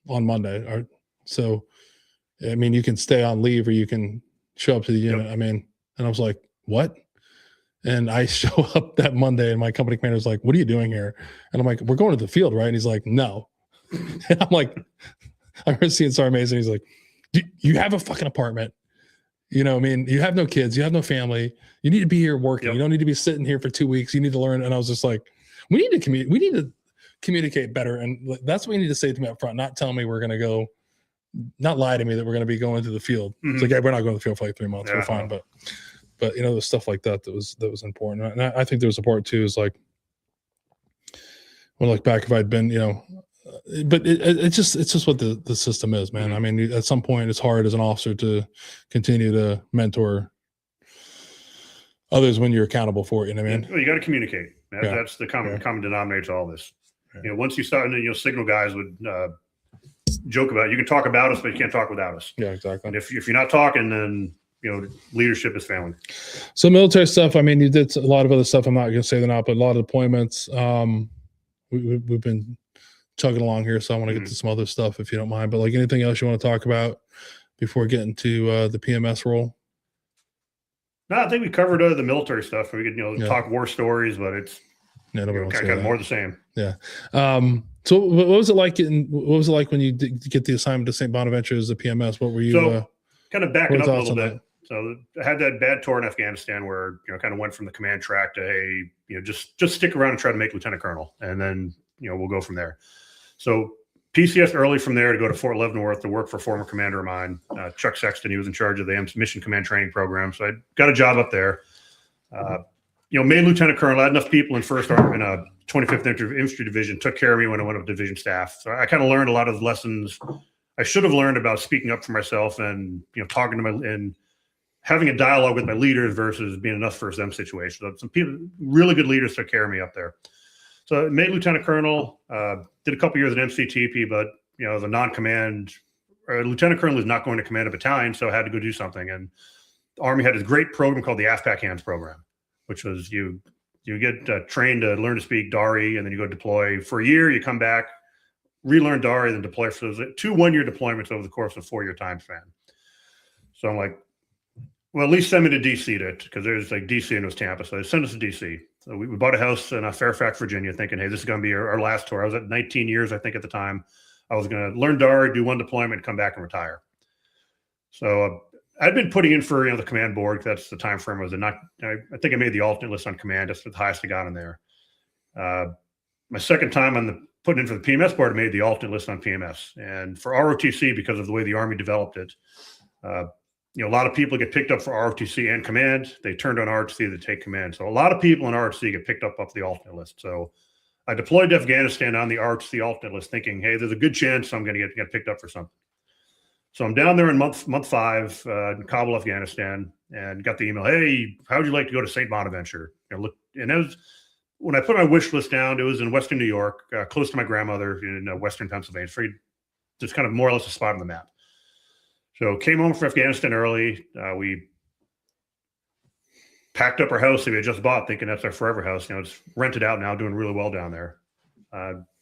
on Monday. So, I mean, you can stay on leave or you can show up to the unit. I mean, and I was like, what? And I show up that Monday and my company commander was like, what are you doing here? And I'm like, we're going to the field, right? And he's like, no. And I'm like, I remember seeing Sergeant Mason. He's like, you have a fucking apartment. You know, I mean, you have no kids, you have no family. You need to be here working. You don't need to be sitting here for 2 weeks. You need to learn. And I was just like, we need to communicate better. And that's what you need to say to me up front, not tell me we're going to go, not lie to me that we're going to be going to the field. It's like, hey, we're not going to the field for like 3 months. We're fine. But you know, there's stuff like that was important. And I think there was a part too, is like, well, like back if I'd been, you know, but it's just what the system is, man. I mean, at some point it's hard as an officer to continue to mentor others when you're accountable for it. You know what I mean? Well, you got to communicate. That's the common denominator to all this. You know, once you start, you know, signal guys would joke about it. You can talk about us, but you can't talk without us. Yeah, exactly. And if you're not talking, then, you know, leadership is failing. So military stuff, I mean, you did a lot of other stuff. I'm not going to say they're not, but a lot of deployments. We've been chugging along here, so I want to get to some other stuff if you don't mind. But like anything else you want to talk about before getting to the PMS role? No, I think we covered the military stuff. We could, you know, talk war stories, but it's kind of more the same. Yeah. So what was it like when you did get the assignment to St. Bonaventure as a PMS? What were you? So kind of backing up a little bit. So I had that bad tour in Afghanistan where, you know, kind of went from the command track to, hey, you know, just stick around and try to make lieutenant colonel, and then, you know, we'll go from there. So PCS early from there to go to Fort Leavenworth to work for a former commander of mine, Chuck Sexton. He was in charge of the Mission Command Training Program. So I got a job up there. You know, made lieutenant colonel. I had enough people in 25th Infantry Division took care of me when I went up division staff. So I kind of learned a lot of the lessons I should have learned about speaking up for myself and, you know, talking to and having a dialogue with my leaders versus being an us versus them situation. So some people, really good leaders, took care of me up there. So I made lieutenant colonel, did a couple years at MCTP, but, you know, the non-command, lieutenant colonel is not going to command a battalion, so I had to go do something. And the Army had this great program called the AFPAC Hands program, which was you get trained to learn to speak Dari, and then you go deploy for a year, you come back, relearn Dari, then deploy. So it was 2 1-year deployments over the course of a 4-year time span. So I'm like, well, at least send me to DC because there's like DC and it was Tampa. So they sent us to DC. So we bought a house in Fairfax, Virginia, thinking, hey, this is going to be our last tour. I was at 19 years, I think, at the time. I was going to learn Dari, do 1 deployment, come back and retire. So I'd been putting in for, you know, the command board. That's the time frame. I think I made the alternate list on command. That's the highest I got in there. My second time on putting in for the PMS board, I made the alternate list on PMS. And for ROTC, because of the way the Army developed it, you know, a lot of people get picked up for ROTC and command. They turned on ROTC to take command. So a lot of people in ROTC get picked up off the alternate list. So I deployed to Afghanistan on the ROTC alternate list thinking, hey, there's a good chance I'm going to get picked up for something. So I'm down there in month 5 in Kabul, Afghanistan, and got the email, hey, how would you like to go to St. Bonaventure? You know, look, and it was, when I put my wish list down, it was in Western New York, close to my grandmother in Western Pennsylvania. Just kind of more or less a spot on the map. So came home from Afghanistan early. We packed up our house that we had just bought, thinking that's our forever house. You know, it's rented out now, doing really well down there.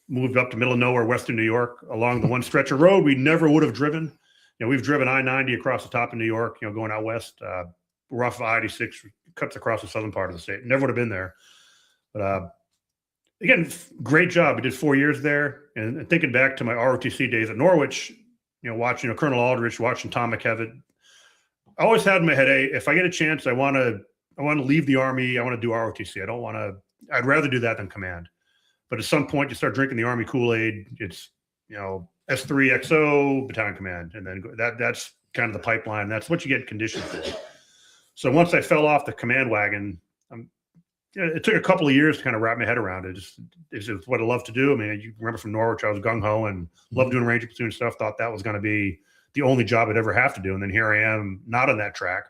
Moved up to middle of nowhere, Western New York, along the one stretch of road we never would have driven. You know, we've driven I-90 across the top of New York, you know, going out west. We're off of I-86, cuts across the southern part of the state. Never would have been there. But again, great job. We did 4 years there. And thinking back to my ROTC days at Norwich, you know, watching, you know, Colonel Aldrich, watching Tom McKevitt, I always had in my head, hey, if I get a chance, I want to leave the Army. I want to do ROTC. I'd rather do that than command. But at some point, you start drinking the Army Kool-Aid. It's, you know, S3XO, battalion command. And then that's kind of the pipeline. That's what you get conditioned for. So once I fell off the command wagon, it took a couple of years to kind of wrap my head around it. It's what I love to do. I mean, you remember from Norwich, I was gung-ho and loved doing Ranger platoon stuff. Thought that was going to be the only job I'd ever have to do. And then here I am, not on that track.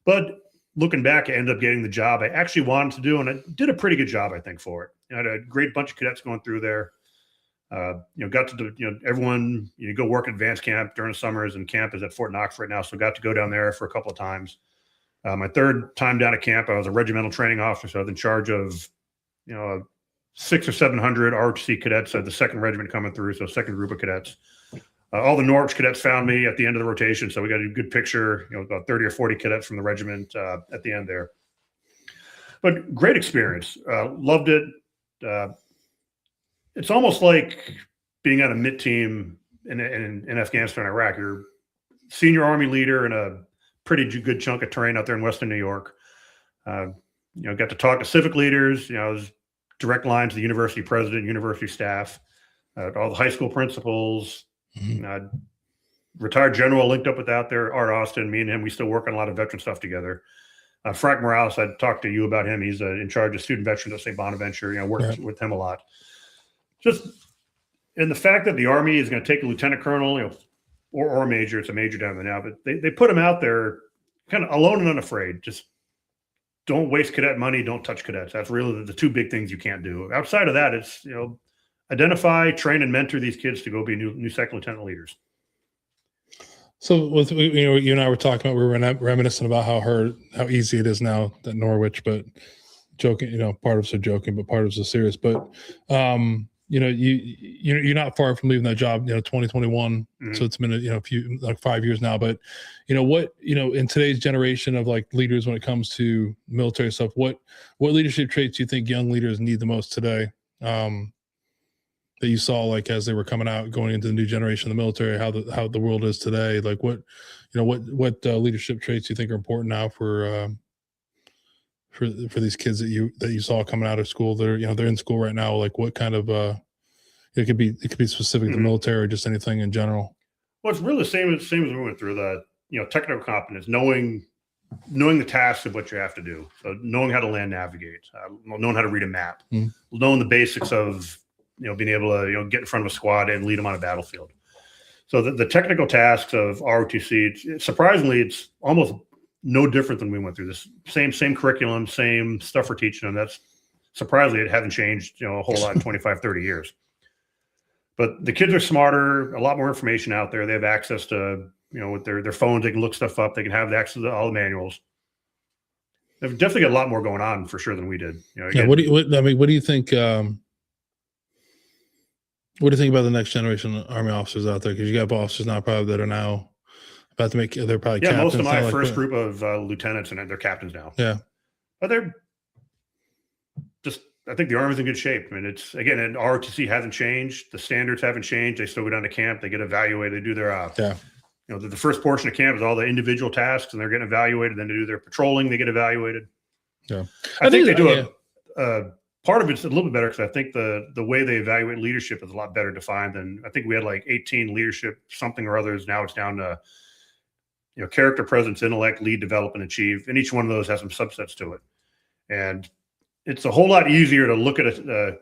But looking back, I ended up getting the job I actually wanted to do. And I did a pretty good job, I think, for it. I had a great bunch of cadets going through there. You know, got to do, you know, everyone, you go work at advanced camp during the summers, and camp is at Fort Knox right now. So got to go down there for a couple of times. My third time down at camp, I was a regimental training officer. So I was in charge of, you know, 600 or 700 ROTC cadets. I had the second regiment coming through, so second group of cadets. All the Norwich cadets found me at the end of the rotation, so we got a good picture. About 30 or 40 cadets from the regiment at the end there. But great experience. Loved it. It's almost like being on a MIT team in Afghanistan, Iraq. You're senior Army leader in a pretty good chunk of terrain out there in Western New York. Got to talk to civic leaders. Was direct lines to the university president, university staff, all the high school principals. Retired general linked up with out there, Art Austin. Me and him, we still work on a lot of veteran stuff together. Frank Morales, I talked to you about him. He's in charge of student veterans at St. Bonaventure. Worked with him a lot. Just and the fact that the Army is going to take a lieutenant colonel, or major. It's a major down there now, but they put him out there kind of alone and unafraid. Just don't waste cadet money. Don't touch cadets. That's really the two big things you can't do. Outside of that, it's identify, train, and mentor these kids to go be new second lieutenant leaders. So with you and I were talking about, we were reminiscent about how easy it is now at Norwich, but joking, part of us are joking, but part of us are serious. But you're not far from leaving that job, 2021. So it's been a few, like 5 years now. But what in today's generation of like leaders, when it comes to military stuff, what leadership traits do you think young leaders need the most today? That you saw like as they were coming out, going into the new generation of the military, how the world is today. Like what leadership traits do you think are important now for these kids that you saw coming out of school? They're in school right now. Like what kind of it could be specific to the military or just anything in general. Well, it's really the same as we went through. The technical competence, knowing the tasks of what you have to do. So knowing how to land navigate, knowing how to read a map, knowing the basics of being able to get in front of a squad and lead them on a battlefield. So the technical tasks of ROTC, surprisingly, it's almost no different than we went through. This same curriculum, same stuff we're teaching them. That's surprisingly, it hasn't changed a whole lot in 25, 30 years. But the kids are smarter, a lot more information out there. They have access to, with their phones, they can look stuff up. They can have access to all the manuals. They've definitely got a lot more going on for sure than we did. What do you think? What do you think about the next generation of Army officers out there? Because you got officers now probably that are now about to make. They're probably captains. Most of my first group of lieutenants and they're captains now. Yeah, but they're just. I think the Army's in good shape. I mean, it's again, and ROTC hasn't changed. The standards haven't changed. They still go down to camp. They get evaluated. They do their the first portion of camp is all the individual tasks, and they're getting evaluated. Then they do their patrolling. They get evaluated. Yeah, I think they do part of it's a little bit better because I think the way they evaluate leadership is a lot better defined than I think we had like 18 leadership something or others. Now it's down to character, presence, intellect, lead, develop, and achieve, and each one of those has some subsets to it. And it's a whole lot easier to look at a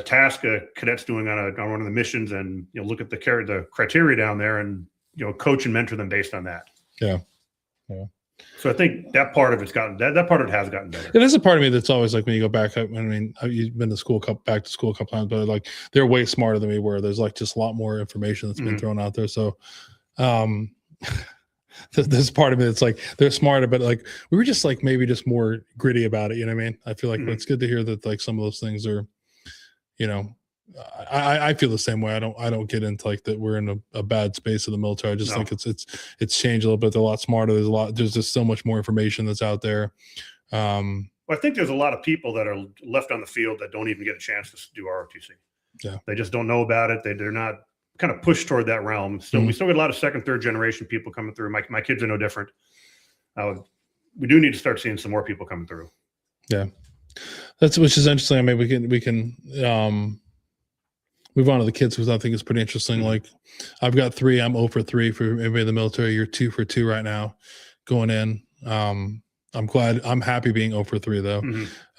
task a cadet's doing on one of the missions, and look at the criteria down there, and coach and mentor them based on that. Yeah. So I think that part of it's gotten that part of it has gotten better. And there's a part of me that's always like when you go back. I mean, you've been back to school a couple times, but like they're way smarter than we were. There's like just a lot more information that's been thrown out there. So there's part of it that's like they're smarter, but like we were just like maybe just more gritty about it. You know what I mean? I feel like it's good to hear that like some of those things are, I feel the same way. I don't get into like that we're in a bad space of the military. I just think it's changed a little bit. They're a lot smarter. There's just so much more information that's out there. Well, I think there's a lot of people that are left on the field that don't even get a chance to do ROTC. Yeah. They just don't know about it. They're not kind of pushed toward that realm. So we still get a lot of second, third generation people coming through. My kids are no different. We do need to start seeing some more people coming through. Yeah. Which is interesting. I mean, we can move on to the kids, because I think it's pretty interesting. Like I've got 3, I'm 0 for 3 for everybody in the military. You're 2 for 2 right now going in. I'm happy being 0 for 3 though.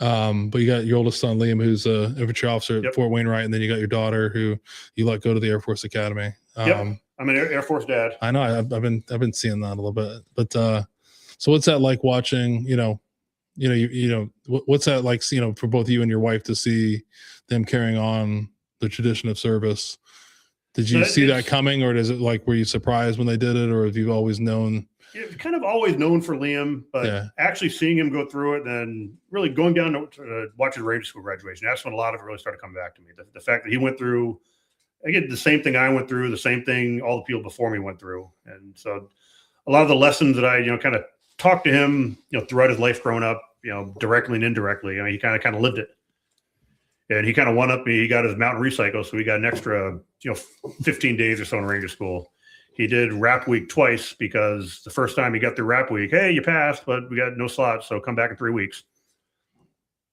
But you got your oldest son, Liam, who's an infantry officer at Fort Wainwright. And then you got your daughter who you let go to the Air Force Academy. I'm an Air Force dad. I know I've been seeing that a little bit, but so what's that like watching, what's that like, for both you and your wife to see them carrying on the tradition of service? Did you see that coming, or is it like, were you surprised when they did it, or have you always known? It's kind of always known for Liam, but actually seeing him go through it, then really going down to watch his Ranger School graduation, that's when a lot of it really started coming back to me. The fact that he went through I get the same thing I went through, the same thing all the people before me went through. And so a lot of the lessons that I, kind of talked to him, throughout his life growing up, directly and indirectly, he kind of lived it. And he kind of won up me. He got his mountain recycle. So we got an extra, 15 days or so in Ranger school. He did rap week twice because the first time he got through rap week, hey, you passed, but we got no slots. So come back in 3 weeks.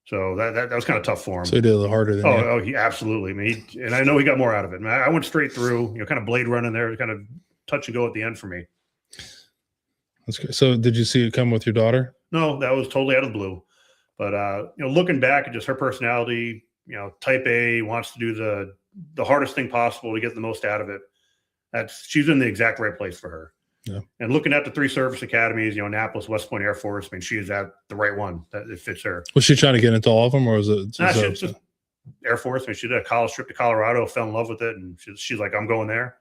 So that was kind of tough for him. So he did a little harder than Oh, he absolutely. I mean, and I know he got more out of it. I went straight through, kind of blade running there, kind of touch and go at the end for me. That's good. So did you see it come with your daughter? No, that was totally out of the blue. But, looking back at just her personality, type A, wants to do the hardest thing possible to get the most out of it. She's in the exact right place for her. Yeah. And looking at the 3 service academies, Annapolis, West Point Air Force, I mean, she is at the right one that it fits her. Was she trying to get into all of them, or was it? Nah, she's just Air Force. I mean, she did a college trip to Colorado, fell in love with it, and she's like, I'm going there.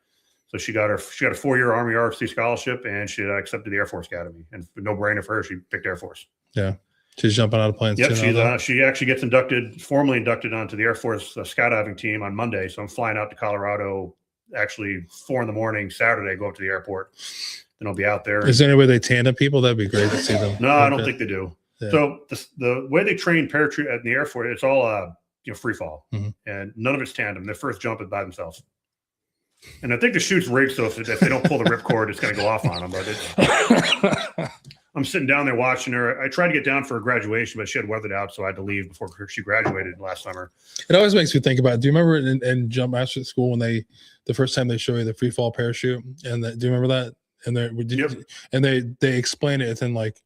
So she got a 4-year Army RFC scholarship, and she accepted the Air Force Academy. And no brainer for her, she picked Air Force. Yeah. She's jumping out of planes. Yep, she actually gets formally inducted onto the Air Force skydiving team on Monday. So I'm flying out to Colorado, actually 4 a.m. Saturday, go up to the airport. Then I'll be out there. Is there any way they tandem people? That'd be great to see them. No, I don't think they do. Yeah. So the way they train paratroop at the Air Force, it's all free fall, and none of it's tandem. Their first jump is by themselves. And I think the chute's rigged, so if they don't pull the ripcord, it's going to go off on them. But I'm sitting down there watching her. I tried to get down for her graduation, but she had weathered out, so I had to leave before she graduated last summer. It always makes me think about, do you remember in jump master school when the first time they show you the free fall parachute? And do you remember that? And they explain it in like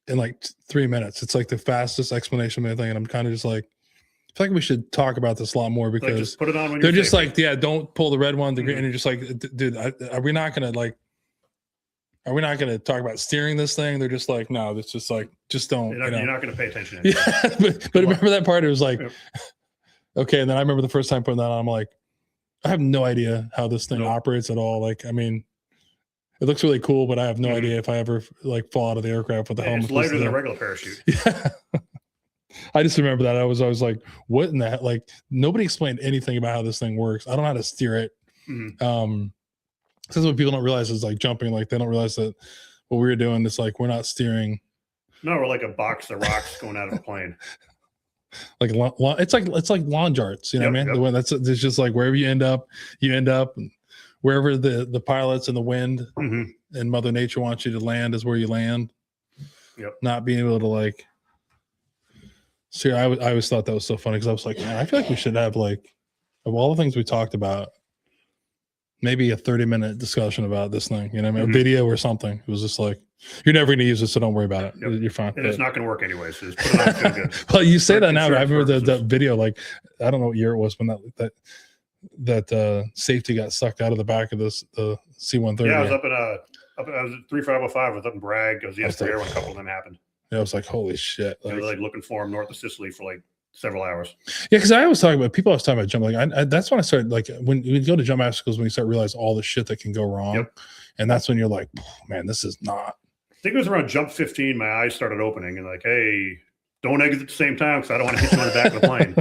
3 minutes. It's like the fastest explanation of anything. And I'm kind of just like, I feel like we should talk about this a lot more, because just put it on when they're just like, yeah, don't pull the red one. And you're just like, dude, are we not going to talk about steering this thing? They're just like, no, it's just like, just don't. You're not going to pay attention. Yeah, but remember that part? It was like, okay. And then I remember the first time putting that on, I'm like, I have no idea how this thing operates at all. Like, I mean, it looks really cool, but I have no idea if I ever fall out of the aircraft with the helmet. It's lighter than a regular parachute. Yeah. I just remember that. I was like, what in that? Like, nobody explained anything about how this thing works. I don't know how to steer it. This is what people don't realize is like jumping. Like, they don't realize that what we were doing is like, we're not steering. No, we're like a box of rocks going out of a plane. Like it's like lawn darts, you know what I mean? The one it's just like wherever you end up, and wherever the pilots and the wind and Mother Nature wants you to land is where you land. Yep. Not being able to like. See, I always thought that was so funny, because I was like, man, I feel like we should have, like, of all the things we talked about, maybe a 30-minute discussion about this thing, you know what I mean? A video or something. It was just like, you're never going to use this, so don't worry about it. Yep. You're fine. And it's not going to work anyway, so just put it on good. Well, you say that now, but I remember the video, like, I don't know what year it was when that safety got sucked out of the back of the C-130. Yeah, I was I was at 3505. I was up in Bragg. I was yesterday when a couple of them happened. Yeah, I was like, holy shit. Like, they were like looking for him north of Sicily for like several hours. Yeah, because I was talking about, people I was talking about jumping. Like, that's when I started, like, when you go to jump master schools, when you start realizing all the shit that can go wrong. Yep. And that's when you're like, man, this is not. I think it was around jump 15, my eyes started opening and like, hey, don't exit at the same time because I don't want to hit you on the back of the plane.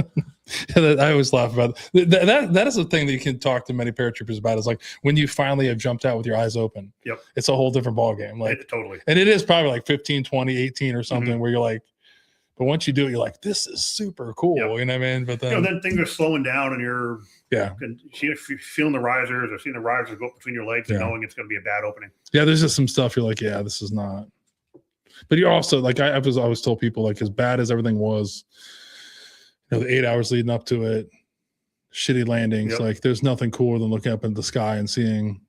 I always laugh about that. That is a thing that you can talk to many paratroopers about, is like when you finally have jumped out with your eyes open. Yep. It's a whole different ball game. Like, totally. And it is probably like 15, 20, 18 or something where you're like, but once you do it, you're like, this is super cool. Yep. You know what I mean? But then things are slowing down and you're feeling the risers or seeing the risers go up between your legs and knowing it's going to be a bad opening. Yeah, there's just some stuff you're like, yeah, this is not. But you're also like, I always told people, like, as bad as everything was, you know, the 8 hours leading up to it, shitty landings, like, there's nothing cooler than looking up in the sky and seeing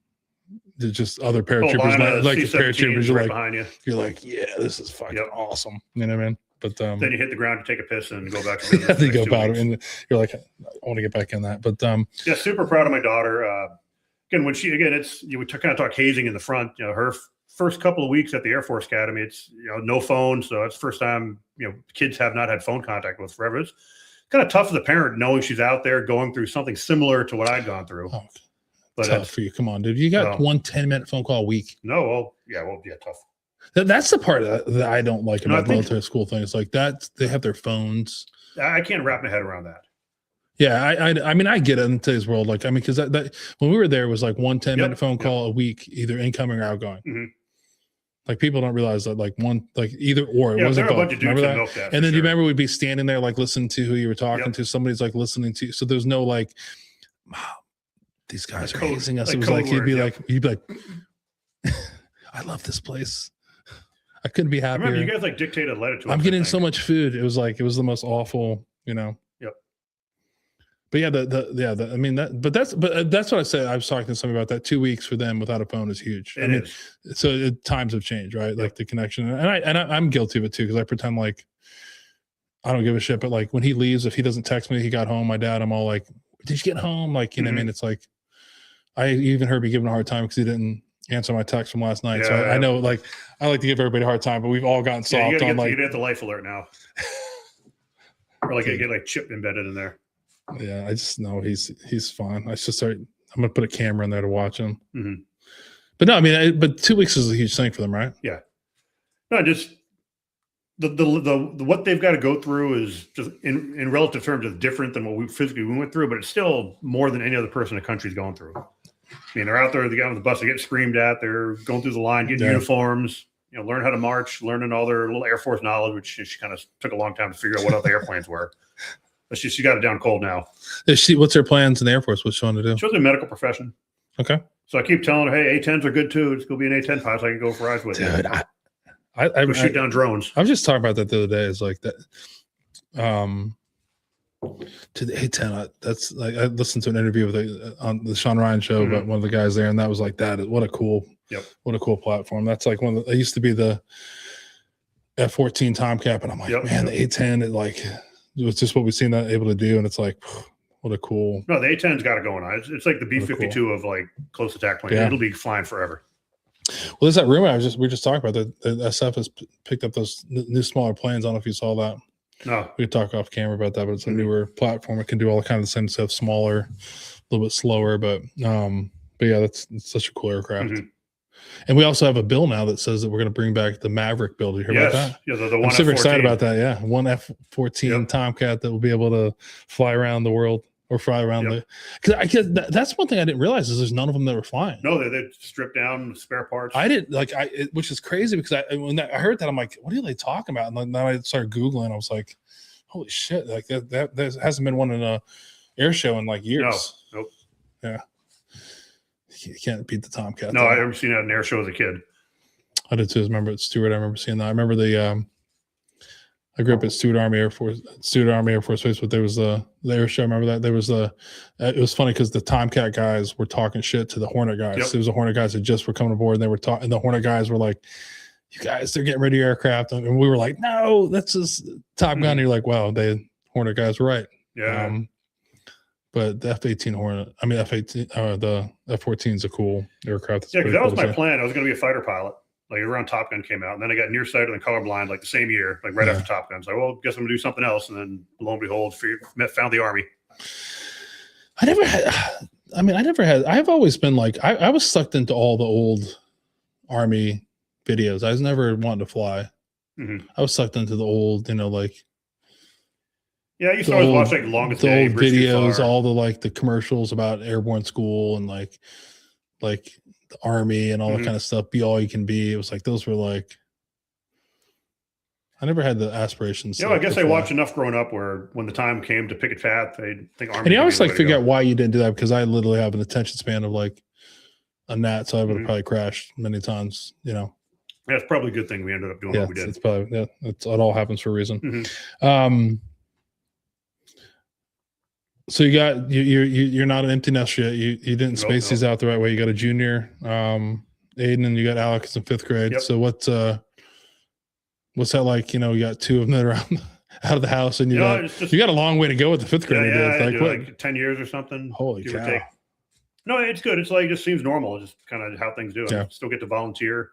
just other paratroopers, like paratroopers. You're like, yeah, this is fucking awesome. You know what I mean? But then you hit the ground to take a piss and go back to business. You go about it, and you're like, I want to get back in that. But yeah, super proud of my daughter. Again, it's we kind of talk hazing in the front. You know, her first couple of weeks at the Air Force Academy, it's no phone, so it's the first time kids have not had phone contact with forever. It's kind of tough as a parent knowing she's out there going through something similar to what I'd gone through. Oh, but tough for you. Come on, dude. You got 1 10-minute phone call a week. No, tough. That's the part that I don't like about military school things like that. They have their phones. I can't wrap my head around that. Yeah, I mean, I get it in today's world. Like, I mean, because that when we were there, it was like 1 10-minute phone call a week, either incoming or outgoing. Mm-hmm. Like, people don't realize that, like, either or. It wasn't both. Remember that? And then you remember we'd be standing there, like, listening to who you were talking to. Somebody's like listening to you. So there's no like, these guys are hazing us. It was like you'd be like, I love this place. I couldn't be happier. I remember you guys like dictated letter to us. I'm getting so much food. It was the most awful, you know. Yep. But yeah, I mean but that's what I said. I was talking to somebody about that. 2 weeks for them without a phone is huge. It is. So times have changed, right? Yep. Like the connection, and I'm guilty of it too, because I pretend like I don't give a shit. But like when he leaves, if he doesn't text me, he got home. My dad, I'm all like, "Did you get home?" Like, you know what I mean? It's like I even heard me giving a hard time because he didn't answer my text from last night. So I know, like, I like to give everybody a hard time, but we've all gotten soft you on like you get the life alert now, or like you get like chip embedded in there. Yeah, I just know he's fine. I should start. I'm gonna put a camera in there to watch him. Mm-hmm. But no, I mean, but 2 weeks is a huge thing for them, right? Yeah. No, just the what they've got to go through is just in relative terms is different than what we physically went through, but it's still more than any other person in the country's going through. I mean, they're out there, they get on the bus, they get screamed at, they're going through the line, getting uniforms, you know, learn how to march, learning all their little Air Force knowledge, which she kind of took a long time to figure out what other airplanes were. But she got it down cold now. What's her plans in the Air Force? What's she want to do? She was in medical profession. Okay. So I keep telling her, hey, A-10s are good too. It's going to be an A-10 pilot so I can go for rides with you. Dude, I shoot down drones. I was just talking about that the other day. It's like that. To the A-10, that's like I listened to an interview with on the Sean Ryan show about one of the guys there, and that was like that. What a cool platform. That's like one of the. I used to be the F-14 Tomcat, and I'm like, man, the A-10, it was just what we've seen that able to do, and it's like, what a cool. No, the A-10's got it going on. It's like the B-52 of like close attack plane. It'll be flying forever. Well, there's that rumor we were just talking about that the SF has picked up those new smaller planes. I don't know if you saw that. No, we could talk off camera about that, but it's a newer platform. It can do all the kind of the same stuff, smaller, a little bit slower, but yeah, it's such a cool aircraft. And we also have a bill now that says that we're going to bring back the Maverick bill. Did you hear about that? Yeah, the one I'm super excited about that. Yeah, one F-14 Tomcat that will be able to fly around the world or fly around because that's one thing I didn't realize is there's none of them that were flying. No, they stripped down spare parts. I didn't which is crazy because when I heard that, I'm like, what are they talking about? And then I started Googling. I was like, holy shit! Like that there hasn't been one in a air show in like years. No, nope. Yeah. You can't beat the Tomcat. No, I remember seeing that in an air show as a kid. I did too. I remember at Stewart. I remember seeing that. I remember I grew up at Stewart Army Air Force Base, but there was the air show. I remember that there was it was funny because the Tomcat guys were talking shit to the Hornet guys. It was the Hornet guys that just were coming aboard, and they were talking. And the Hornet guys were like, "You guys, they're getting rid of your aircraft," and we were like, "No, that's just Top Gun." And you're like, "Wow, the Hornet guys were right." Yeah. But the F-18 Hornet, I mean F-18, the F-14 is a cool aircraft. Yeah, because that was my plan. I was going to be a fighter pilot. Like around Top Gun came out, and then I got nearsighted and colorblind like the same year, like right after Top Gun. So, well, guess I'm gonna do something else, and then lo and behold, found the Army. I've always been like I was sucked into all the old Army videos. I was never wanting to fly. I was sucked into the old, like. Yeah, I used to always watch like Longest Day, old videos, all the commercials about airborne school and like the Army and all that kind of stuff. Be all you can be. It was like those were like. I never had the aspirations. Yeah, I guess I watched enough growing up where when the time came to pick a path, they think Army. And you always figure out why you didn't do that because I literally have an attention span of like a gnat, so I would have probably crashed many times. Yeah, it's probably a good thing we ended up doing what we did. It's probably it all happens for a reason. So you're not an empty nest yet. You didn't space these out the right way. You got a junior, Aiden, and you got Alex in 5th grade. Yep. So what's that like? You got 2 of them that are out of the house, and you got a long way to go with the 5th grade. Like 10 years or something. Holy cow! No, it's good. It's like it just seems normal. It's just kind of how things do. I still get to volunteer.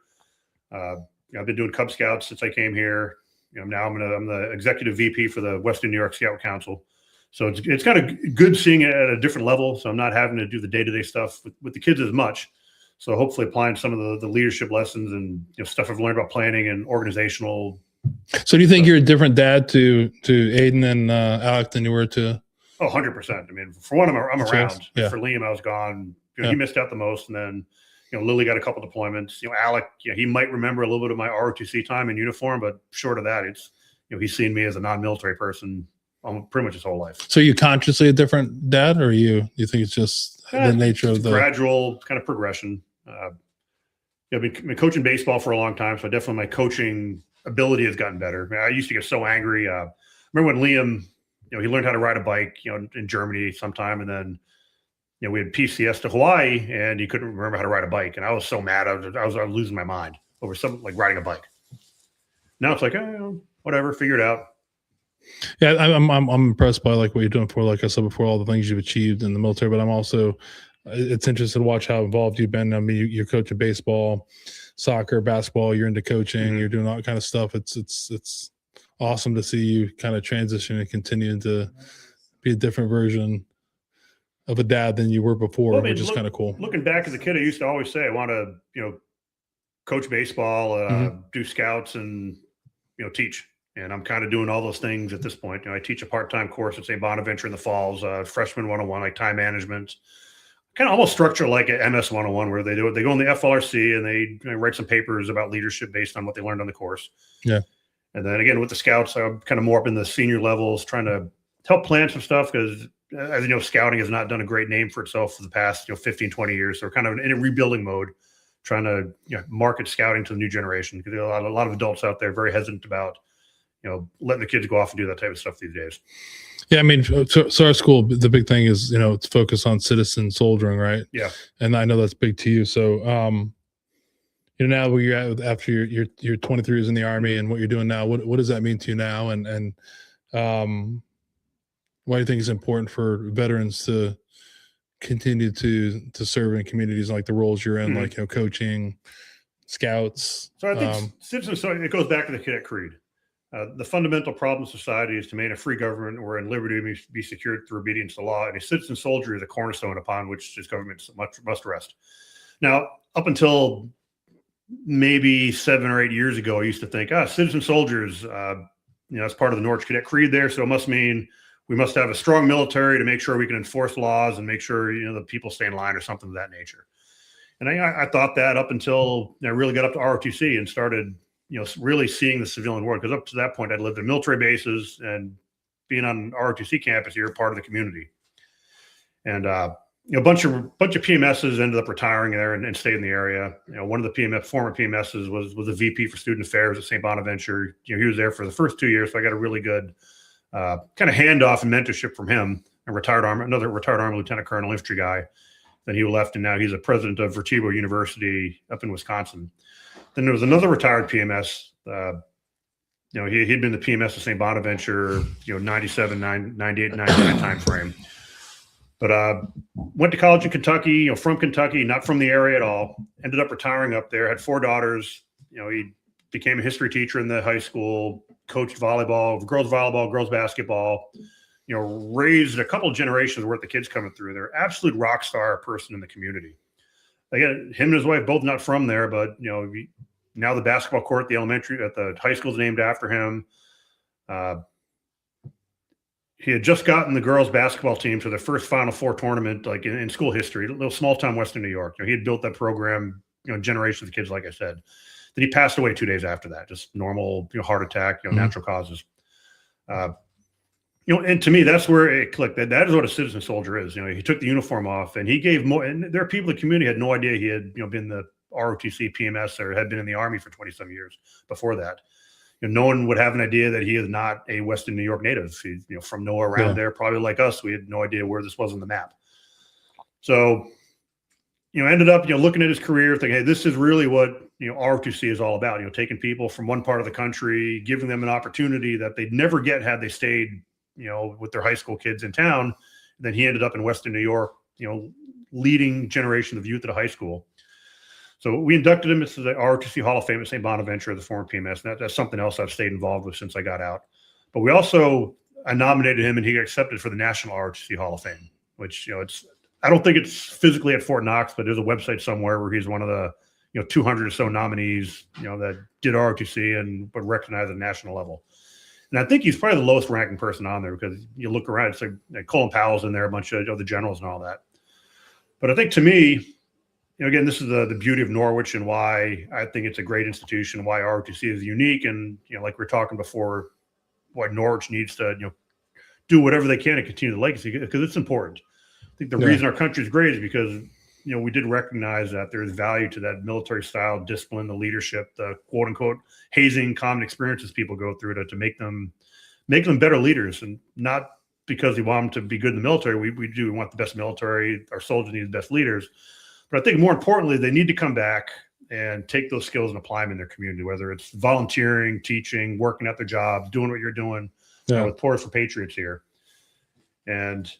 I've been doing Cub Scouts since I came here. Now I'm the executive VP for the Western New York Scout Council. So it's kind of good seeing it at a different level. So I'm not having to do the day-to-day stuff with the kids as much. So hopefully applying some of the leadership lessons and stuff I've learned about planning and organizational. So do you think you're a different dad to Aiden and Alec than you were to Oh, 100%. I mean, for one, I'm around. Yeah. For Liam, I was gone. He missed out the most. And then, Lily got a couple deployments. Alec, he might remember a little bit of my ROTC time in uniform, but short of that, it's, he's seen me as a non-military person pretty much his whole life. So you consciously a different dad, or you think it's just the nature of the gradual kind of progression? I've been coaching baseball for a long time, so definitely my coaching ability has gotten better. I used to get so angry. Remember when Liam, he learned how to ride a bike, in Germany sometime, and then, we had PCS to Hawaii, and he couldn't remember how to ride a bike, and I was so mad. I was losing my mind over something like riding a bike. Now it's like, whatever, figure it out. Yeah, I'm impressed by like what you're doing for, like I said before, all the things you've achieved in the military. But I'm also, it's interesting to watch how involved you've been. I mean, you're coaching baseball, soccer, basketball. You're into coaching. You're doing all that kind of stuff. It's awesome to see you kind of transition and continue to be a different version of a dad than you were before, which is kind of cool. Looking back as a kid, I used to always say I want to, coach baseball, do scouts, and teach. And I'm kind of doing all those things at this point. I teach a part-time course at St. Bonaventure in the falls, freshman 101, like time management, kind of almost structure like an MS 101, where they do it. They go in the FLRC and they write some papers about leadership based on what they learned on the course. Yeah. And then again, with the scouts, I'm kind of more up in the senior levels, trying to help plan some stuff, because as you know, scouting has not done a great name for itself for the past 15, 20 years. So we're kind of in a rebuilding mode, trying to market scouting to the new generation, because there are a lot of adults out there very hesitant about letting the kids go off and do that type of stuff these days. Yeah, I mean, so our school, the big thing is, it's focused on citizen soldiering, right? Yeah. And I know that's big to you. So, now where you're at after your 23 years in the Army and what you're doing now, what does that mean to you now? And why do you think it's important for veterans to continue to serve in communities like the roles you're in, like, coaching, scouts? So I think citizen, so it goes back to the cadet creed. The fundamental problem of society is to maintain a free government wherein liberty may be secured through obedience to law, and a citizen soldier is a cornerstone upon which this government must rest. Now, up until maybe 7 or 8 years ago, I used to think, citizen soldiers, that's part of the Norwich Cadet Creed there, so it must mean we must have a strong military to make sure we can enforce laws and make sure the people stay in line or something of that nature. And I thought that up until I really got up to ROTC and started really seeing the civilian world, because up to that point I'd lived in military bases, and being on ROTC campus, you're part of the community. And a bunch of PMSs ended up retiring there and stayed in the area. One of the former PMSs was a VP for student affairs at St. Bonaventure. He was there for the first 2 years, so I got a really good kind of handoff and mentorship from him. Another retired Army Lieutenant Colonel Infantry guy. Then he left, and now he's a president of Retired University up in Wisconsin. Then there was another retired PMS. He'd been the PMS of St. Bonaventure, 97, 98, 99 time frame. But went to college in Kentucky, from Kentucky, not from the area at all. Ended up retiring up there, had 4 daughters. He became a history teacher in the high school, coached volleyball, girls basketball, raised a couple of generations worth of kids coming through. They're absolute rock star person in the community. Again, him and his wife, both not from there, but, now the basketball court at the high school is named after him. He had just gotten the girls basketball team to their first Final Four tournament, like in school history, a little small town Western New York. He had built that program, generations of kids, like I said. Then he passed away 2 days after that, just normal, heart attack, natural causes. And to me, that's where it clicked. That is what a citizen soldier is. He took the uniform off, and he gave more. And there are people in the community had no idea he had, been the ROTC PMS or had been in the Army for 20-some years before that. No one would have an idea that he is not a Western New York native. He's, from nowhere around there, probably like us. We had no idea where this was on the map. So, ended up, looking at his career, thinking, hey, this is really what, ROTC is all about. Taking people from one part of the country, giving them an opportunity that they'd never get had they stayed, with their high school kids in town. And then he ended up in Western New York, leading generation of youth at a high school. So we inducted him into the ROTC Hall of Fame at St. Bonaventure, the former PMS. And that's something else I've stayed involved with since I got out. But we also, I nominated him, and he got accepted for the National ROTC Hall of Fame, which, I don't think it's physically at Fort Knox, but there's a website somewhere where he's one of the, 200 or so nominees, that did ROTC and but recognized at the national level. And I think he's probably the lowest ranking person on there, because you look around, it's like Colin Powell's in there, a bunch of other generals and all that. But I think, to me, again, this is the beauty of Norwich and why I think it's a great institution, why ROTC is unique. And, like we were talking before, why Norwich needs to, do whatever they can to continue the legacy, because it's important. I think the reason our country is great is because, we did recognize that there's value to that military style discipline, the leadership, the quote unquote hazing common experiences people go through to make them better leaders, and not because we want them to be good in the military. We want the best military. Our soldiers need the best leaders. But I think more importantly, they need to come back and take those skills and apply them in their community, whether it's volunteering, teaching, working at their jobs, doing what you're doing with Porous for Patriots here. And,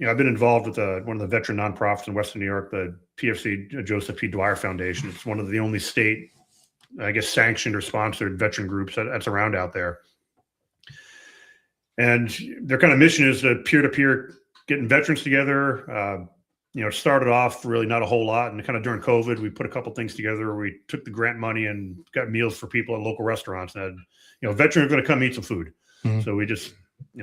I've been involved with one of the veteran nonprofits in Western New York, the PFC Joseph P. Dwyer Foundation. It's one of the only state, I guess, sanctioned or sponsored veteran groups that's around out there. And their kind of mission is to peer-to-peer getting veterans together. Started off really not a whole lot. And kind of during COVID, we put a couple things together where we took the grant money and got meals for people at local restaurants. And, veterans are going to come eat some food. Mm-hmm. So we just,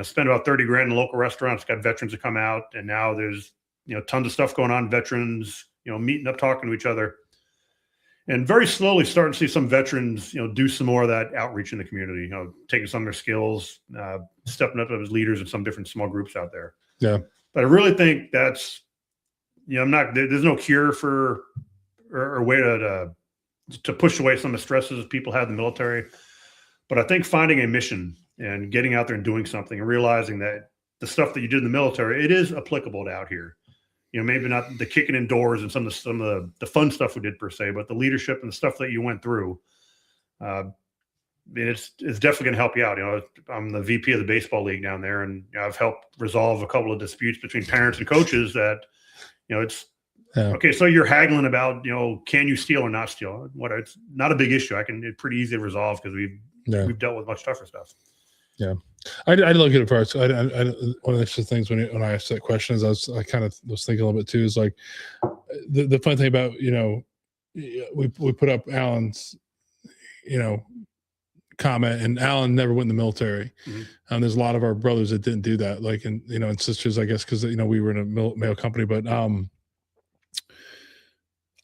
spend about 30 grand in local restaurants, got veterans to come out. And now there's, tons of stuff going on. Veterans, meeting up, talking to each other. And very slowly starting to see some veterans, do some more of that outreach in the community, taking some of their skills, stepping up as leaders in some different small groups out there. Yeah. But I really think that's, there's no cure for or way to push away some of the stresses people have in the military. But I think finding a mission and getting out there and doing something and realizing that the stuff that you did in the military, it is applicable to out here. Maybe not the kicking in doors and some of the fun stuff we did per se, but the leadership and the stuff that you went through, it's definitely going to help you out. I'm the VP of the baseball league down there, and I've helped resolve a couple of disputes between parents and coaches that, it's okay. So you're haggling about, can you steal or not steal? It's not a big issue. It's pretty easy to resolve because we've dealt with much tougher stuff. Yeah. I look at it first. One of the interesting things when I asked that question is I kind of was thinking a little bit too, is like the fun thing about, we put up Alan's, comment, and Alan never went in the military. Mm-hmm. There's a lot of our brothers that didn't do that, like, and, and sisters, I guess, because, we were in a male company, but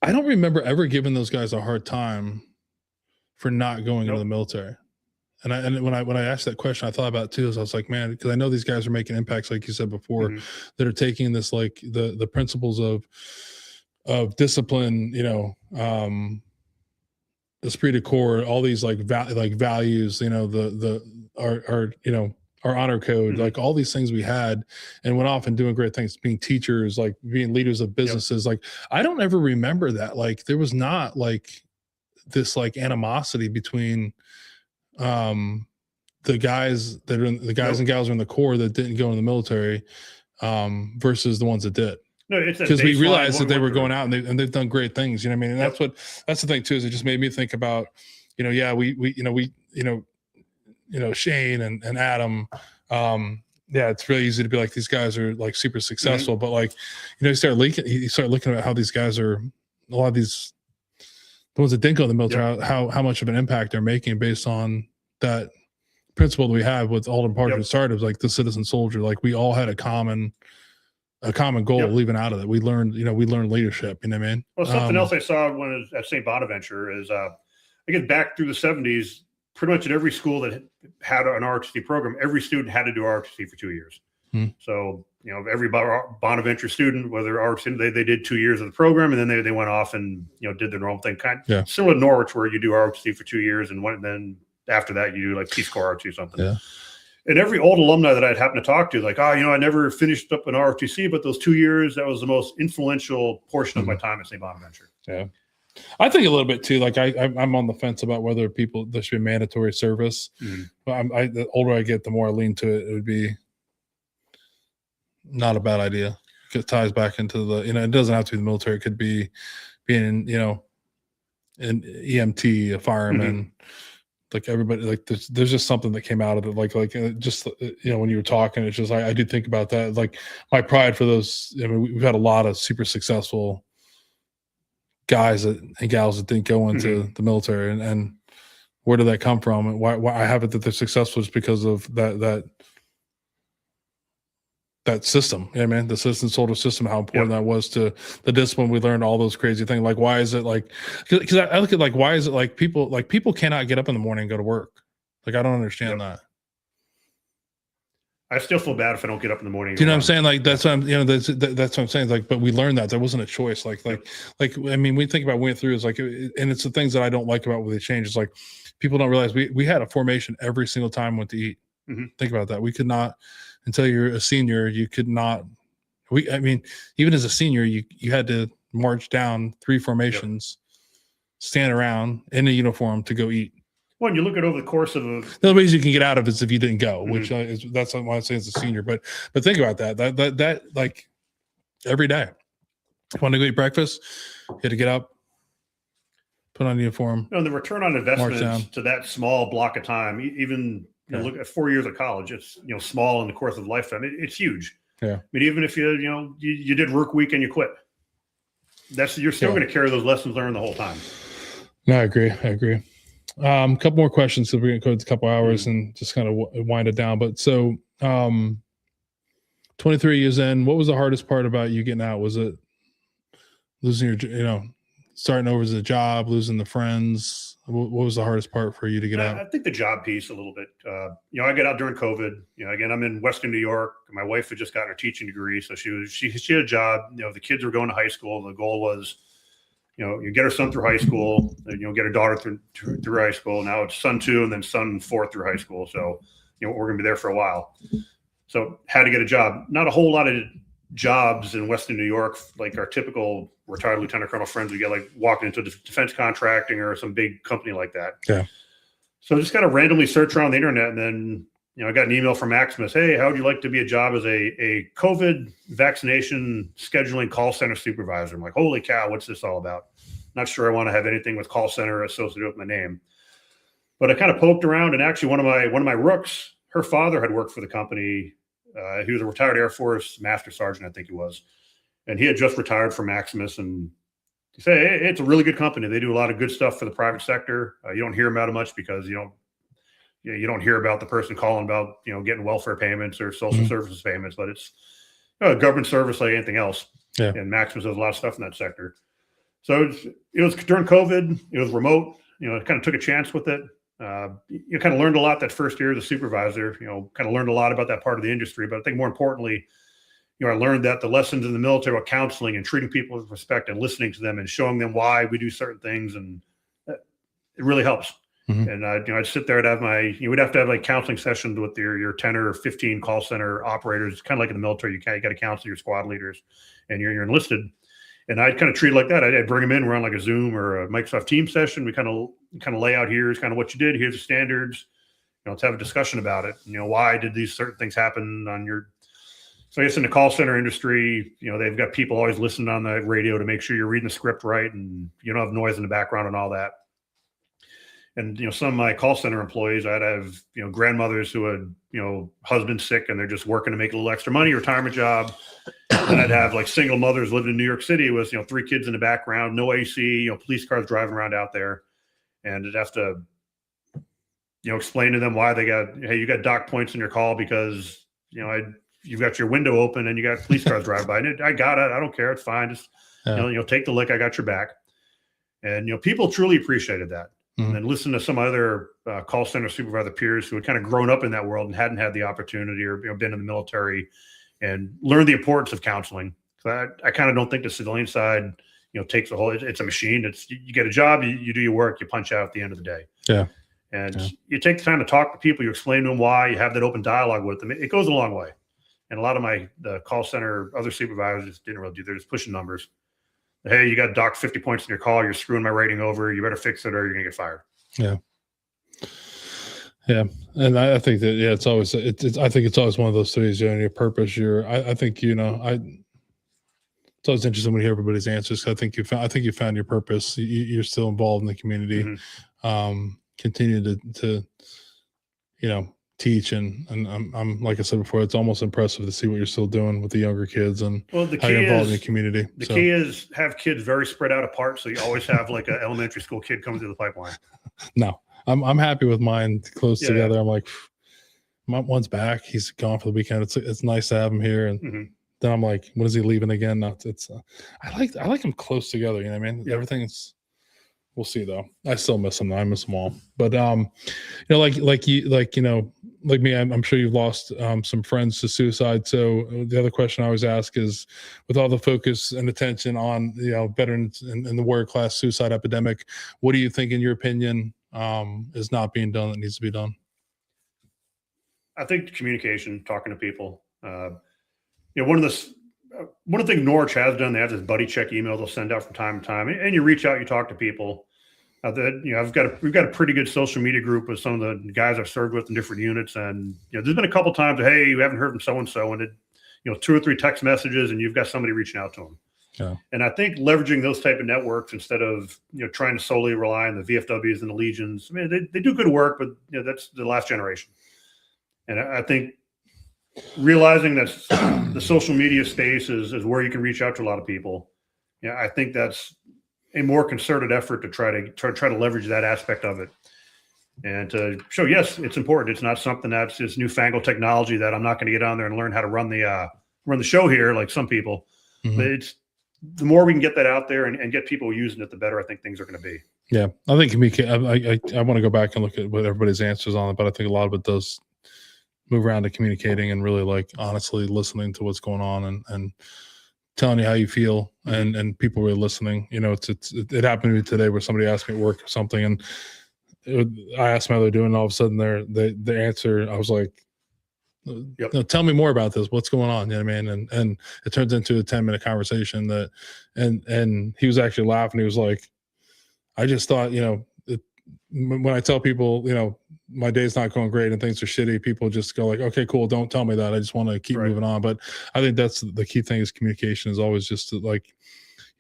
I don't remember ever giving those guys a hard time for not going into the military. And when I asked that question, I thought about it too. I was like, man, because I know these guys are making impacts, like you said before, mm-hmm. that are taking this, like the principles of discipline, the esprit de corps, all these like values, our honor code, mm-hmm. like all these things we had, and went off and doing great things, being teachers, like being leaders of businesses. Yep. Like I don't ever remember that. Like there was not like this like animosity between the guys that are in, the guys and gals are in the Corps that didn't go in the military versus the ones that did. No, because we realized that they were going out and they've done great things. You know what I mean? And that's the thing too, is it just made me think about, Shane and Adam. It's really easy to be like, these guys are like super successful, mm-hmm. but like, you start looking at how these guys are, a lot of these, the ones that didn't go in the military, how much of an impact they're making based on that principle that we have with Alden Partridge startups, like the citizen soldier. Like we all had a common goal leaving out of it. We learned leadership, you know what I mean? Well, something else I saw when I was at St. Bonaventure is, I guess back through the 70s, pretty much at every school that had an ROTC program, every student had to do ROTC for 2 years. Hmm. So, every Bonaventure student, whether ROTC, they did 2 years of the program, and then they went off and, did their normal thing. Similar to Norwich, where you do ROTC for 2 years, and then after that, you do like Peace Corps ROTC or something. Yeah. And every old alumni that I'd happened to talk to, like, I never finished up an ROTC, but those 2 years, that was the most influential portion of my time at St. Bonaventure. Yeah. I think a little bit too. Like I'm on the fence about whether there should be mandatory service. Mm-hmm. But the older I get, the more I lean to it. It would be not a bad idea. It ties back into the, it doesn't have to be the military. It could be being, an EMT, a fireman. Mm-hmm. Like everybody, like there's just something that came out of it. Like when you were talking, it's just I do think about that. Like my pride for those. I mean, we've had a lot of super successful guys and gals that didn't go into mm-hmm. the military, and Where did that come from? And why I have it that they're successful is because of that system. Yeah, man, the system, sort of system, how important that was to the discipline. We learned all those crazy things. Like, why is it like, because I look at like, why is it like people cannot get up in the morning and go to work? Like, I don't understand that. I still feel bad if I don't get up in the morning. Do you know what I'm saying? Like, that's what I'm, that's what I'm saying. Like, but we learned that there wasn't a choice. Like, I mean, we think about went through is like, and it's the things that I don't like about what they changed. It's like, people don't realize we had a formation every single time we went to eat. Think about that. We could not, until you're a senior, you could not, I mean, even as a senior, you had to march down 3 formations, stand around in a uniform to go eat. Well, you look at over the course of the ways you can get out of it is if you didn't go, which that's why I say as a senior. But think about that like every day. Want to go eat breakfast? You had to get up, put on a uniform. The return on investment to that small block of time, even look at 4 years of college, it's small in the course of a lifetime. It's huge. Yeah. I mean, even if you did work week and you quit, you're still going to carry those lessons learned the whole time. No, I agree. A couple more questions, so we're going to go to a couple hours and just kind of wind it down. But so 23 years in, what was the hardest part about you getting out? Was it losing your, starting over as a job, losing the friends? What was the hardest part for you to get out? I think the job piece a little bit. I got out during COVID. Again, I'm in Western New York. My wife had just gotten her teaching degree, so she had a job. The kids were going to high school. The goal was, you get her son through high school, and get her daughter through high school. Now it's son 2 and then son 4 through high school. So, we're going to be there for a while. So had to get a job. Not a whole lot of jobs in Western New York, like our typical retired lieutenant colonel friends we get, like walking into defense contracting or some big company like that. Yeah. So I just kind of randomly search around the internet, and then, I got an email from Maximus. Hey, how would you like to be a job as a COVID vaccination scheduling call center supervisor? I'm like, holy cow, what's this all about? Not sure I want to have anything with call center associated with my name. But I kind of poked around, and actually one of my rooks, her father had worked for the company. He was a retired Air Force master sergeant, I think he was. And he had just retired from Maximus, and he said, hey, it's a really good company. They do a lot of good stuff for the private sector. You don't hear about it much because you don't hear about the person calling about, getting welfare payments or social services payments, but it's a government service like anything else. Yeah. And Maximus does a lot of stuff in that sector. So it was during COVID, it was remote, I kind of took a chance with it. You kind of learned a lot that first year as a supervisor, kind of learned a lot about that part of the industry. But I think more importantly, I learned that the lessons in the military about counseling and treating people with respect and listening to them and showing them why we do certain things. And it really helps. And I'd sit there and we'd have to have like counseling sessions with your 10 or 15 call center operators, kind of like in the military. You got to counsel your squad leaders, and you're enlisted. And I'd kind of treat it like that. I'd bring them in. We're on like a Zoom or a Microsoft Teams session. We kind of lay out, here's kind of what you did. Here's the standards. Let's have a discussion about it. Why did these certain things happen on your? So I guess in the call center industry, they've got people always listening on the radio to make sure you're reading the script right and you don't have noise in the background and all that. And, some of my call center employees, I'd have, grandmothers who had, husband sick and they're just working to make a little extra money, retirement job. And I'd have like single mothers living in New York City with, 3 kids in the background, no AC, police cars driving around out there. And I'd have to, explain to them why hey, you got dock points in your call because, you've got your window open and you got police cars driving by. And I got it. I don't care. It's fine. Just, take the lick. I got your back. And, people truly appreciated that. And then listen to some other call center supervisor peers who had kind of grown up in that world and hadn't had the opportunity or been in the military and learned the importance of counseling. So I kind of don't think the civilian side, takes the whole. It's a machine. It's you get a job, you do your work, you punch out at the end of the day. Yeah. And you take the time to talk to people, you explain to them why, you have that open dialogue with them. It goes a long way. And a lot of the call center other supervisors didn't really do. They're just pushing numbers. Hey, you got docked 50 points in your call. You're screwing my rating over. You better fix it or you're going to get fired. Yeah. Yeah. And I think that, it's always, I think it's always one of those things, your purpose, I think, it's always interesting when you hear everybody's answers. I think you found your purpose. You're still involved in the community. Continue to teach. And I'm like I said before, it's almost impressive to see what you're still doing with the younger kids and how you're involved in the community. The key is have kids very spread out apart. So you always have like an elementary school kid coming through the pipeline. No, I'm happy with mine close Yeah. together. I'm like, one's back. He's gone for the weekend. It's nice to have him here. And then I'm like, when is he leaving again? No, I like him close together. You know what I mean? Yeah. Everything's. We'll see though. I still miss them. I miss them all. But you know, like me, I'm sure you've lost some friends to suicide. So the other question I always ask is, with all the focus and attention on veterans and the warrior class suicide epidemic, what do you think, in your opinion, is not being done that needs to be done? I think communication, talking to people. One of the things Norwich has done, they have this buddy check email they'll send out from time to time, and you reach out, you talk to people. We've got a pretty good social media group with some of the guys I've served with in different units, and there's been a couple times, hey, you haven't heard from so and so, and it, 2 or 3 text messages, and you've got somebody reaching out to them. Yeah. And I think leveraging those type of networks instead of trying to solely rely on the VFWs and the Legions. I mean, they do good work, but that's the last generation. And I think realizing that the social media space is where you can reach out to a lot of people. I think that's a more concerted effort to try to leverage that aspect of it, and to show, yes, it's important. It's not something that's this newfangled technology that I'm not going to get on there and learn how to run the show here like some people. But it's the more we can get that out there and get people using it, the better I think things are going to be. Yeah, I think I want to go back and look at what everybody's answers on it, but I think a lot of it does move around to communicating and really like honestly listening to what's going on and telling you how you feel, and people really listening. It happened to me today where somebody asked me at work or something, and I asked them how they're doing, and all of a sudden the answer, I was like, tell me more about this. What's going on? You know what I mean? And it turns into a 10-minute conversation that, and he was actually laughing. He was like, I just thought, when I tell people, my day's not going great and things are shitty, people just go like, okay, cool. Don't tell me that. I just want to keep moving on. But I think that's the key thing, is communication is always just to, like,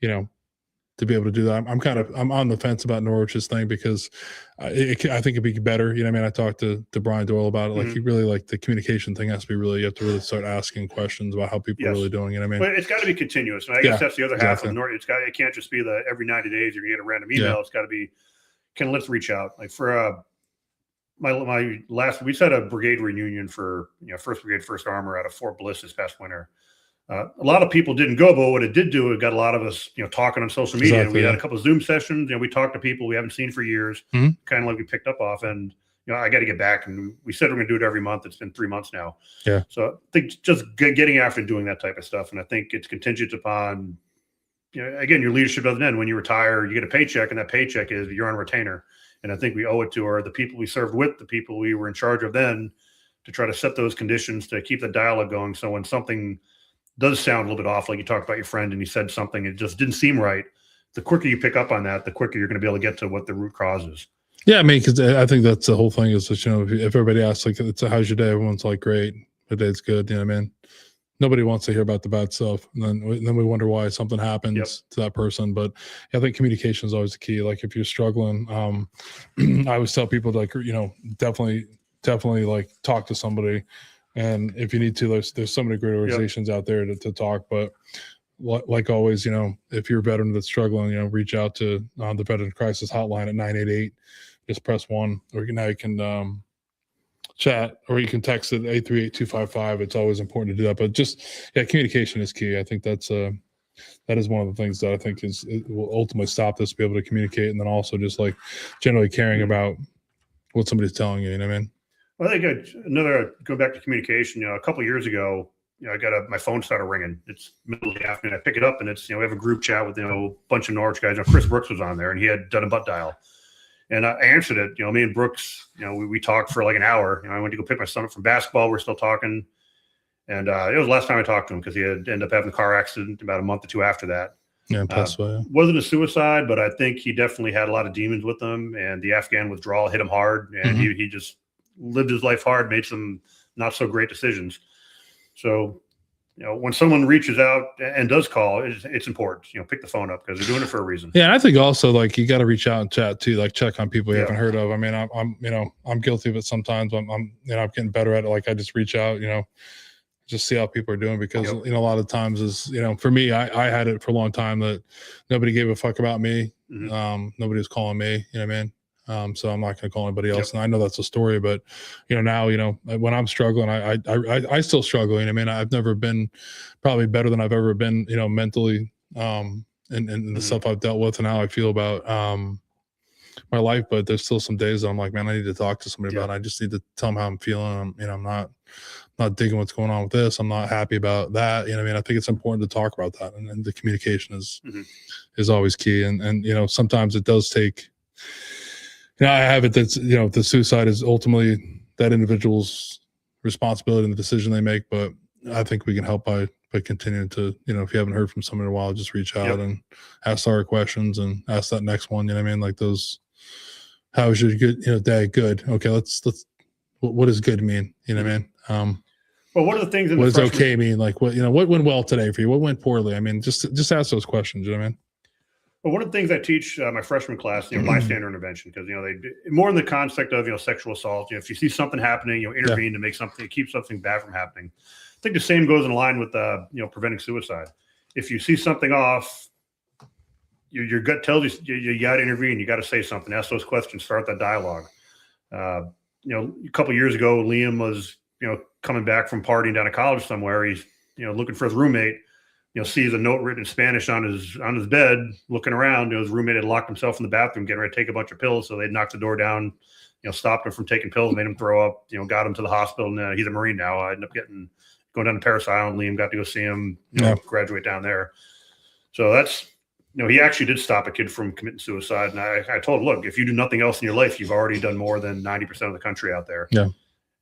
to be able to do that. I'm on the fence about Norwich's thing because I think it'd be better. You know what I mean? I talked to Brian Doyle about it. Like, he really, like, the communication thing has to be really, you have to really start asking questions about how people are really doing. You know what I mean? But it's got to be continuous. And I guess that's the other half of Norwich. It can't just be every 90 days you're going to get a random email. Yeah. It's got to be, let's reach out. Like for my last, we had a brigade reunion for 1st Brigade, 1st Armor out of Fort Bliss this past winter. A lot of people didn't go, but what it did do, it got a lot of us, talking on social media. Exactly, we had a couple of Zoom sessions. We talked to people we haven't seen for years, kind of like we picked up off. And I got to get back. And we said we're going to do it every month. It's been 3 months now. Yeah. So I think just getting after doing that type of stuff, and I think it's contingent upon, again, your leadership doesn't end. When you retire, you get a paycheck, and that paycheck is you're on retainer. And I think we owe it to the people we served with, the people we were in charge of then, to try to set those conditions to keep the dialogue going. So when something does sound a little bit off, like you talked about your friend and he said something, it just didn't seem right, the quicker you pick up on that, the quicker you're going to be able to get to what the root cause is. Yeah, I mean, because I think that's the whole thing is that, if everybody asks, like, how's your day? Everyone's like, great, my day's good. You know what I mean? Nobody wants to hear about the bad stuff. And then we wonder why something happens to that person. But I think communication is always the key. Like, if you're struggling, I always tell people, like, definitely like talk to somebody. And if you need to, there's so many great organizations out there to talk. But like always, if you're a veteran that's struggling, reach out to the Veteran Crisis Hotline at 988. Just press 1, or now you can chat, or you can text it 838-255. It's always important to do that. But just communication is key. I think that is one of the things that I think it will ultimately stop this, to be able to communicate, and then also just like generally caring about what somebody's telling you. You know what I mean? Well, I think go back to communication. A couple of years ago, I got my phone started ringing. It's middle of the afternoon. I pick it up, and it's we have a group chat with a bunch of Norwich guys. Chris Brooks was on there, and he had done a butt dial, and I answered it. Me and Brooks, we talked for like an hour. I went to go pick my son up from basketball. We're still talking, and it was the last time I talked to him because he had ended up having a car accident about a month or two after that. Yeah, passed away. Wasn't a suicide, but I think he definitely had a lot of demons with him, and the Afghan withdrawal hit him hard, and he just lived his life hard, made some not so great decisions. So, when someone reaches out and does call, it's important. Pick the phone up, because they're doing it for a reason. Yeah, and I think also, like, you got to reach out and chat too, like check on people you haven't heard of. I mean, I'm guilty of it sometimes. I'm getting better at it. Like, I just reach out, just see how people are doing, because a lot of times is for me, I had it for a long time that nobody gave a fuck about me. Nobody was calling me. You know what I mean? So I'm not going to call anybody else. And I know that's a story, but now, when I'm struggling, I still struggle. I mean, I've never been probably better than I've ever been, mentally, and the stuff I've dealt with and how I feel about, my life. But there's still some days that I'm like, man, I need to talk to somebody about it. I just need to tell them how I'm feeling. I'm not digging what's going on with this. I'm not happy about that. I mean, I think it's important to talk about that, and the communication is always key. And sometimes it does take, I have it that's, the suicide is ultimately that individual's responsibility and the decision they make. But I think we can help by continuing to, if you haven't heard from someone in a while, just reach out and ask our questions and ask that next one. I mean, like those, how is your good, day? Good. Okay. Let's, what does good mean? What I mean? Well, what are the things? What does okay mean? Like what went well today for you? What went poorly? I mean, just ask those questions. You know what I mean? Well, one of the things I teach my freshman class, bystander intervention, because they more in the concept of sexual assault. If you see something happening, intervene to make something, keep something bad from happening. I think the same goes in line with preventing suicide. If you see something off, your gut tells you got to intervene. You got to say something. Ask those questions. Start that dialogue. A couple of years ago, Liam was coming back from partying down at college somewhere. He's looking for his roommate. Sees a note written in Spanish on his bed, looking around. His roommate had locked himself in the bathroom, getting ready to take a bunch of pills. So they knocked the door down, stopped him from taking pills, made him throw up, got him to the hospital. And he's a Marine now. I ended up going down to Paris Island. Liam got to go see him, graduate down there. So that's, he actually did stop a kid from committing suicide. And I told him, look, if you do nothing else in your life, you've already done more than 90% of the country out there. Yeah.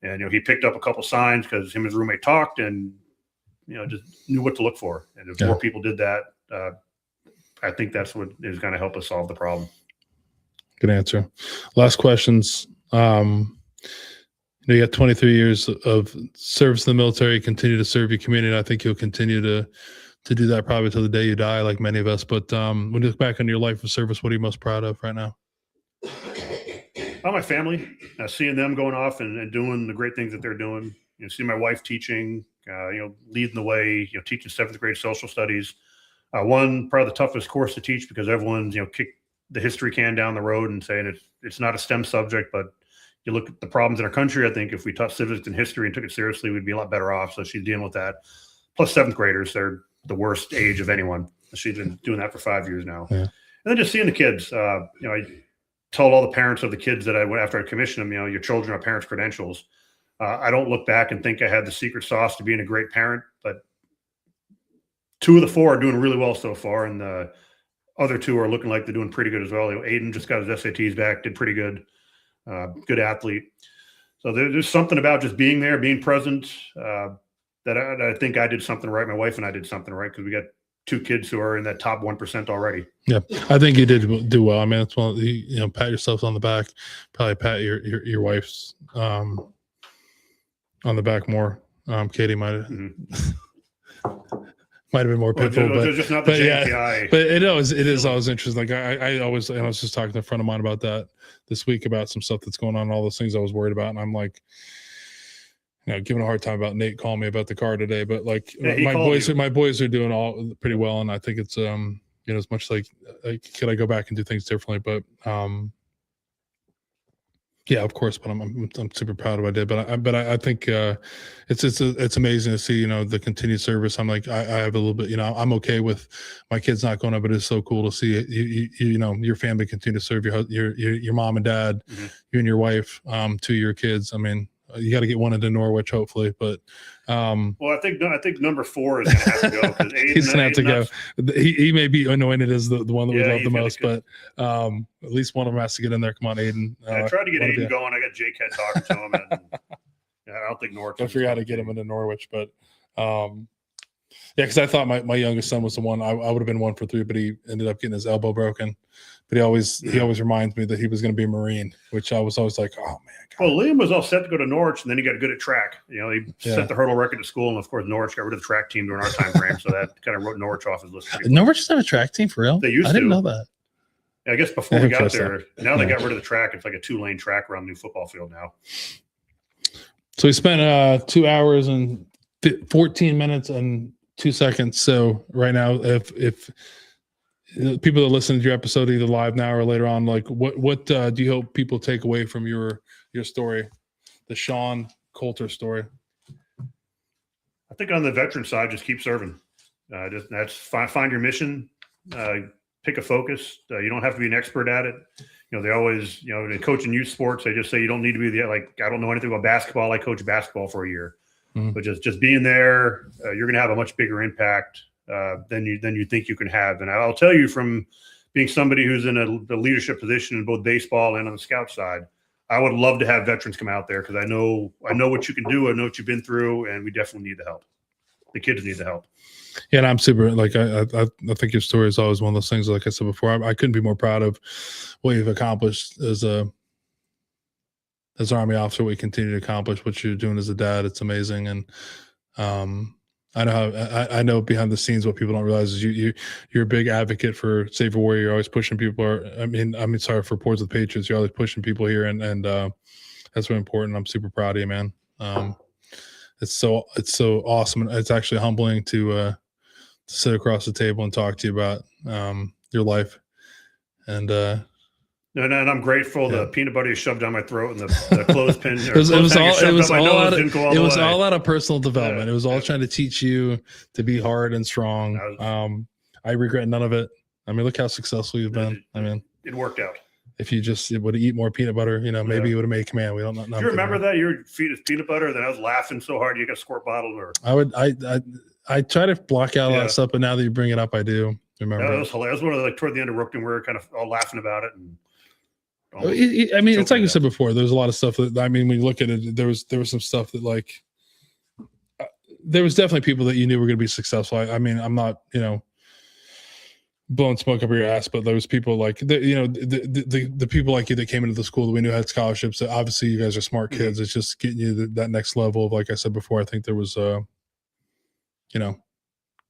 And, he picked up a couple signs because him and his roommate talked and, just knew what to look for. And if more people did that, I think that's what is going to help us solve the problem. Good answer. Last questions. You got 23 years of service in the military, continue to serve your community. I think you'll continue to do that probably till the day you die, like many of us. But when you look back on your life of service, what are you most proud of right now? My family, seeing them going off and doing the great things that they're doing. Seeing my wife teaching, leading the way, teaching 7th grade social studies. One, probably the toughest course to teach because everyone's, kicked the history can down the road and saying it's not a STEM subject, but you look at the problems in our country. I think if we taught civics and history and took it seriously, we'd be a lot better off. So she's dealing with that. Plus 7th graders, they're the worst age of anyone. She's been doing that for 5 years now. Yeah. And then just seeing the kids, I told all the parents of the kids that after I commissioned them, your children are parents' credentials. I don't look back and think I had the secret sauce to being a great parent, but 2 of the 4 are doing really well so far. And the other 2 are looking like they're doing pretty good as well. Aiden just got his SATs back, did pretty good, good athlete. So there's something about just being there, being present, that I think I did something right. My wife and I did something right because we got 2 kids who are in that top 1% already. Yeah, I think you did do well. I mean, that's one. Pat yourself on the back. Probably pat your wife's on the back more. Katie might have might have been more pitful, but just not the JPI. But it is always interesting. Like I was just talking to a friend of mine about that this week about some stuff that's going on, all those things I was worried about, and I'm like, giving a hard time about Nate calling me about the car today, but like my boys are doing all pretty well, and I think it's as much like could I go back and do things differently, but yeah, of course, but I'm super proud of what I did. But I think it's amazing to see the continued service. I'm like I have a little bit I'm okay with my kids not going up, but it's so cool to see your family continue to serve your mom and dad, you and your wife, 2 of your kids. I mean, you got to get one into Norwich, hopefully. But well, I think number 4 is going to have to go because he's going to have to go. He may be anointed as the one that we love the most, but at least one of them has to get in there. Come on, Aiden. I tried to get Aiden going. I got Jake Head talking to him, and I don't think Norwich. I figured out how to get him into Norwich, but because I thought my youngest son was the one. I would have been 1 for 3, but he ended up getting his elbow broken. But he always reminds me that he was going to be a Marine, which I was always like, oh man. God. Well, Liam was all set to go to Norwich, and then he got good at track. He set the hurdle record at school, and of course Norwich got rid of the track team during our time frame, so that kind of wrote Norwich off his list. Norwich doesn't have a track team for real? They used to. I didn't know that. Yeah, I guess before we got there, now they got rid of the track. It's like a 2-lane track around the new football field now. So we spent 2 hours and 14 minutes and 2 seconds. So right now, if people that listen to your episode either live now or later on, like what do you hope people take away from your story, the Sean Coulter story? I think on the veteran side, just keep serving. Find your mission, pick a focus. You don't have to be an expert at it. They always, in coaching youth sports, they just say you don't need to be I don't know anything about basketball. I coached basketball for a year, but just being there, you're going to have a much bigger impact than you think you can have. And I'll tell you, from being somebody who's in a leadership position in both baseball and on the scout side, I would love to have veterans come out there, because I know what you can do. I know what you've been through, and we definitely need the help. The kids need the help. Yeah, and I'm super, I think your story is always one of those things, like I said before, I couldn't be more proud of what you've accomplished as an Army officer, what you continue to accomplish, what you're doing as a dad. It's amazing. And I know behind the scenes, what people don't realize is you're a big advocate for Safer Warrior. You're always pushing people. Sorry, for Boards with Patriots. You're always pushing people here, and that's really important. I'm super proud of you, man. It's so awesome. It's actually humbling to sit across the table and talk to you about your life. And and I'm grateful. The peanut butter you shoved down my throat and the clothespin. It was all out of personal development. Yeah. It was all trying to teach you to be hard and strong. I regret none of it. Look how successful you've been. It worked out. If you just would have eaten more peanut butter, maybe you would have made command. We don't know. Do you remember that? You were feeding peanut butter, then I was laughing so hard you got a squirt bottle. Or I try to block out all that stuff, but now that you bring it up, I do remember. That was hilarious. It was one of toward the end of Rookton, we were kind of all laughing about it. And it's like you said before. There's a lot of stuff that when you look at it, there was some stuff that there was definitely people that you knew were going to be successful. I'm not blowing smoke up your ass, but there was people the people like you that came into the school that we knew had scholarships. That obviously you guys are smart kids. It's just getting you that next level of, like I said before, I think there was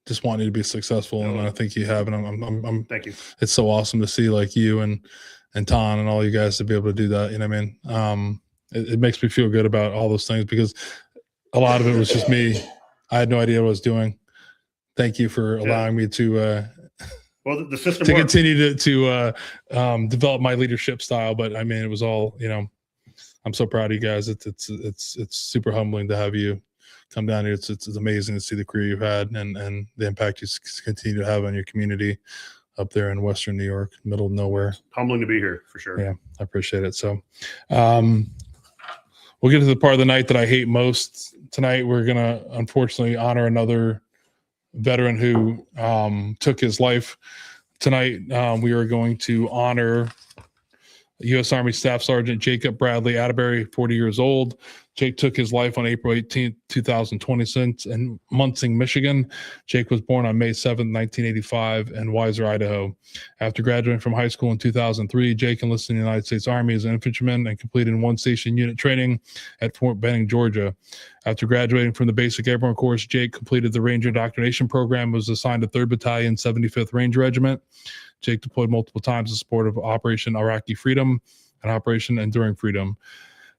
just wanting you to be successful, and I think you have. And I'm thank you. It's so awesome to see you and Ton and all you guys to be able to do that. It makes me feel good about all those things, because a lot of it was just me. I had no idea what I was doing. Thank you for allowing me to the system to works. continue to develop my leadership style. But it was all, I'm so proud of you guys. It's super humbling to have you come down here. It's amazing to see the career you've had and the impact you continue to have on your community up there in Western New York, middle of nowhere. Humbling to be here, for sure. Yeah, I appreciate it. So we'll get to the part of the night that I hate most. Tonight, we're going to unfortunately honor another veteran who took his life. Tonight, we are going to honor U.S. Army Staff Sergeant Jacob Bradley Atterbury, 40 years old. Jake took his life on April 18th, 2026 in Muncie, Michigan. Jake was born on May 7th, 1985 in Weiser, Idaho. After graduating from high school in 2003, Jake enlisted in the United States Army as an infantryman and completed one-station unit training at Fort Benning, Georgia. After graduating from the basic airborne course, Jake completed the Ranger indoctrination program, was assigned to 3rd Battalion, 75th Ranger Regiment. Jake deployed multiple times in support of Operation Iraqi Freedom and Operation Enduring Freedom.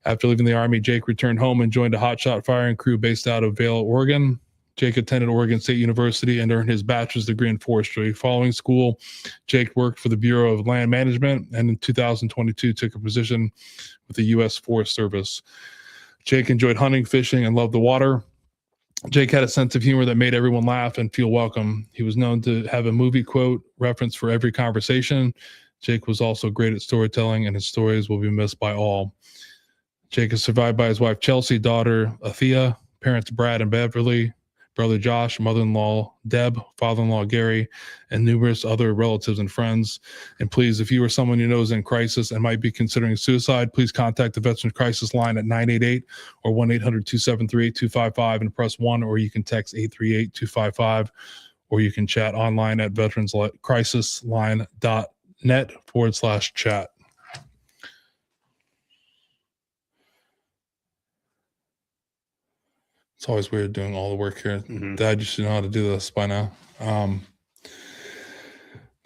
After leaving the Army, Jake returned home and joined a hotshot firing crew based out of Vail, Oregon. Jake attended Oregon State University and earned his bachelor's degree in forestry. Following school, Jake worked for the Bureau of Land Management, and in 2022 took a position with the U.S. Forest Service. Jake enjoyed hunting, fishing, and loved the water. Jake had a sense of humor that made everyone laugh and feel welcome. He was known to have a movie quote reference for every conversation. Jake was also great at storytelling, and his stories will be missed by all. Jake is survived by his wife, Chelsea, daughter, Athea, parents, Brad and Beverly, brother, Josh, mother-in-law, Deb, father-in-law, Gary, and numerous other relatives and friends. And please, if you or someone you know is in crisis and might be considering suicide, please contact the Veterans Crisis Line at 988 or 1-800-273-8255 and press 1, or you can text 838-255, or you can chat online at veteranscrisisline.net/chat. It's always weird doing all the work here. Dad, you should know how to do this by now. But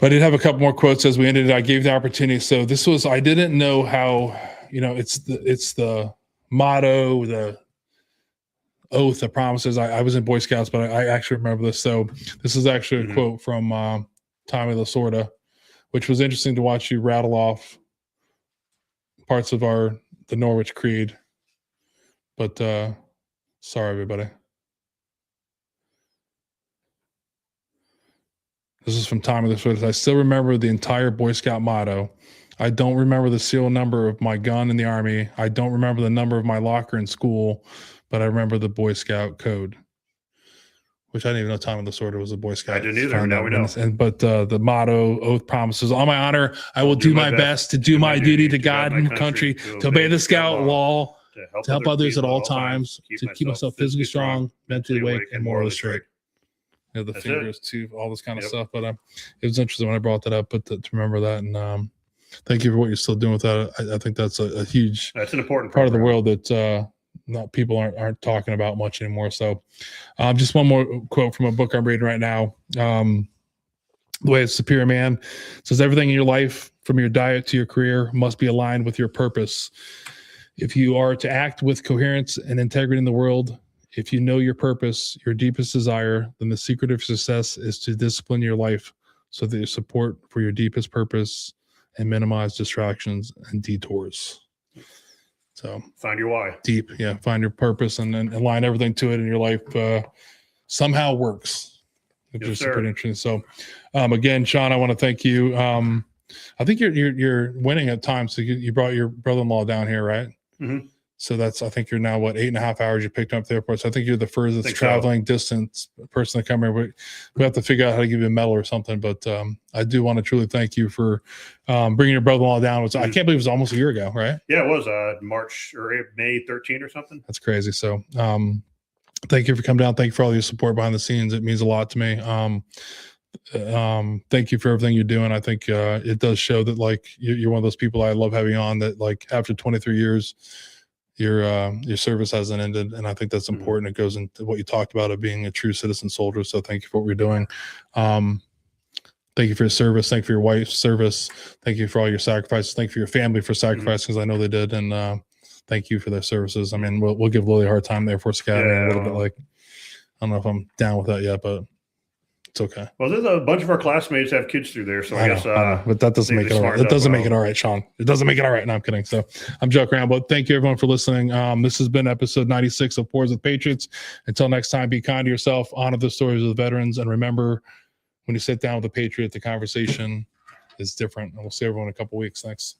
I did have a couple more quotes as we ended it. I gave the opportunity. So this was, I didn't know how, it's the motto, the oath, the promises. I was in Boy Scouts, but I actually remember this. So this is actually a quote from Tommy Lasorda. which was interesting to watch you rattle off parts of the Norwich Creed. But sorry, everybody. This is from Time of the Swift. I still remember the entire Boy Scout motto. I don't remember the serial number of my gun in the Army. I don't remember the number of my locker in school, but I remember the Boy Scout code, which I didn't even know Time of the Sword was a Boy Scout. I didn't either. Now we know. But the motto, oath, promises, on my honor, I will do my best to do my duty to God and country, to obey the Scout law, to help others at all times, to keep myself physically strong, mentally awake, and morally straight. The That's fingers too, all this kind of stuff. But it was interesting when I brought that up, but to remember that. And thank you for what you're still doing with that. I think that's a huge, that's an important part of the world that people aren't talking about much anymore. So just one more quote from a book I'm reading right now. The Way of Superior Man says, everything in your life, from your diet to your career, must be aligned with your purpose. If you are to act with coherence and integrity in the world, if you know your purpose, your deepest desire, then the secret of success is to discipline your life so that you support for your deepest purpose and minimize distractions and detours. So find your why. Deep. Yeah. Find your purpose and then align everything to it in your life. Somehow works. Which is super interesting. So again, Sean, I want to thank you. I think you're winning at times. So you brought your brother-in-law down here, right? Mm-hmm. So I think you're now 8.5 hours you picked up at the airport. So I think you're the furthest traveling distance person to come here. We have to figure out how to give you a medal or something. But I do want to truly thank you for bringing your brother-in-law down. I can't believe it was almost a year ago, right? Yeah, it was March or May 13 or something. That's crazy. So thank you for coming down. Thank you for all your support behind the scenes. It means a lot to me. Thank you for everything you're doing. I think it does show that you're one of those people I love having on, that after 23 years, your service hasn't ended, and I think that's important. It goes into what you talked about of being a true citizen soldier. So thank you for what you're doing. Thank you for your service. Thank you for your wife's service. Thank you for all your sacrifices. Thank you for your family for sacrifices, because I know they did. And thank you for their services. I mean, we'll give Lily a hard time, the Air Force Academy, a little bit. I don't know if I'm down with that yet, but it's okay. Well, there's a bunch of our classmates have kids through there, so I guess. But that doesn't make it all right. That doesn't make it all right, Sean. It doesn't make it all right. No, I'm kidding. So I'm joking around, but thank you everyone for listening. This has been episode 96 of Pours with Patriots. Until next time, be kind to yourself, honor the stories of the veterans, and remember, when you sit down with a Patriot, the conversation is different. And we'll see everyone in a couple weeks. Thanks.